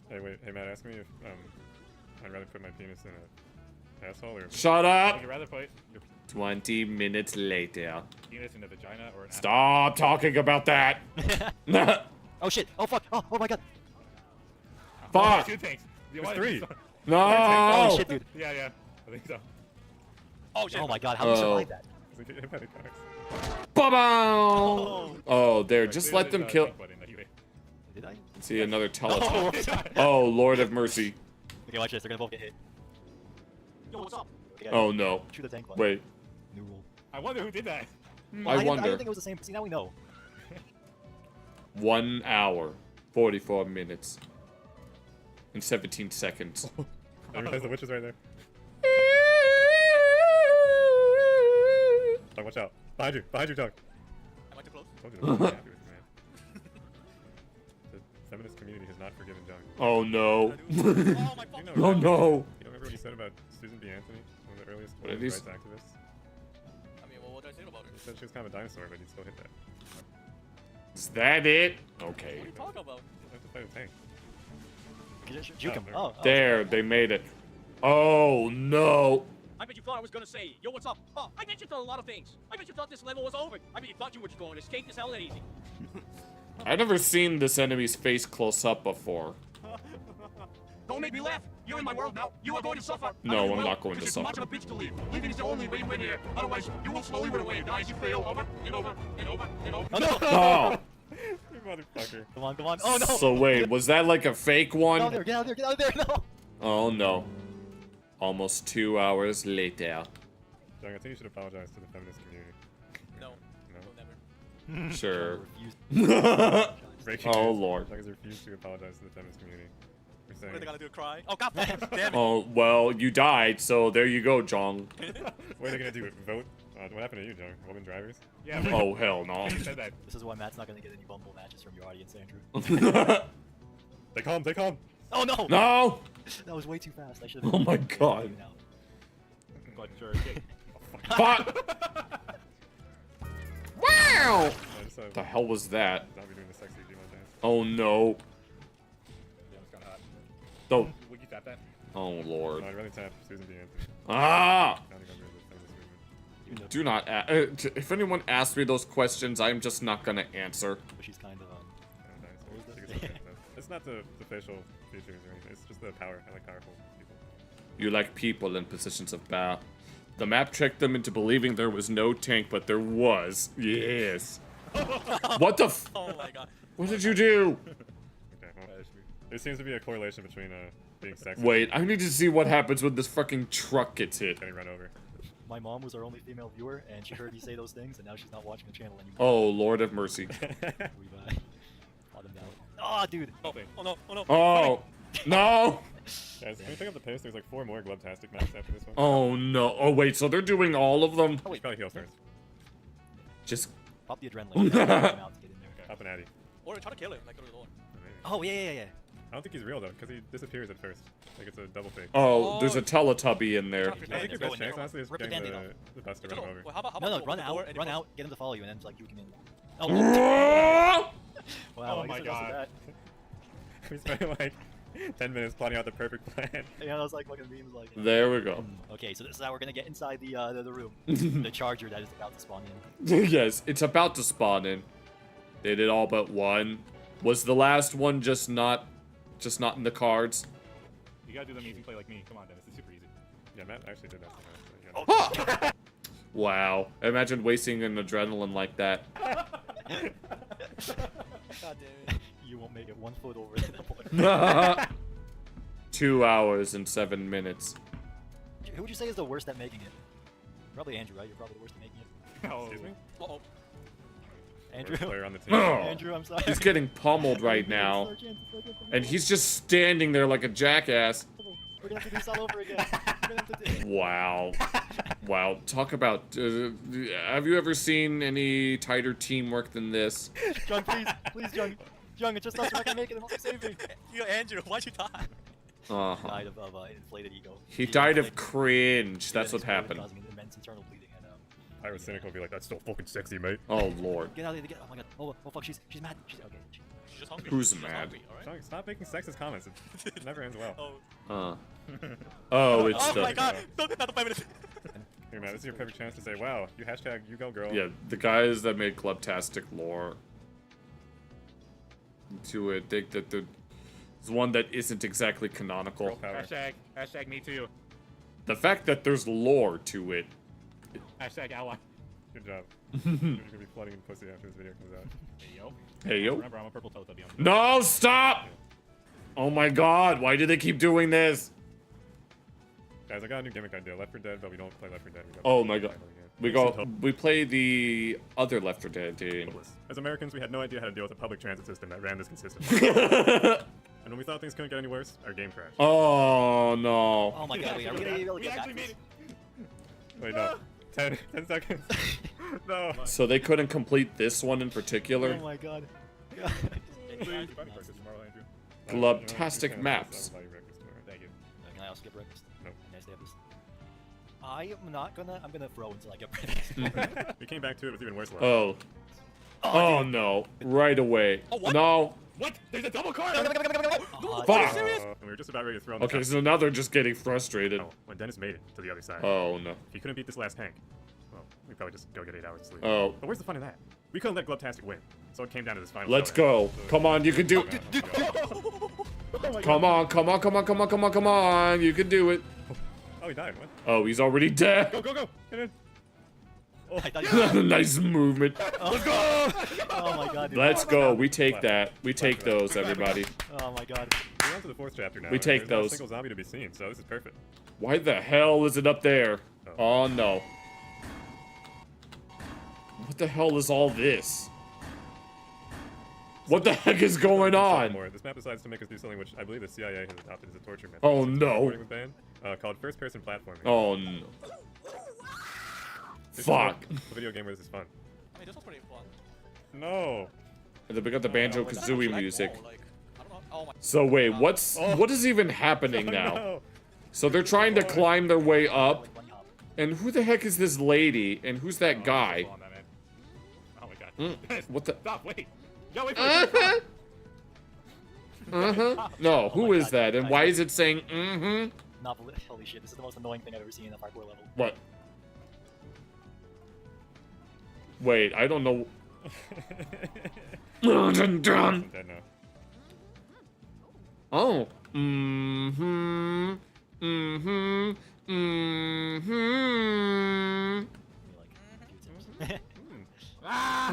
Hey, wait. Hey, Matt, ask me if I'd rather put my penis in a asshole or. Shut up! Would you rather put your 20 minutes later. penis in a vagina or an asshole? Stop talking about that. Oh shit! Oh fuck! Oh my god! Fuck! Two things. You There's want three. No! Holy shit, dude! Yeah, yeah. I think so. Oh shit! Oh my god! How do you survive that? Ba-bow! Oh, there. Just let them kill. Did I? See another Teletubby. Oh, Lord of mercy. Okay, watch this. They're gonna both get hit. Yo, what's up? Okay, Oh no. Shoot the tank button. Wait. New rule. I wonder who did that. I I wonder. didn't think it was the same. See, now we know. 1 hour, 44 minutes, and 17 seconds. I realize the witch is right there. Doug, watch out. Behind you, Doug. Am I too close? Told you to be happy with you, man. The feminist community has not forgiven Doug. Oh no. Oh, my fucking Oh no. You don't remember what you said about Susan B. Anthony, one of the earliest What did women's he rights activists? I mean, well, what did I say about her? You said she was kind of a dinosaur, but you'd still hit that. Is that it? Okay. What are you talking about? You have to fight a tank. Juke him. there. Oh. There, they made it. Oh no. I bet you thought I was gonna say, yo, what's up? Oh, I bet you thought a lot of things. I bet you thought this level was over. I bet you thought you were just going to escape this hell that easy. I've never seen this enemy's face close up before. Don't make me laugh. You're in my world now. You are going to suffer. No, You I'm will, not going to because suffer. You're too much of a bitch to leave. Leaving is the only way you win here. Otherwise, you will slowly win away and die as you fail over and over and over and over. Oh no! Oh. You motherfucker. Come on, come on. Oh no! So wait, was that like a fake Get out of one? there! Get out of there! Get out of there! No! Oh no. Almost 2 hours later. Doug, I think you should apologize to the feminist community. No. No? Never. Sure. Breaking Oh news. lord. Doug has refused to apologize to the feminist community. We're saying. What are they gonna do? Cry? Oh, God fucking damn it. Oh well, you died, so there you go, Jong. What are they gonna do? Vote? What happened to you, Doug? Woman drivers? Yeah. Oh hell no. You said that. This is why Matt's not gonna get any Bumble matches from your audience, Andrew. They come! They come! Oh no! No! That was way too fast. I should have. Oh my god. God, sure. Okay. Fuck! Wow! I just, The hell was that? Not be doing the sexy Digimon dance. Oh no. Yeah, it's kinda hot. Oh. Would you tap that? Oh lord. No, I'd rather tap Susan B. Anthony. Ah! I think I'm really the feminist movement. Do not. If anyone asks me those questions, I'm just not gonna answer. But she's kind of. It's not the facial features or anything. It's just the power. I like powerful people. You like people in positions of power. The map tricked them into believing there was no tank, but there was. Yes. What the f- Oh my god. What did you do? Okay, well, there seems to be a correlation between being sexy. Wait, I need to see what happens when this fucking truck gets hit. Getting run over. My mom was our only female viewer, and she heard me say those things, and now she's not watching the channel anymore. Oh, Lord have mercy. Oh, dude. Oh no! Oh no! Oh, no. Guys, can we pick up the pace? There's like 4 more Glove-tastic maps after this one. Oh no. Oh wait, so they're doing all of them? Oh, wait. Probably heal first. Just pop the adrenaline. Get in there. Up and Addy. Or try to kill him, like go to the door. Oh yeah. I don't think he's real though, because he disappears at first. Like it's a double fake. Oh, there's a Teletubby in there. I think your best chance, honestly, is getting the bus to run him over. No, run out, get him to follow you, and then like you can in. Oh, wow, Oh my god. We spent like 10 minutes plotting out the perfect plan. Yeah, I was like looking at memes like. There we go. Okay, so this is how we're gonna get inside the room. The charger that is about to spawn in. Yes, it's about to spawn in. They did all but one. Was the last one just not in the cards? You gotta do them easy play like me. Come on, Dennis. It's super easy. Yeah, Matt actually did that. Wow. Imagine wasting an adrenaline like that. God damn it. You won't make it 1 foot over the point. 2 hours and 7 minutes. Who would you say is the worst at making it? Probably Andrew, right? You're probably the worst at making it. Oh. Excuse me? Uh-oh. Andrew? Worst player on the team. Andrew, I'm sorry. He's getting pummeled right now. And he's just standing there like a jackass. We're gonna have to do this all over again. We're gonna have to do... Wow. Wow. Talk about... have you ever seen any tighter teamwork than this? John, please. Please, John. John, it's just us. We're not gonna make it. Unless you save me. Andrew, why'd you die? Uh-huh. Died of inflated ego. He died of cringe. That's what happened. Causing immense internal bleeding. And, I was cynical, be like, that's so fucking sexy, mate. Oh, Lord. Get out of there. Oh my god. Oh fuck. She's mad. She's okay. She's just hungry. Who's She's just mad? hungry, all right? Stop making sexist comments. It never ends well. Oh, it's oh the... my god! Not the 5 minutes. Here, Matt, this is your perfect chance to say, wow, you hashtag you go girl. Yeah, the guys that made Clubtastic lore to it think that there's one that isn't exactly canonical. Hashtag me too. The fact that there's lore to it. Hashtag ally. Good job. You're gonna be flooding in pussy after this video comes out. Hey yo. Hey yo. Remember, I'm a purple Teletubby. No, stop! Oh my god, why do they keep doing this? Guys, I got a new gimmick idea. Left 4 Dead, but we don't play Left 4 Dead. Oh my god. We play the other Left 4 Dead game. As Americans, we had no idea how to deal with a public transit system that ran this consistently. And when we thought things couldn't get any worse, our game crashed. Oh no. Oh my god, are we gonna be able to get back this? Wait, no. 10 seconds. No. So they couldn't complete this one in particular? Oh my god. Clubtastic maps. Thank you. Can I also get breakfast? No. Can I stay up this? I'm gonna throw until I get breakfast. We came back to it with even worse luck. Oh. Oh no. Right away. No. What? There's a double card! Fuck! And we were just about ready to throw in the Okay, towel. so now they're just getting frustrated. Oh, when Dennis made it to the other side. Oh no. If he couldn't beat this last tank, well, we'd probably just go get 8 hours of sleep. Oh. But where's the fun in that? We couldn't let Glubtastic win, so it came down to this final Let's showdown. go. Come on, you can do it. Come on, come on, come on, come on, come on, come on. You can do it. Oh, he died. What? Oh, he's already dead. Go, go, go. Get in. Nice movement. Let's go! Oh my god, dude. Let's go. We take that. We take those, everybody. Oh my god. We're on to the 4th chapter now. We take There's not a those. single zombie to be seen, so this is perfect. Why the hell is it up there? Oh no. What the hell is all this? What the heck is going on? This map decides to make us do something which I believe the CIA has adopted as a torture method. Oh, Since no. recording was banned, called first-person platforming. Oh no. This Fuck. is a video game where this is fun. I mean, this was pretty fun. No. And then we got the Banjo-Kazooie music. I don't know. Oh my. So wait, what is even happening now? No. So they're trying to climb their way up. And who the heck is this lady? And who's that guy? Oh my god. What the? Stop, wait. Yo, wait for it. No, who is that? And why is it saying Holy shit, this is the most annoying thing I've ever seen in a parkour level. What? Wait, I don't know. I'm dead now. Oh.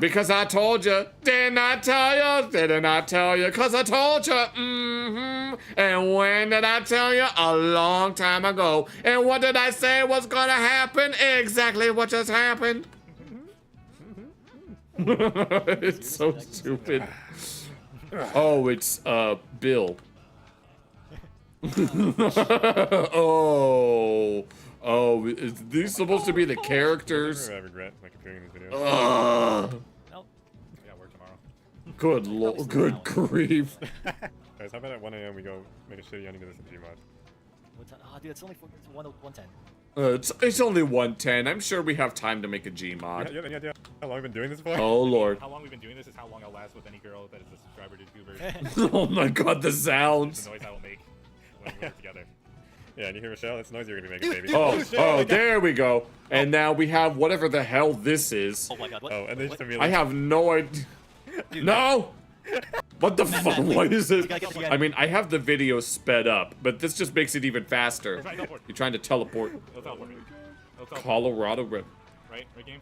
Because I told you, didn't I tell you? Didn't I tell you? Cause I told you. And when did I tell you? A long time ago. And what did I say was gonna happen? Exactly what just happened. It's so stupid. Oh, it's Bill. Oh, is these supposed to be the characters? I regret like appearing in this video. Nope. Yeah, work tomorrow. Good lord, good grief. Guys, how about at 1 AM we go make a shitty ending to this in Gmod? Oh, dude, it's only 110. It's only 110. I'm sure we have time to make a Gmod. You have any idea how long we've been doing this for? Oh lord. How long we've been doing this is how long I'll last with any girl that is a subscriber to Tubers. Oh my god, the sounds. The noise I will make when we're together. Yeah, and you hear Michelle? That's the noise you're gonna be making, baby. Oh, there we go. And now we have whatever the hell this is. Oh my god, what? Oh, and they just I have no idea. No! What the fuck? What is it? I mean, I have the video sped up, but this just makes it even faster. You're trying to teleport. Colorado Rip. Right game?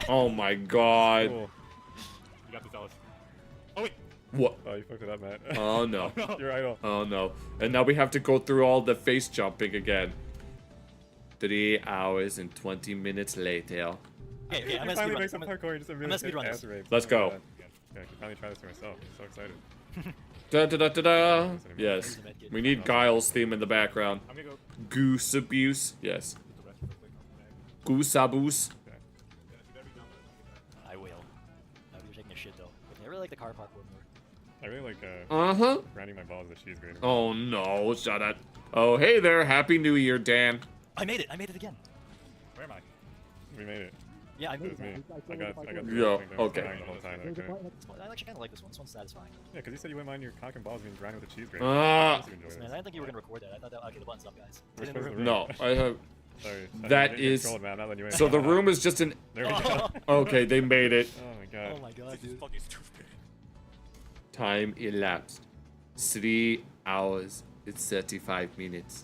Oh my god. You got this, Alice. Oh wait. What? Oh, you fucked it up, Matt. Oh no. You're idle. Oh no. And now we have to go through all the face jumping again. 3 hours and 20 minutes later. Okay, I'm you gonna finally speedrun make some parkour, just a really speedrun ass this. rape. Let's go. Yeah, I can finally try this for myself. I'm so excited. Da da da da da. Yes. We need Guile's theme in the background. I'm gonna go. Goose abuse. Yes. Goose abuse. I will. I'll be taking a shit though. I really like the car parkour more. I really like grinding my balls with cheese grater. Oh no, shut up. Oh hey there, Happy New Year, Dan. I made it again. Where am I? We made it. Yeah, I made It was it. me. I got Yo, thing that was okay. dying the whole time. Okay. I actually kind of like this one. This one's satisfying. Yeah, because you said you wouldn't mind your cock and balls being grinded with a cheese grater. Ah. I enjoy this. Man, I didn't think you were gonna record that. I thought that. Okay, the button's up, guys. We're supposed to No, I have. Sorry. That is. Controlled, man. I'm not letting you in. So the room is just an. There we go. Okay, they made it. Oh my god. Oh my god, dude. Time elapsed. 3 hours and 35 minutes.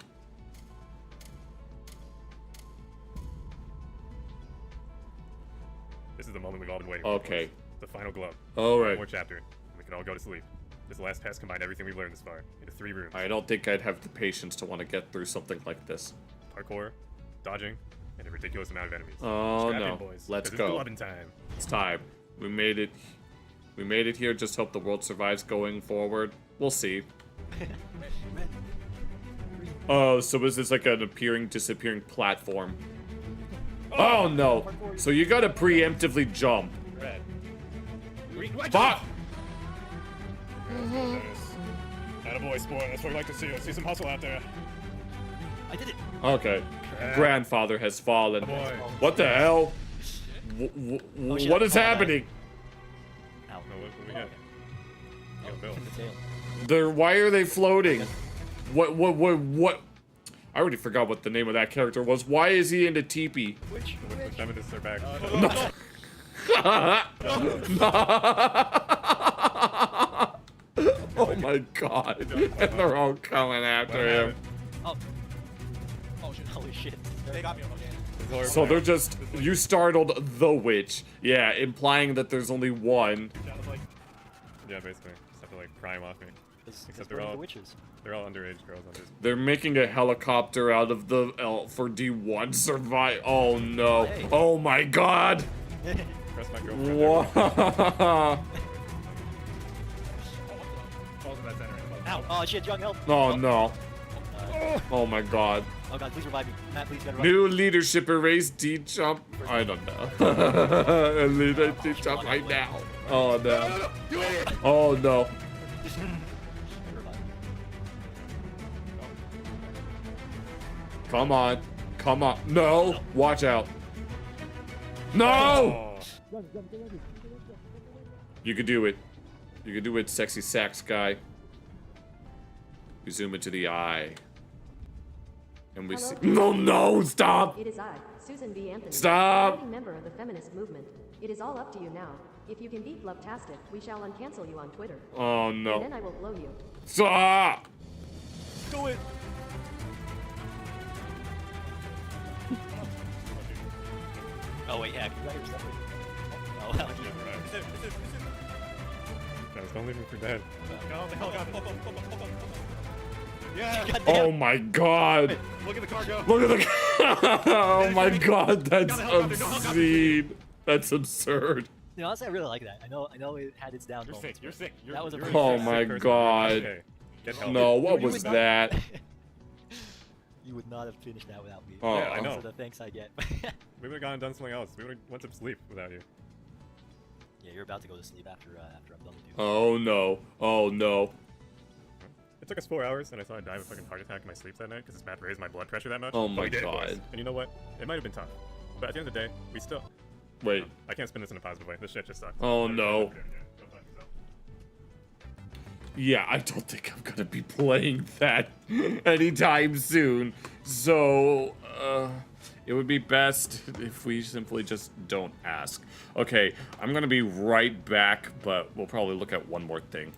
This is the moment we've all been waiting for. Okay. The final glow. All right. One more chapter. And we can all go to sleep. This last test combined everything we've learned this far into 3 rooms. I don't think I'd have the patience to want to get through something like this. Parkour, dodging, and a ridiculous amount of enemies. Oh Strap in, no. boys, Let's 'cause go. It's gloving time. It's time. We made it. We made it here. Just hope the world survives going forward. We'll see. Oh, so is this like an appearing, disappearing platform? Oh no! So you gotta preemptively jump. Red. Green. White. Fuck! Attaboy, sport. That's what we like to see. Let's see some hustle out there. I did it. Okay. Yeah. Grandfather has fallen. Boy. What the hell? What is happening? Ow. No, what we got? We got Bill. The tail. Why are they floating? What? I already forgot what the name of that character was. Why is he in the teepee? Which? The feminists are back. Oh my god. And they're all coming after him. Oh. Oh shit. Holy shit. They got me. So they're just, you startled the witch. Yeah, implying that there's only one. Yeah, basically. Just have to like pry him off me. Except they're all witches. They're all underage girls. They're making a helicopter out of the for D1 survive. Oh no. Hey. Oh my god. Press my girlfriend. Wow. Ow. Oh shit, Young, help. Oh no. Oh my god. Oh god, please revive me. Matt, please get New leadership erase D-jump. I don't know. Leader D-jump right now. Oh no. Oh no. Come on. Come on. No. Watch out. No! You could do it. You could do it, sexy sax guy. We zoom into the eye. And we see. No, stop! It is I, Susan B. Anthony. Stop! Founding member of the feminist movement. It is all up to you now. If you can beat Lovetastic, we shall uncancel you on Twitter. Oh no. And then I will blow you. Stop! Do it! Oh wait, yeah, you got your stuff. Oh, well, Guys, don't leave me for dead. No, the hell got it. Yeah! Oh my god! Look at the car go! Look at the oh my god, that's obscene. That's absurd. You know, honestly, I really like that. I know it had its down moments. You're sick. That was a Oh my god. No, what was that? You would not have finished that without me. Oh, yeah, I know. So the thanks I get. We would have gone and done something else. We would have went to sleep without you. Yeah, you're about to go to sleep after I'm done with you. Oh no. Oh no. It took us 4 hours, and I thought I'd die of a fucking heart attack in my sleep that night because this map raised my blood pressure that much. Oh But my we did it, boys. God. And you know what? It might have been tough, but at the end of the day, we still. Wait. I can't spin this in a positive way. This shit just sucks. Oh no. Yeah, I don't think I'm gonna be playing that anytime soon. So, it would be best if we simply just don't ask. Okay, I'm gonna be right back, but we'll probably look at one more thing.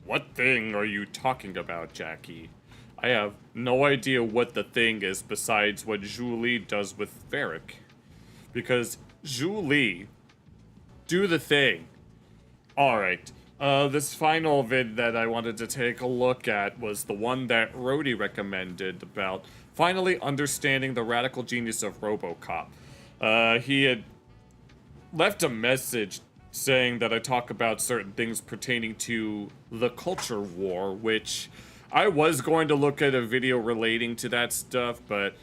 What thing are you talking about, Jackie? I have no idea what the thing is besides what Julie does with Varric. Because Julie, do the thing. Alright, this final vid that I wanted to take a look at was the one that Rhodey recommended about finally understanding the radical genius of RoboCop. He had left a message saying that I talk about certain things pertaining to the culture war, which I was going to look at a video relating to that stuff, but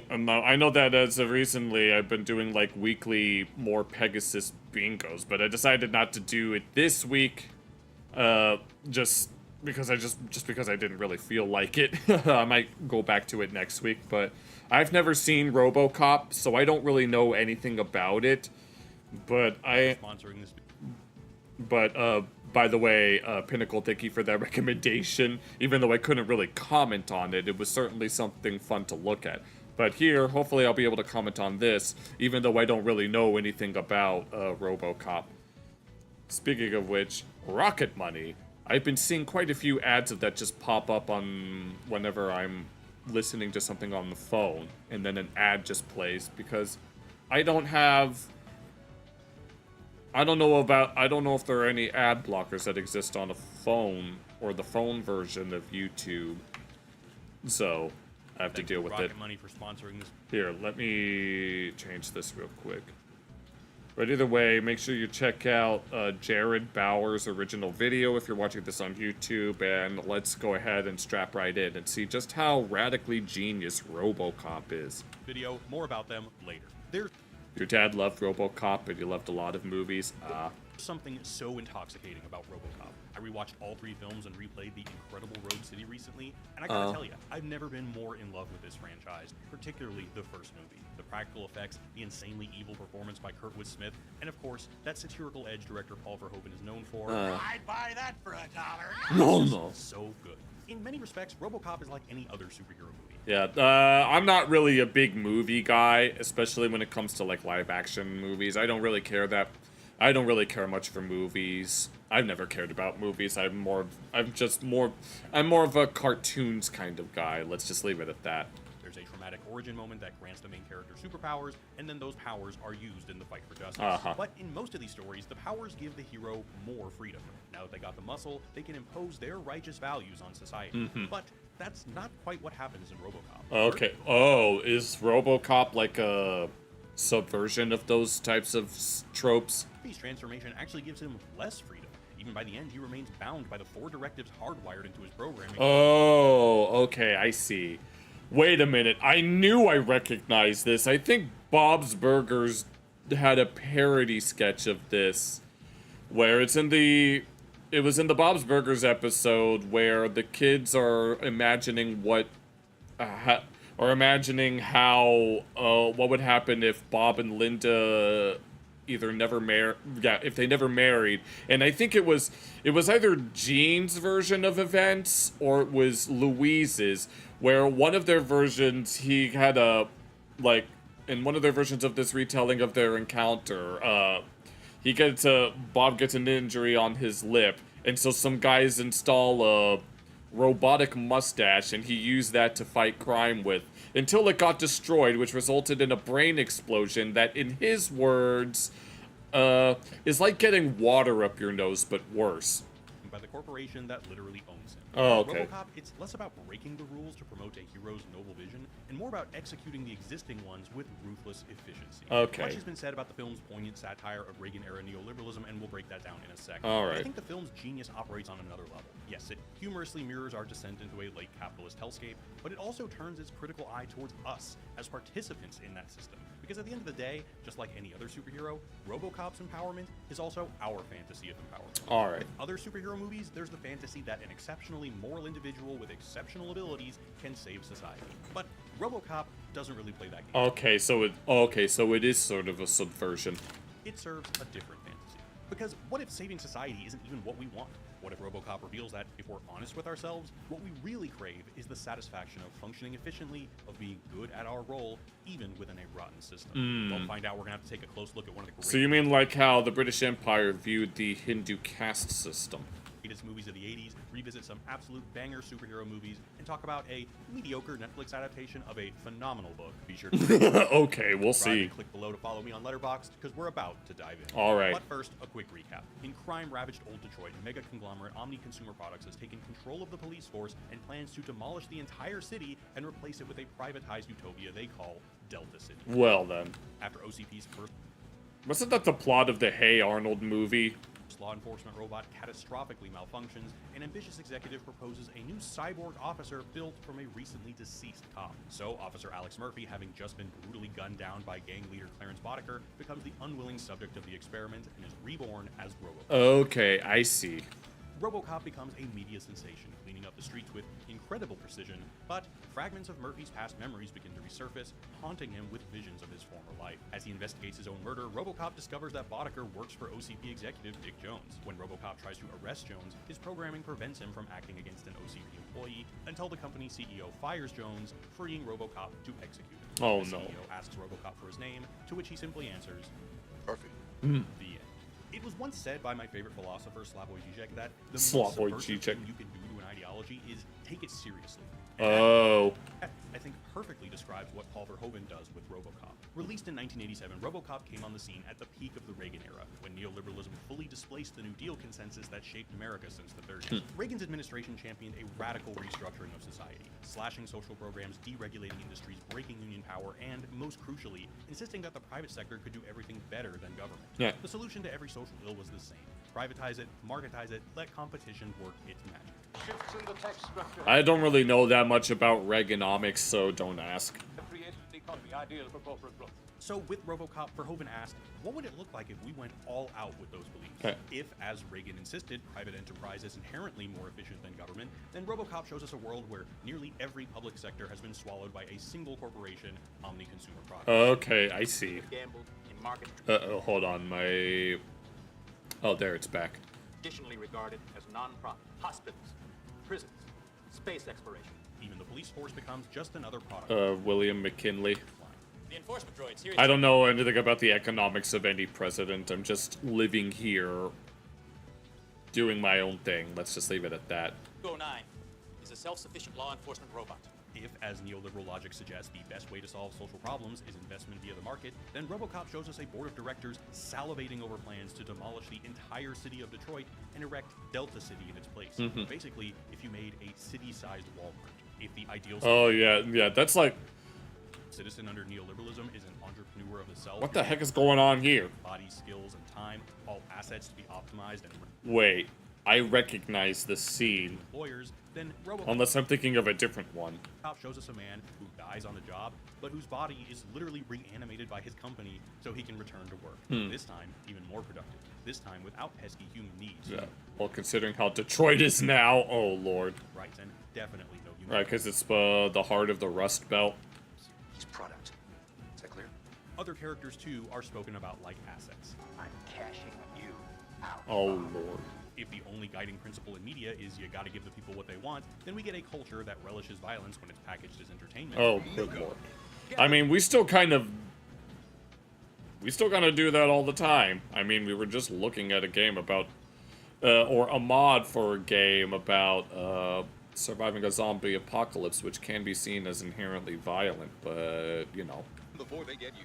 I know that as of recently I've been doing like weekly more Pegasus bingos, but I decided not to do it this week, just because I didn't really feel like it. I might go back to it next week, but I've never seen RoboCop, so I don't really know anything about it. But by the way, Pinnacle, thank you for that recommendation. Even though I couldn't really comment on it, it was certainly something fun to look at. But here, hopefully I'll be able to comment on this, even though I don't really know anything about RoboCop. Speaking of which, Rocket Money. I've been seeing quite a few ads of that just pop up on whenever I'm listening to something on the phone, and then an ad just plays, because I don't know if there are any ad blockers that exist on a phone or the phone version of YouTube. So I have to deal with it. Money for sponsoring this. Here, let me change this real quick. But either way, make sure you check out Jared Bauer's original video if you're watching this on YouTube, and let's go ahead and strap right in and see just how radically genius RoboCop is. Video, more about them later. There's Your dad loved RoboCop, and he loved a lot of movies. something so intoxicating about RoboCop. I rewatched all 3 films and replayed The Incredible Rogue City recently, and I gotta tell you, I've never been more in love with this franchise, particularly the first movie. The practical effects, the insanely evil performance by Kurtwood Smith, and of course, that satirical edge director Paul Verhoeven is known for. I'd buy that for $1. No. So good. In many respects, RoboCop is like any other superhero movie. Yeah, I'm not really a big movie guy, especially when it comes to like live action movies. I don't really care much for movies. I've never cared about movies. I'm more of a cartoons kind of guy. Let's just leave it at that. There's a traumatic origin moment that grants the main character superpowers, and then those powers are used in the fight for justice. But in most of these stories, the powers give the hero more freedom. Now that they got the muscle, they can impose their righteous values on society. But that's not quite what happens in RoboCop. Okay. Oh, is RoboCop like a subversion of those types of tropes. Murphy's transformation actually gives him less freedom. Even by the end, he remains bound by the 4 directives hardwired into his programming. Oh, okay, I see. Wait a minute, I knew I recognized this. I think Bob's Burgers had a parody sketch of this, where it was in the Bob's Burgers episode where the kids are imagining what what would happen if Bob and Linda either if they never married. And I think it was either Gene's version of events or it was Louise's, where one of their versions, he had in one of their versions of this retelling of their encounter, Bob gets an injury on his lip, and so some guys install a robotic mustache, and he used that to fight crime with, until it got destroyed, which resulted in a brain explosion that, in his words, is like getting water up your nose, but worse. By the corporation that literally owns him. Oh, okay. RoboCop, it's less about breaking the rules to promote a hero's noble vision, and more about executing the existing ones with ruthless efficiency. Okay. Much has been said about the film's poignant satire of Reagan-era neoliberalism, and we'll break that down in a second. All But right. I think the film's genius operates on another level. Yes, it humorously mirrors our descent into a late capitalist hellscape, but it also turns its critical eye towards us as participants in that system. Because at the end of the day, just like any other superhero, RoboCop's empowerment is also our fantasy of empowerment. All right. With other superhero movies, there's the fantasy that an exceptionally moral individual with exceptional abilities can save society. But RoboCop doesn't really play that game. Okay, so it is sort of a subversion. It serves a different fantasy. Because what if saving society isn't even what we want? What if RoboCop reveals that, if we're honest with ourselves, what we really crave is the satisfaction of functioning efficiently, of being good at our role, even within a rotten system? We'll find out. We're going to have to take a close look at one of the great... So you mean like how the British Empire viewed the Hindu caste system? Greatest movies of the 80s, revisit some absolute banger superhero movies, and talk about a mediocre Netflix adaptation of a phenomenal book. Be sure to Okay, we'll see. And click below to follow me on Letterboxd, because we're about to dive in. All right. But first, a quick recap. In crime-ravaged old Detroit, mega conglomerate Omni Consumer Products has taken control of the police force and plans to demolish the entire city and replace it with a privatized utopia they call Delta City. Well then. After OCP's first... Wasn't that the plot of the Hey Arnold movie? Law enforcement robot catastrophically malfunctions, an ambitious executive proposes a new cyborg officer built from a recently deceased cop. So, Officer Alex Murphy, having just been brutally gunned down by gang leader Clarence Boddicker, becomes the unwilling subject of the experiment and is reborn as RoboCop. Okay, I see. RoboCop becomes a media sensation, cleaning up the streets with incredible precision, but fragments of Murphy's past memories begin to resurface, haunting him with visions of his former life. As he investigates his own murder, RoboCop discovers that Boddicker works for OCP executive Dick Jones. When RoboCop tries to arrest Jones, his programming prevents him from acting against an OCP employee until the company CEO fires Jones, freeing RoboCop to execute him. Oh, the no. CEO asks RoboCop for his name, to which he simply answers, "Perfect." Mm. The end. It was once said by my favorite philosopher, Slavoj Žižek, that the most Slavoj subversive Žižek. thing you can do to an ideology is take it seriously. Oh. That, I think, perfectly describes what Paul Verhoeven does with RoboCop. Released in 1987, RoboCop came on the scene at the peak of the Reagan era, when neoliberalism fully displaced the New Deal consensus that shaped America since the 30s. Reagan's administration championed a radical restructuring of society, slashing social programs, deregulating industries, breaking union power, and, most crucially, insisting that the private sector could do everything better than government. Yeah. The solution to every social ill was the same. Privatize it, marketize it, let competition work its magic. Shifts in the tax structure. I don't really know that much about Reaganomics, so don't ask. Created an economy ideal for corporate growth. So with RoboCop, Verhoeven asked, what would it look like if we went all out with those beliefs? If, as Reagan insisted, private enterprise is inherently more efficient than government, then RoboCop shows us a world where nearly every public sector has been swallowed by a single corporation, Omni Consumer Products. Okay, I see. Gambled in market. Hold on, my... Oh, there, it's back. Traditionally regarded as non-profit. Hospitals, prisons, space exploration. Even the police force becomes just another product. William McKinley. The enforcement droids here. I don't know anything about the economics of any president. I'm just living here, doing my own thing. Let's just leave it at that. 209 is a self-sufficient law enforcement robot. If, as neoliberal logic suggests, the best way to solve social problems is investment via the market, then RoboCop shows us a board of directors salivating over plans to demolish the entire city of Detroit and erect Delta City in its place. Mhm. Basically, if you made a city-sized Walmart, if the ideal... Oh, yeah, that's like... citizen under neoliberalism is an entrepreneur of the self. What the heck is going on here? Body, skills, and time, all assets to be optimized and Wait, I recognize the scene. employers, then RoboCop Unless I'm thinking of a different one. shows us a man who dies on the job, but whose body is literally reanimated by his company so he can return to work. This time, even more productive. This time without pesky human needs. Yeah. Well, considering how Detroit is now, oh lord. Right, and definitely no human. Right, because it's the heart of the Rust Belt. He's product. Is that clear? Other characters, too, are spoken about like assets. I'm cashing you out. Oh lord. If the only guiding principle in media is you gotta give the people what they want, then we get a culture that relishes violence when it's packaged as entertainment. Oh, good lord. I mean, we still kind of do that all the time. I mean, we were just looking at a game about, or a mod for a game about, surviving a zombie apocalypse, which can be seen as inherently violent, but, you know. Before they get you.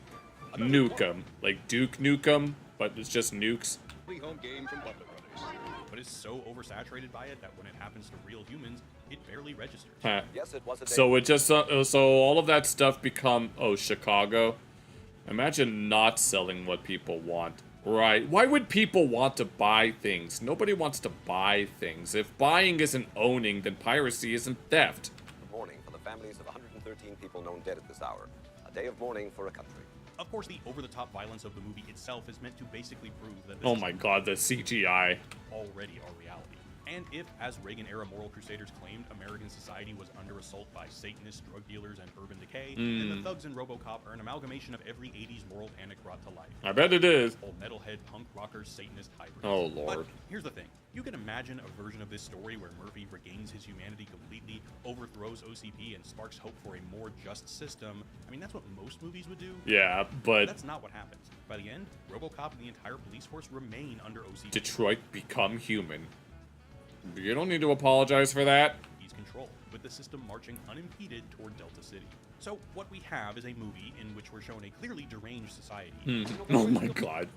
Nuke 'em. Like Duke Nukem, but it's just nukes. Home game from Butler Brothers. But it's so oversaturated by it that when it happens to real humans, it barely registers. Huh. Yes, it was a So it just, so all of that stuff become, oh, Chicago. Imagine not selling what people want. Right. Why would people want to buy things? Nobody wants to buy things. If buying isn't owning, then piracy isn't theft. Mourning for the families of 113 people known dead at this hour. A day of mourning for a country. Of course, the over-the-top violence of the movie itself is meant to basically prove that this Oh is my god, the CGI. already our reality. And if, as Reagan-era moral crusaders claimed, American society was under assault by Satanists, drug dealers, and urban decay, then the thugs in RoboCop are an amalgamation of every 80s moral panic brought to life. I bet it is. Old metalhead, punk rockers, Satanist hybrids. Oh, Lord. But here's the thing. You can imagine a version of this story where Murphy regains his humanity completely, overthrows OCP, and sparks hope for a more just system. I mean, that's what most movies would do. Yeah, but That's not what happens. By the end, RoboCop and the entire police force remain under OCP. Detroit become human. You don't need to apologize for that. He's control, with the system marching unimpeded toward Delta City. So what we have is a movie in which we're shown a clearly deranged society. Oh my god.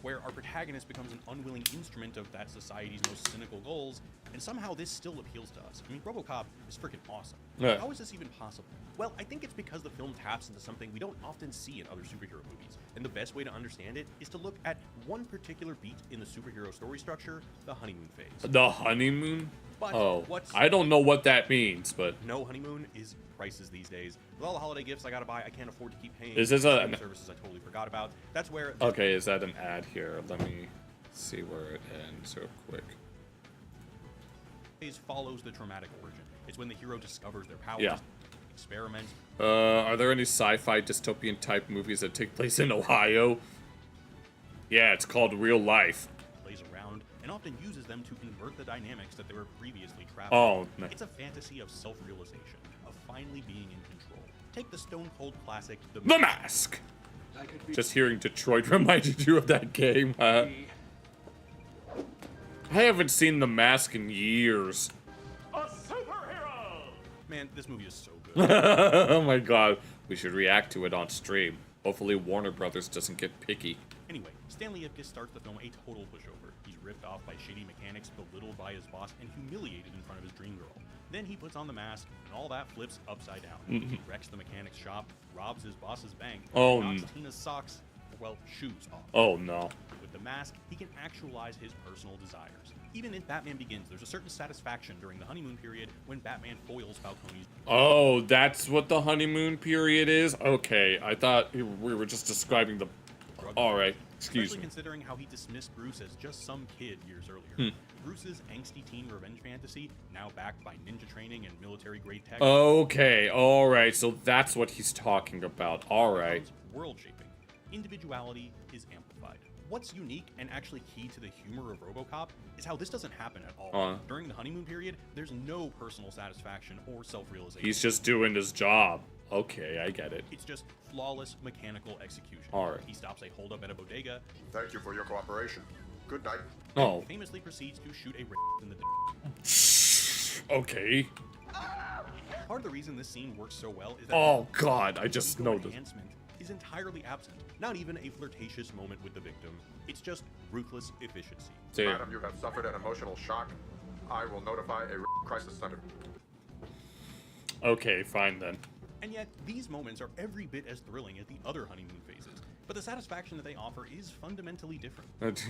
Where our protagonist becomes an unwilling instrument of that society's most cynical goals, and somehow this still appeals to us. I mean, RoboCop is freaking awesome. Yeah. How is this even possible? Well, I think it's because the film taps into something we don't often see in other superhero movies. And the best way to understand it is to look at one particular beat in the superhero story structure, the honeymoon phase. The honeymoon? But Oh, what's- I don't know what that means, but No honeymoon is prices these days. With all the holiday gifts I gotta buy, I can't afford to keep paying. Is this a- services I totally forgot about? That's where. okay, is that an ad here? Let me see where it ends real quick. Phase follows the traumatic origin. It's when the hero discovers their powers, Yeah. experiments, Are there any sci-fi dystopian type movies that take place in Ohio? Yeah, it's called Real Life. plays around, and often uses them to invert the dynamics that they were previously trapped Oh, in. no. It's a fantasy of self-realization, of finally being in control. Take the stone cold classic, The Mask! Just hearing Detroit reminded you of that game. I haven't seen The Mask in years. A superhero! Man, this movie is so good. Oh my god. We should react to it on stream. Hopefully Warner Brothers doesn't get picky. Anyway, Stanley Ipkiss starts the film a total pushover. He's ripped off by shady mechanics, belittled by his boss, and humiliated in front of his dream girl. Then he puts on the mask, and all that flips upside down. He wrecks the mechanic's shop, robs his boss's bank, Oh, knocks no. Tina's socks, well, shoes off. Oh no. With the mask, he can actualize his personal desires. Even in Batman Begins, there's a certain satisfaction during the honeymoon period when Batman foils Falcone's. Oh, that's what the honeymoon period is? Okay, I thought we were just describing the... Alright, excuse Especially me. considering how he dismissed Bruce as just some kid years earlier. Bruce's angsty teen revenge fantasy, now backed by ninja training and military-grade tech, Okay, alright, so that's what he's talking about. Alright. world-shaping. Individuality is amplified. What's unique and actually key to the humor of RoboCop is how this doesn't happen at all. During the honeymoon period, there's no personal satisfaction or self-realization. He's just doing his job. Okay, I get it. It's just flawless mechanical execution. Alright. He stops a holdup at a bodega. Thank you for your cooperation. Good night. Oh. Famously proceeds to shoot a in the Okay. Part of the reason this scene works so well is that Oh god, I just ego know this. enhancement is entirely absent. Not even a flirtatious moment with the victim. It's just ruthless efficiency. Madam, you have suffered an emotional shock. I will notify a crisis center. Okay, fine then. And yet, these moments are every bit as thrilling as the other honeymoon phases, but the satisfaction that they offer is fundamentally different.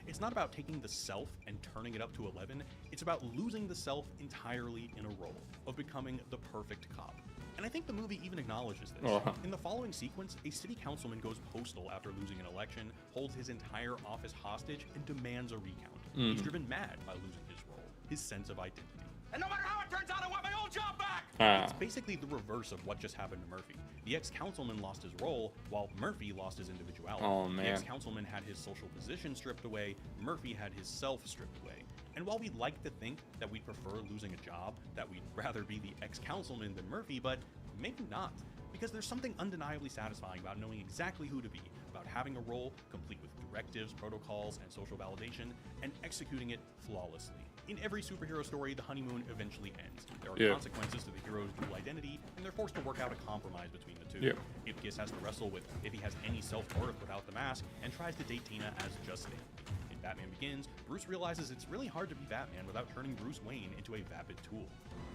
It's not about taking the self and turning it up to 11, it's about losing the self entirely in a role, of becoming the perfect cop. And I think the movie even acknowledges this. In the following sequence, a city councilman goes postal after losing an election, holds his entire office hostage, and demands a recount. He's driven mad by losing his role, his sense of identity. And no matter how it turns out, I want my old job back! It's basically the reverse of what just happened to Murphy. The ex-councilman lost his role, while Murphy lost his individuality. Oh, man. The ex-councilman had his social position stripped away, Murphy had his self stripped away. And while we'd like to think that we'd prefer losing a job, that we'd rather be the ex-councilman than Murphy, but maybe not. Because there's something undeniably satisfying about knowing exactly who to be, about having a role complete with directives, protocols, and social validation, and executing it flawlessly. In every superhero story, the honeymoon eventually ends. There are consequences to the hero's dual identity, and they're forced to work out a compromise between the two. If Giss has to wrestle with if he has any self-worth without the mask, and tries to date Tina as just Stanley. In Batman Begins, Bruce realizes it's really hard to be Batman without turning Bruce Wayne into a vapid tool.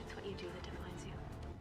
It's what you do that defines you.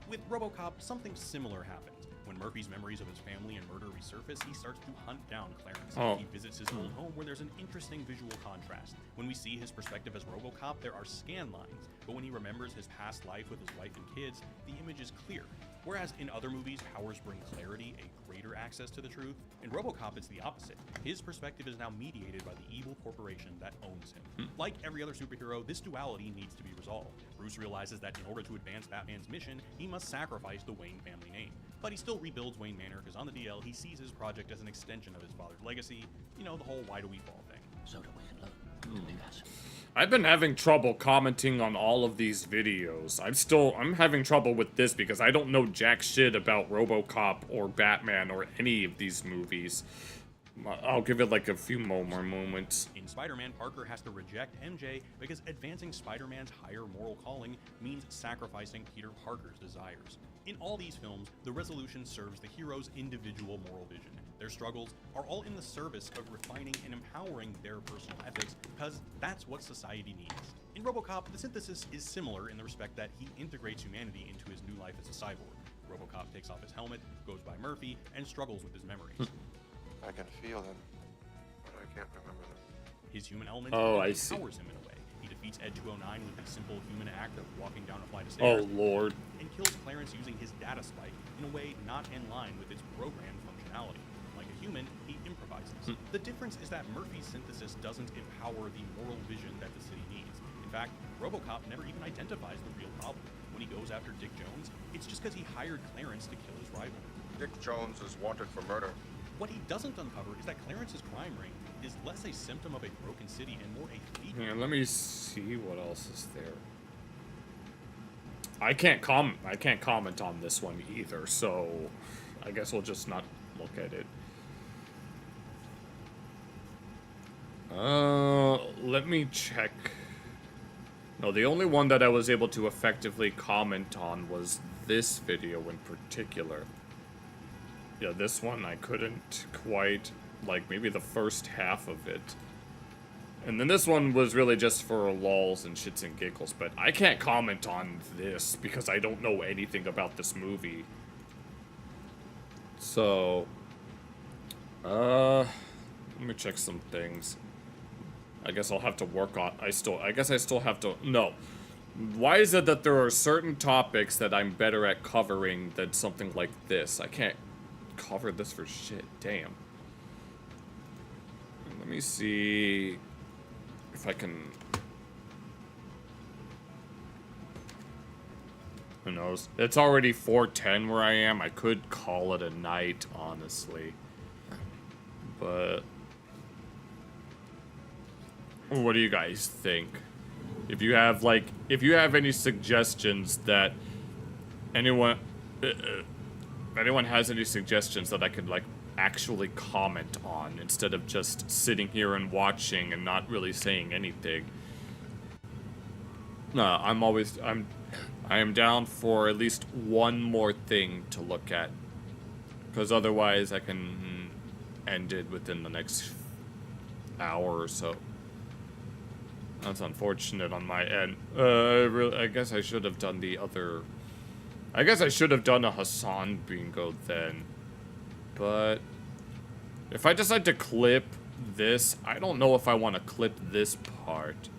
With RoboCop, something similar happens. When Murphy's memories of his family and murder resurface, he starts to hunt down Clarence. He visits his old home where there's an interesting visual contrast. When we see his perspective as RoboCop, there are scan lines, but when he remembers his past life with his wife and kids, the image is clear. Whereas in other movies, powers bring clarity, a greater access to the truth. In RoboCop, it's the opposite. His perspective is now mediated by the evil corporation that owns him. Like every other superhero, this duality needs to be resolved. Bruce realizes that in order to advance Batman's mission, he must sacrifice the Wayne family name. But he still rebuilds Wayne Manor because on the DL, he sees his project as an extension of his father's legacy. You know, the whole why do we fall thing. So that we can learn to do that. I've been having trouble commenting on all of these videos. I'm having trouble with this because I don't know jack shit about RoboCop or Batman or any of these movies. I'll give it like a few more moments. In Spider-Man, Parker has to reject MJ because advancing Spider-Man's higher moral calling means sacrificing Peter Parker's desires. In all these films, the resolution serves the hero's individual moral vision. Their struggles are all in the service of refining and empowering their personal ethics, because that's what society needs. In RoboCop, the synthesis is similar in the respect that he integrates humanity into his new life as a cyborg. RoboCop takes off his helmet, goes by Murphy, and struggles with his memories. I can feel them, but I can't remember them. His human element empowers him in a way. He defeats Ed 209 with the simple human act of walking down a flight of stairs. Oh, Lord. And kills Clarence using his data spike in a way not in line with its programmed functionality. Like a human, he improvises. The difference is that Murphy's synthesis doesn't empower the moral vision that the city needs. In fact, RoboCop never even identifies the real problem. When he goes after Dick Jones, it's just because he hired Clarence to kill his rival. Dick Jones is wanted for murder. What he doesn't uncover is that Clarence's crime ring is less a symptom of a broken city and more a feature. Yeah, let me see what else is there. I can't comment on this one either, so I guess we'll just not look at it. Let me check. No, the only one that I was able to effectively comment on was this video in particular. Yeah, this one I couldn't quite, like, maybe the first half of it. And then this one was really just for lulz and shits and giggles, but I can't comment on this because I don't know anything about this movie. So, let me check some things. I guess I'll have to work on, I guess I still have to, no. Why is it that there are certain topics that I'm better at covering than something like this? I can't cover this for shit, damn. Let me see if I can... Who knows? It's already 4:10 where I am. I could call it a night, honestly. But... what do you guys think? If you have, like, if you have any suggestions that anyone has any suggestions that I could, like, actually comment on instead of just sitting here and watching and not really saying anything. No, I am down for at least one more thing to look at, because otherwise I can end it within the next hour or so. That's unfortunate on my end. I guess I should have done the other I guess I should have done a Hassan bingo then. But if I decide to clip this, I don't know if I want to clip this part.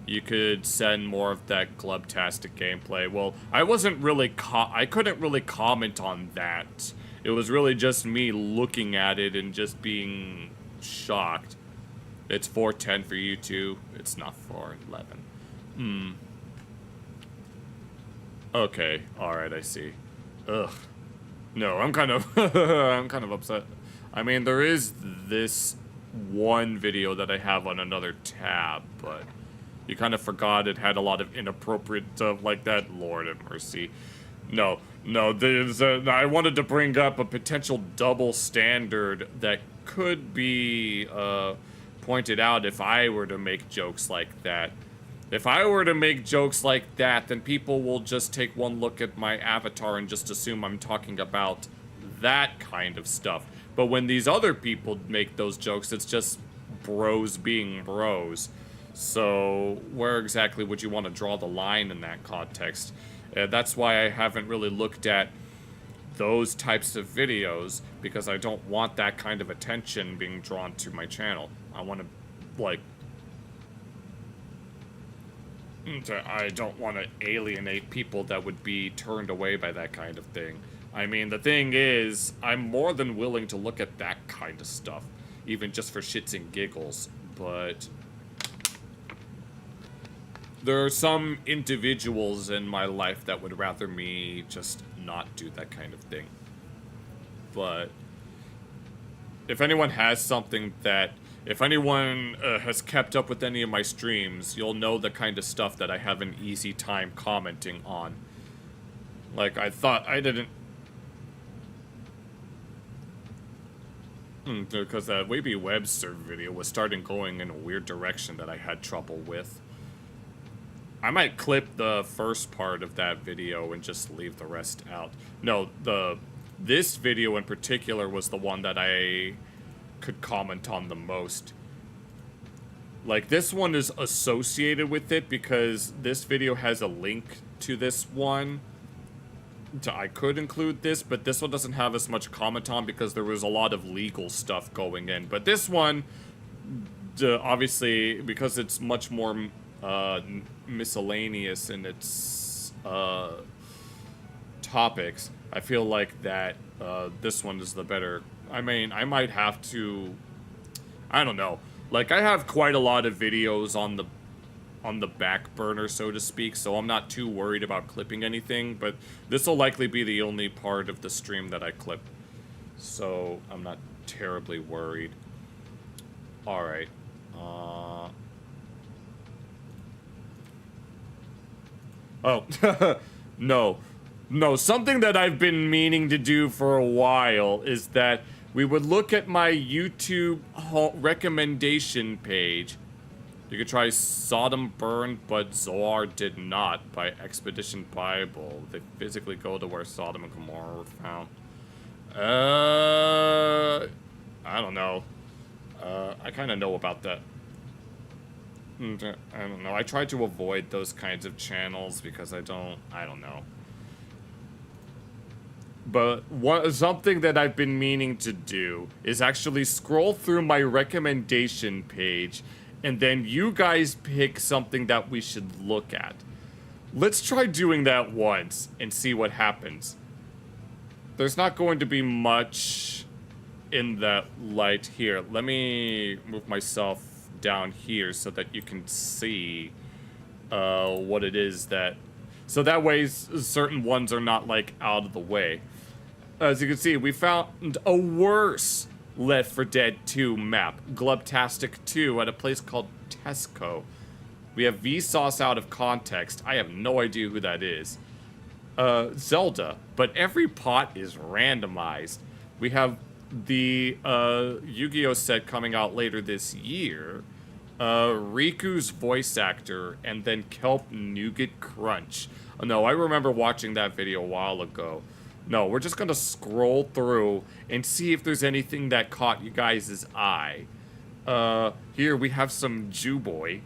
You could send more of that Glubtastic gameplay. Well, I wasn't really I couldn't really comment on that. It was really just me looking at it and just being shocked. It's 410 for you two. It's not 411. Okay, alright, I see. Ugh. No, I'm kind of I'm kind of upset. I mean, there is this one video that I have on another tab, but you kind of forgot it had a lot of inappropriate stuff like that. Lord have mercy. No, there's I wanted to bring up a potential double standard that could be pointed out if I were to make jokes like that. If I were to make jokes like that, then people will just take one look at my avatar and just assume I'm talking about that kind of stuff. But when these other people make those jokes, it's just bros being bros. So where exactly would you want to draw the line in that context? That's why I haven't really looked at those types of videos, because I don't want that kind of attention being drawn to my channel. I want to, like, I don't want to alienate people that would be turned away by that kind of thing. I mean, the thing is, I'm more than willing to look at that kind of stuff, even just for shits and giggles, but there are some individuals in my life that would rather me just not do that kind of thing. But if anyone has something that, if anyone has kept up with any of my streams, you'll know the kind of stuff that I have an easy time commenting on. Like, I thought I didn't... Because that Wavy Webster video was starting going in a weird direction that I had trouble with. I might clip the first part of that video and just leave the rest out. No, this video in particular was the one that I could comment on the most. Like, this one is associated with it because this video has a link to this one. I could include this, but this one doesn't have as much comment on because there was a lot of legal stuff going in. But this one, obviously, because it's much more miscellaneous in its topics, I feel like that this one is the better. I mean, I might have to, I don't know. Like, I have quite a lot of videos on the back burner, so to speak, so I'm not too worried about clipping anything, but this will likely be the only part of the stream that I clip, so I'm not terribly worried. Alright. Oh, no, something that I've been meaning to do for a while is that we would look at my YouTube recommendation page. You could try Sodom Burned, but Zoar did not, by Expedition Bible. They physically go to where Sodom and Gomorrah were found. I don't know. I kind of know about that. I don't know. I try to avoid those kinds of channels because I don't know. But something that I've been meaning to do is actually scroll through my recommendation page and then you guys pick something that we should look at. Let's try doing that once and see what happens. There's not going to be much in that light here. Let me move myself down here so that you can see what it is that... So that way certain ones are not, like, out of the way. As you can see, we found a worse Left 4 Dead 2 map, Glubtastic 2, at a place called Tesco. We have Vsauce out of context. I have no idea who that is. Zelda, but every pot is randomized. We have the Yu-Gi-Oh set coming out later this year. Riku's voice actor, and then Kelp Nougat Crunch. Oh, no, I remember watching that video a while ago. No, we're just gonna scroll through and see if there's anything that caught you guys' eye. Here we have some Jew Boy.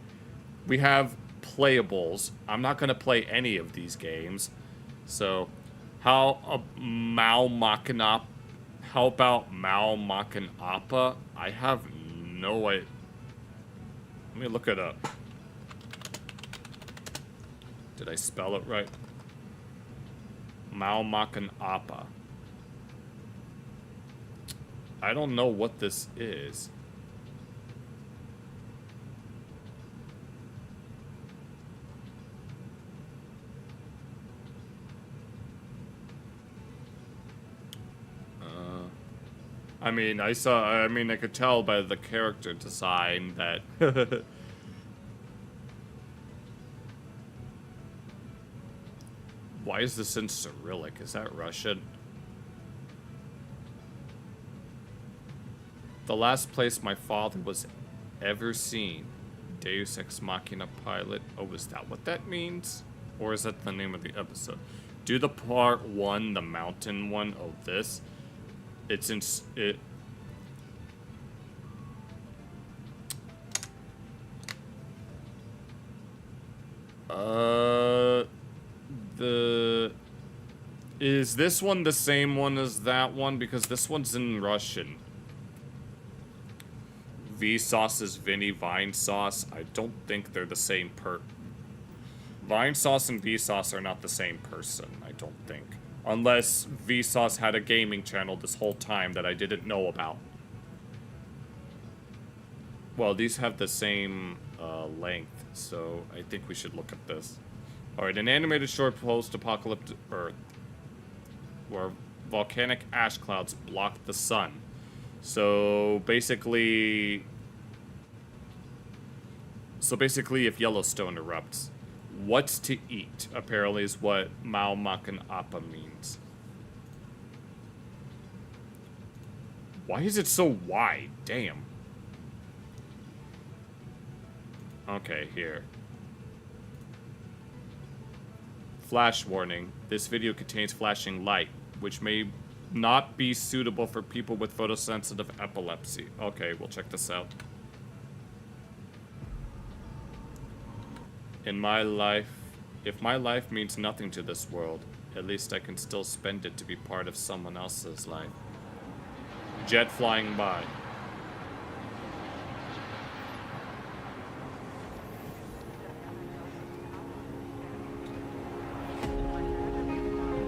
We have playables. I'm not gonna play any of these games. So, How about Mao Makanapa? I have no idea. Let me look it up. Did I spell it right? Mao Makanapa. I don't know what this is. I mean, I could tell by the character design that why is this in Cyrillic? Is that Russian? The last place my father was ever seen. Deus Ex Machina pilot. Oh, is that what that means? Or is that the name of the episode? Do the part 1, the mountain one. Oh, this. It's in it. Is this one the same one as that one? Because this one's in Russian. Vsauce is Vinny, Vine Sauce. I don't think they're the same Vine Sauce and Vsauce are not the same person, I don't think. Unless Vsauce had a gaming channel this whole time that I didn't know about. Well, these have the same length, so I think we should look at this. Alright, an animated short post-apocalyptic Earth, where volcanic ash clouds block the sun. So basically, if Yellowstone erupts, what's to eat, apparently, is what Mao Makan Appa means. Why is it so wide? Damn. Okay, here. Flash warning. This video contains flashing light, which may not be suitable for people with photosensitive epilepsy. Okay, we'll check this out. In my life, if my life means nothing to this world, at least I can still spend it to be part of someone else's life. Jet flying by.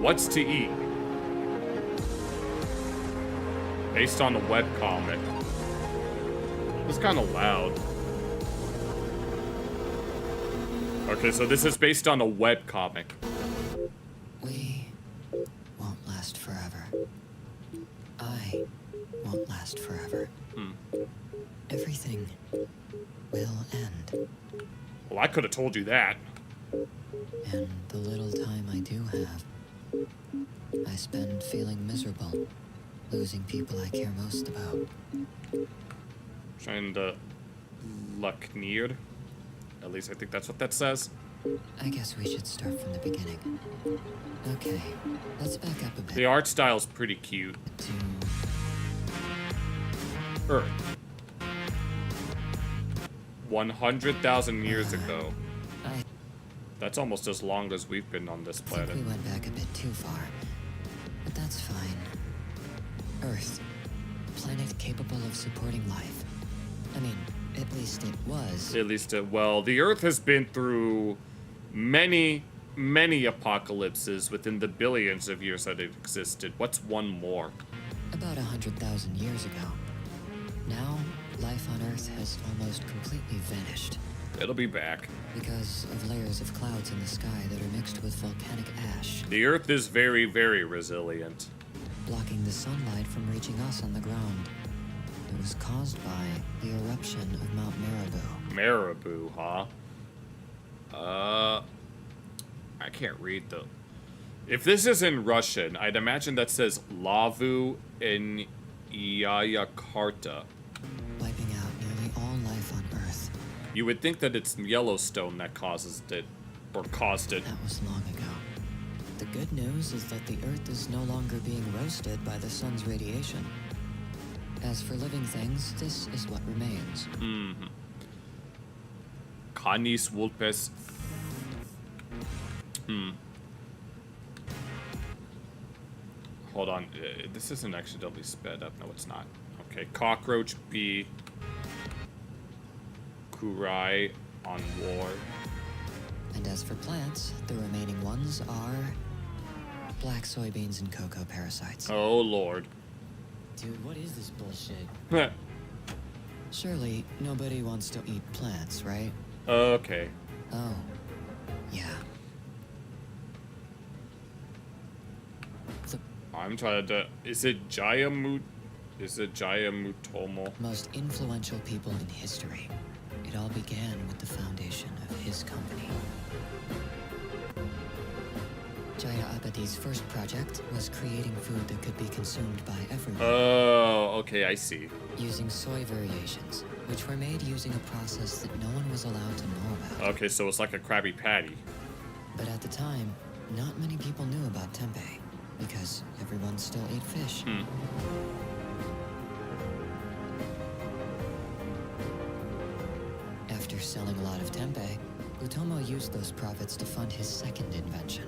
What's to eat? Based on a webcomic. It's kind of loud. Okay, so this is based on a webcomic. We won't last forever. I won't last forever. Everything will end. Well, I could have told you that. And the little time I do have, I spend feeling miserable, losing people I care most about. Trying to luck near. At least I think that's what that says. I guess we should start from the beginning. Okay, let's back up a bit. The art style's pretty cute. Earth. 100,000 years ago. That's almost as long as we've been on this planet. I think we went back a bit too far, but that's fine. Earth. Planet capable of supporting life. I mean, at least it was. At least well, the Earth has been through many, many apocalypses within the billions of years that it existed. What's one more? About 100,000 years ago. Now, life on Earth has almost completely vanished. It'll be back. Because of layers of clouds in the sky that are mixed with volcanic ash. The Earth is very, very resilient. Blocking the sunlight from reaching us on the ground. It was caused by the eruption of Mount Marabou. Marabou, huh? I can't read the... If this is in Russian, I'd imagine that says Lavu in Yayakarta. Wiping out nearly all life on Earth. You would think that it's Yellowstone that causes it, or caused it. That was long ago. The good news is that the Earth is no longer being roasted by the sun's radiation. As for living things, this is what remains. Canis vulpes. Hold on. This isn't accidentally sped up. No, it's not. Okay. Cockroach B. Kurai on war. And as for plants, the remaining ones are black soybeans and cocoa parasites. Oh, Lord. Dude, what is this bullshit? Surely nobody wants to eat plants, right? Okay. Oh, yeah. I'm trying to. Is it Jayamut? Is it Jayamutomo? Most influential people in history. It all began with the foundation of his company. Jaya Abadi's first project was creating food that could be consumed by everyone. Oh, okay, I see. Using soy variations, which were made using a process that no one was allowed to know about. Okay, so it's like a Krabby Patty. But at the time, not many people knew about tempeh, because everyone still ate fish. After selling a lot of tempeh, Utomo used those profits to fund his second invention.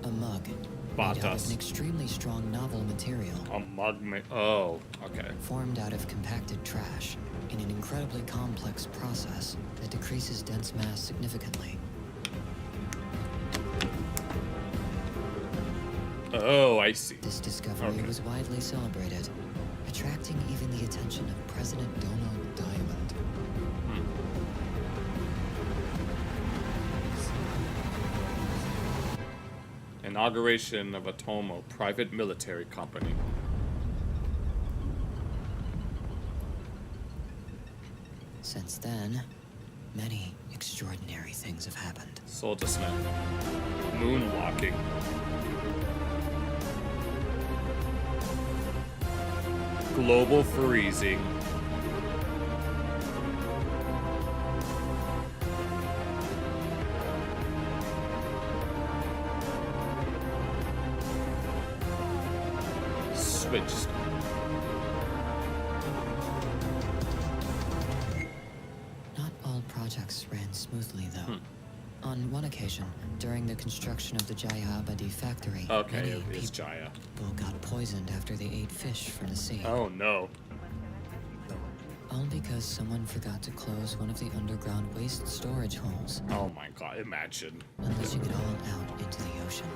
A mug. Made out of an extremely strong novel material. A mug oh, okay. Formed out of compacted trash in an incredibly complex process that decreases dense mass significantly. Oh, I see. This discovery was widely celebrated, attracting even the attention of President Donald Diamond. Inauguration of Atomo private military company. Since then, many extraordinary things have happened. Soldier Snap. Moonwalking. Global freezing. Switched. Not all projects ran smoothly, though. On one occasion, during the construction of the Jaya Abadi factory, Okay, many it's Jaya. people got poisoned after they ate fish from the sea. Oh no. All because someone forgot to close one of the underground waste storage holes, Oh my god, imagine. unleashing it all out into the ocean.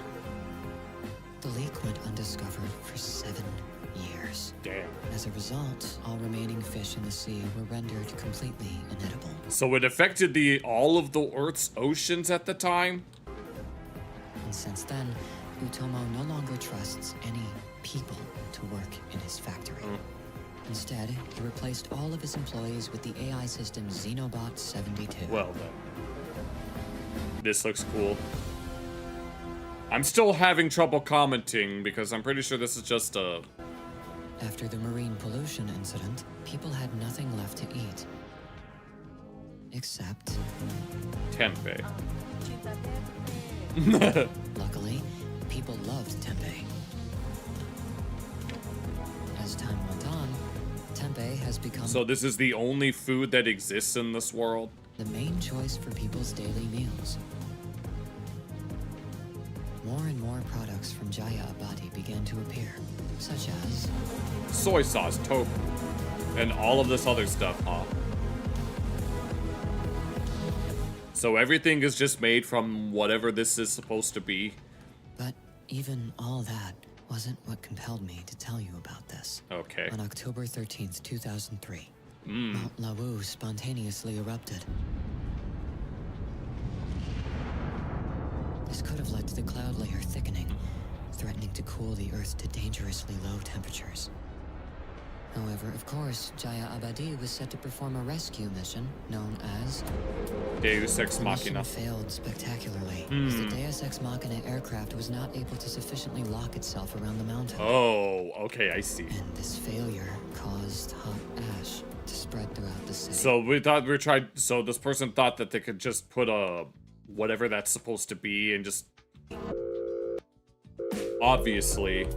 The leak went undiscovered for 7 years. Damn. As a result, all remaining fish in the sea were rendered completely inedible. So it affected all of the Earth's oceans at the time? And since then, Utomo no longer trusts any people to work in his factory. Instead, he replaced all of his employees with the AI system Xenobot 72. Well then. This looks cool. I'm still having trouble commenting because I'm pretty sure this is just a... After the marine pollution incident, people had nothing left to eat. Except... tempeh. Luckily, people loved tempeh. As time went on, tempeh has become So this is the only food that exists in this world? the main choice for people's daily meals. More and more products from Jaya Abadi began to appear, such as Soy sauce, tofu, and all of this other stuff, huh? So everything is just made from whatever this is supposed to be? But even all that wasn't what compelled me to tell you about this. Okay. On October 13th, 2003, Mount Lawu spontaneously erupted. This could have led to the cloud layer thickening, threatening to cool the Earth to dangerously low temperatures. However, of course, Jaya Abadi was set to perform a rescue mission known as Deus Ex The Machina. mission failed spectacularly, as the Deus Ex Machina aircraft was not able to sufficiently lock itself around the mountain. Oh, okay, I see. And this failure caused hot ash to spread throughout the city. So so this person thought that they could just put a whatever that's supposed to be and just obviously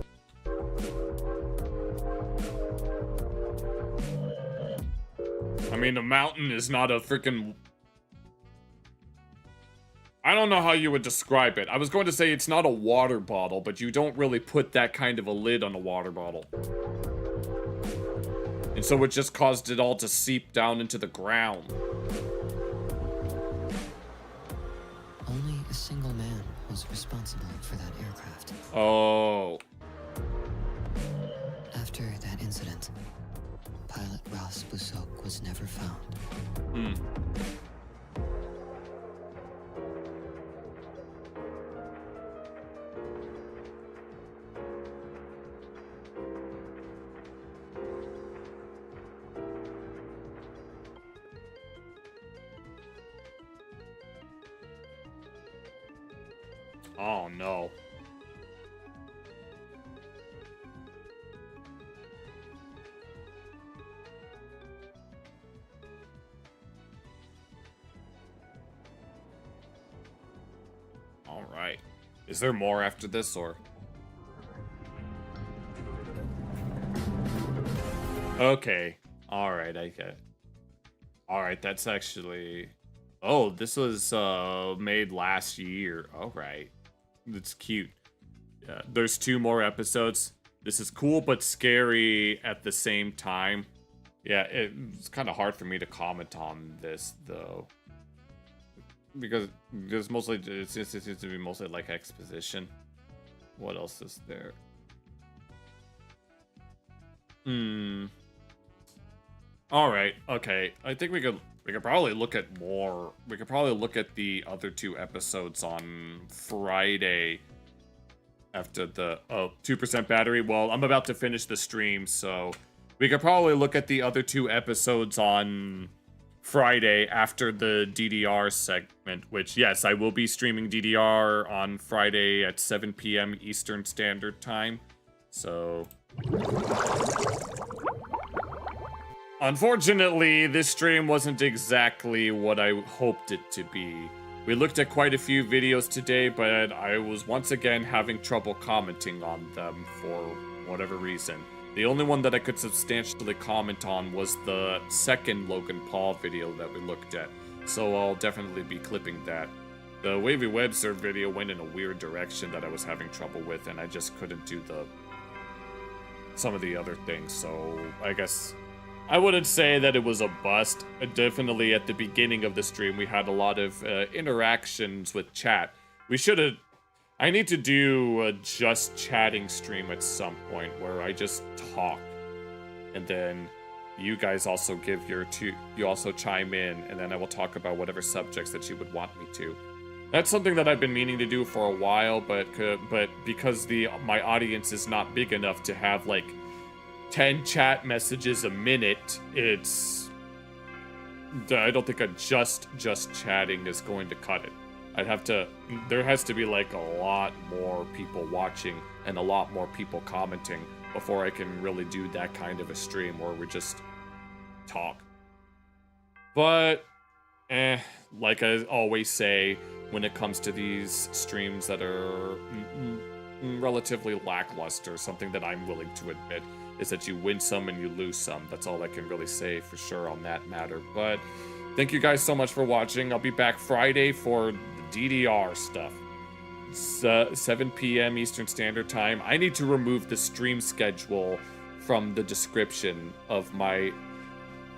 I mean, a mountain is not a freaking I don't know how you would describe it. I was going to say it's not a water bottle, but you don't really put that kind of a lid on a water bottle. And so it just caused it all to seep down into the ground. Only a single man was responsible for that aircraft. Oh. After that incident, pilot Ross Busok was never found. Hmm. Oh no. All right. Is there more after this or? Okay. All right, I get it. All right, that's actually... Oh, this was made last year. All right. That's cute. Yeah, there's 2 more episodes. This is cool but scary at the same time. Yeah, it's kind of hard for me to comment on this though, because there's mostly it seems to be mostly like exposition. What else is there? All right. Okay. I think we could probably look at more. We could probably look at the other 2 episodes on Friday after the 2% battery. Well, I'm about to finish the stream, so we could probably look at the other 2 episodes on Friday after the DDR segment, which, yes, I will be streaming DDR on Friday at 7 p.m. Eastern Standard Time. So... Unfortunately, this stream wasn't exactly what I hoped it to be. We looked at quite a few videos today, but I was once again having trouble commenting on them for whatever reason. The only one that I could substantially comment on was the second Logan Paul video that we looked at, so I'll definitely be clipping that. The Wavy Webster video went in a weird direction that I was having trouble with, and I just couldn't do some of the other things, so I guess... I wouldn't say that it was a bust. Definitely at the beginning of the stream, we had a lot of interactions with chat. We should have... I need to do a just chatting stream at some point where I just talk. And then you guys also give you also chime in, and then I will talk about whatever subjects that you would want me to. That's something that I've been meaning to do for a while, but because my audience is not big enough to have, like, 10 chat messages a minute, I don't think a just chatting is going to cut it. There has to be like a lot more people watching and a lot more people commenting before I can really do that kind of a stream where we just talk. But, like I always say, when it comes to these streams that are relatively lackluster, something that I'm willing to admit is that you win some and you lose some. That's all I can really say for sure on that matter. But thank you guys so much for watching. I'll be back Friday for the DDR stuff. It's 7 p.m. Eastern Standard Time. I need to remove the stream schedule from the description of my...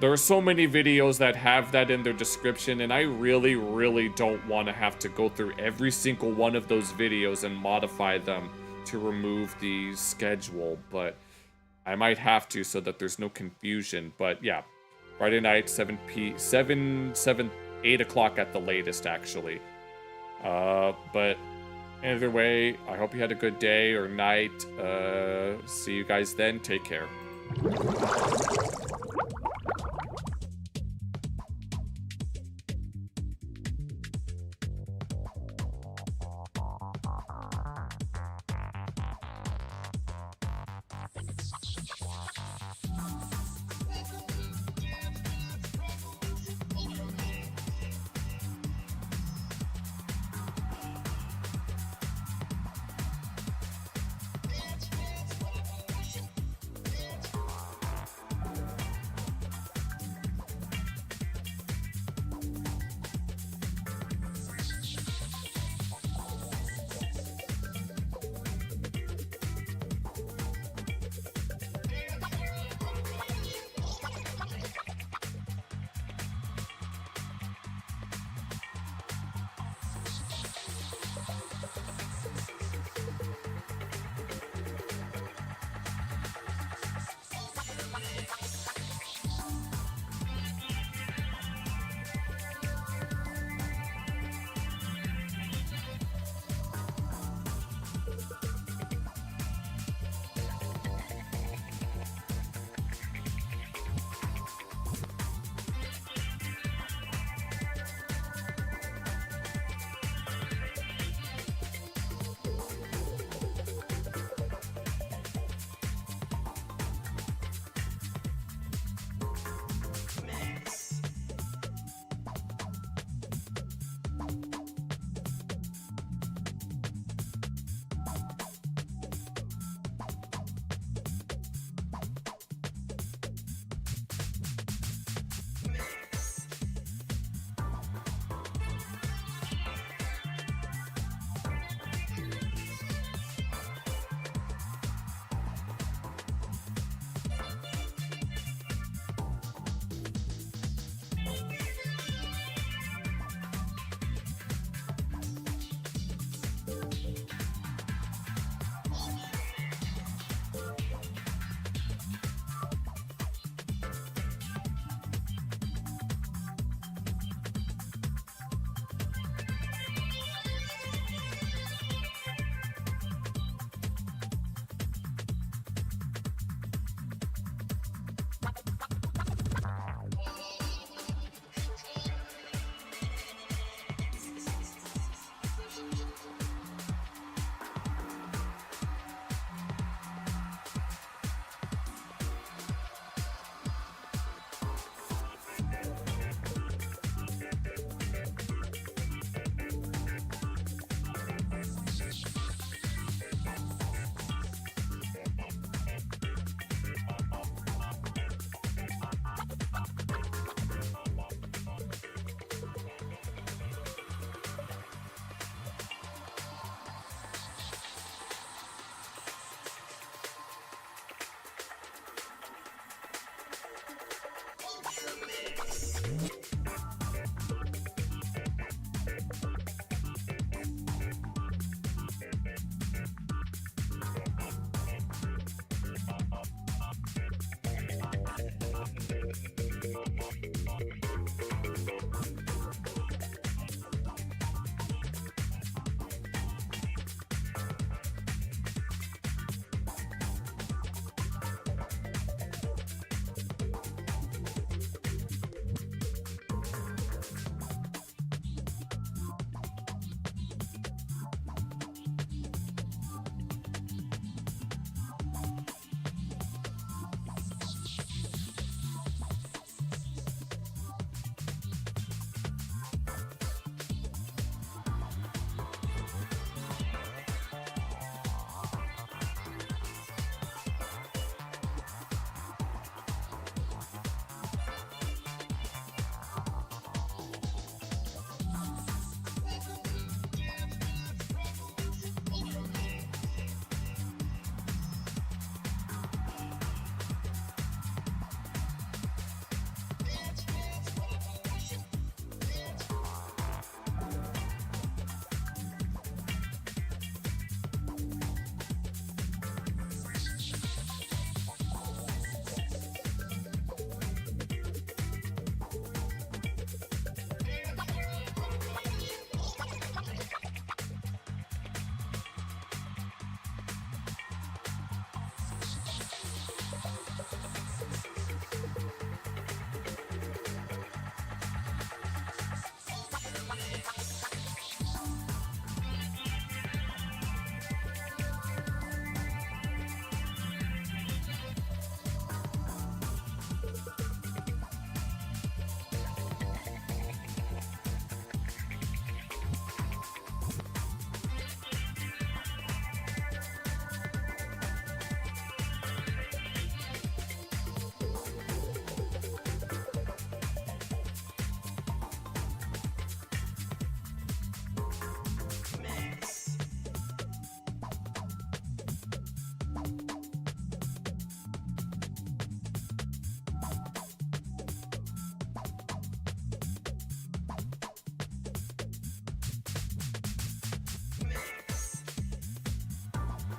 There are so many videos that have that in their description, and I really, really don't want to have to go through every single one of those videos and modify them to remove the schedule, but I might have to so that there's no confusion. But yeah, Friday night, 8 o'clock at the latest, actually. But either way, I hope you had a good day or night. See you guys then. Take care.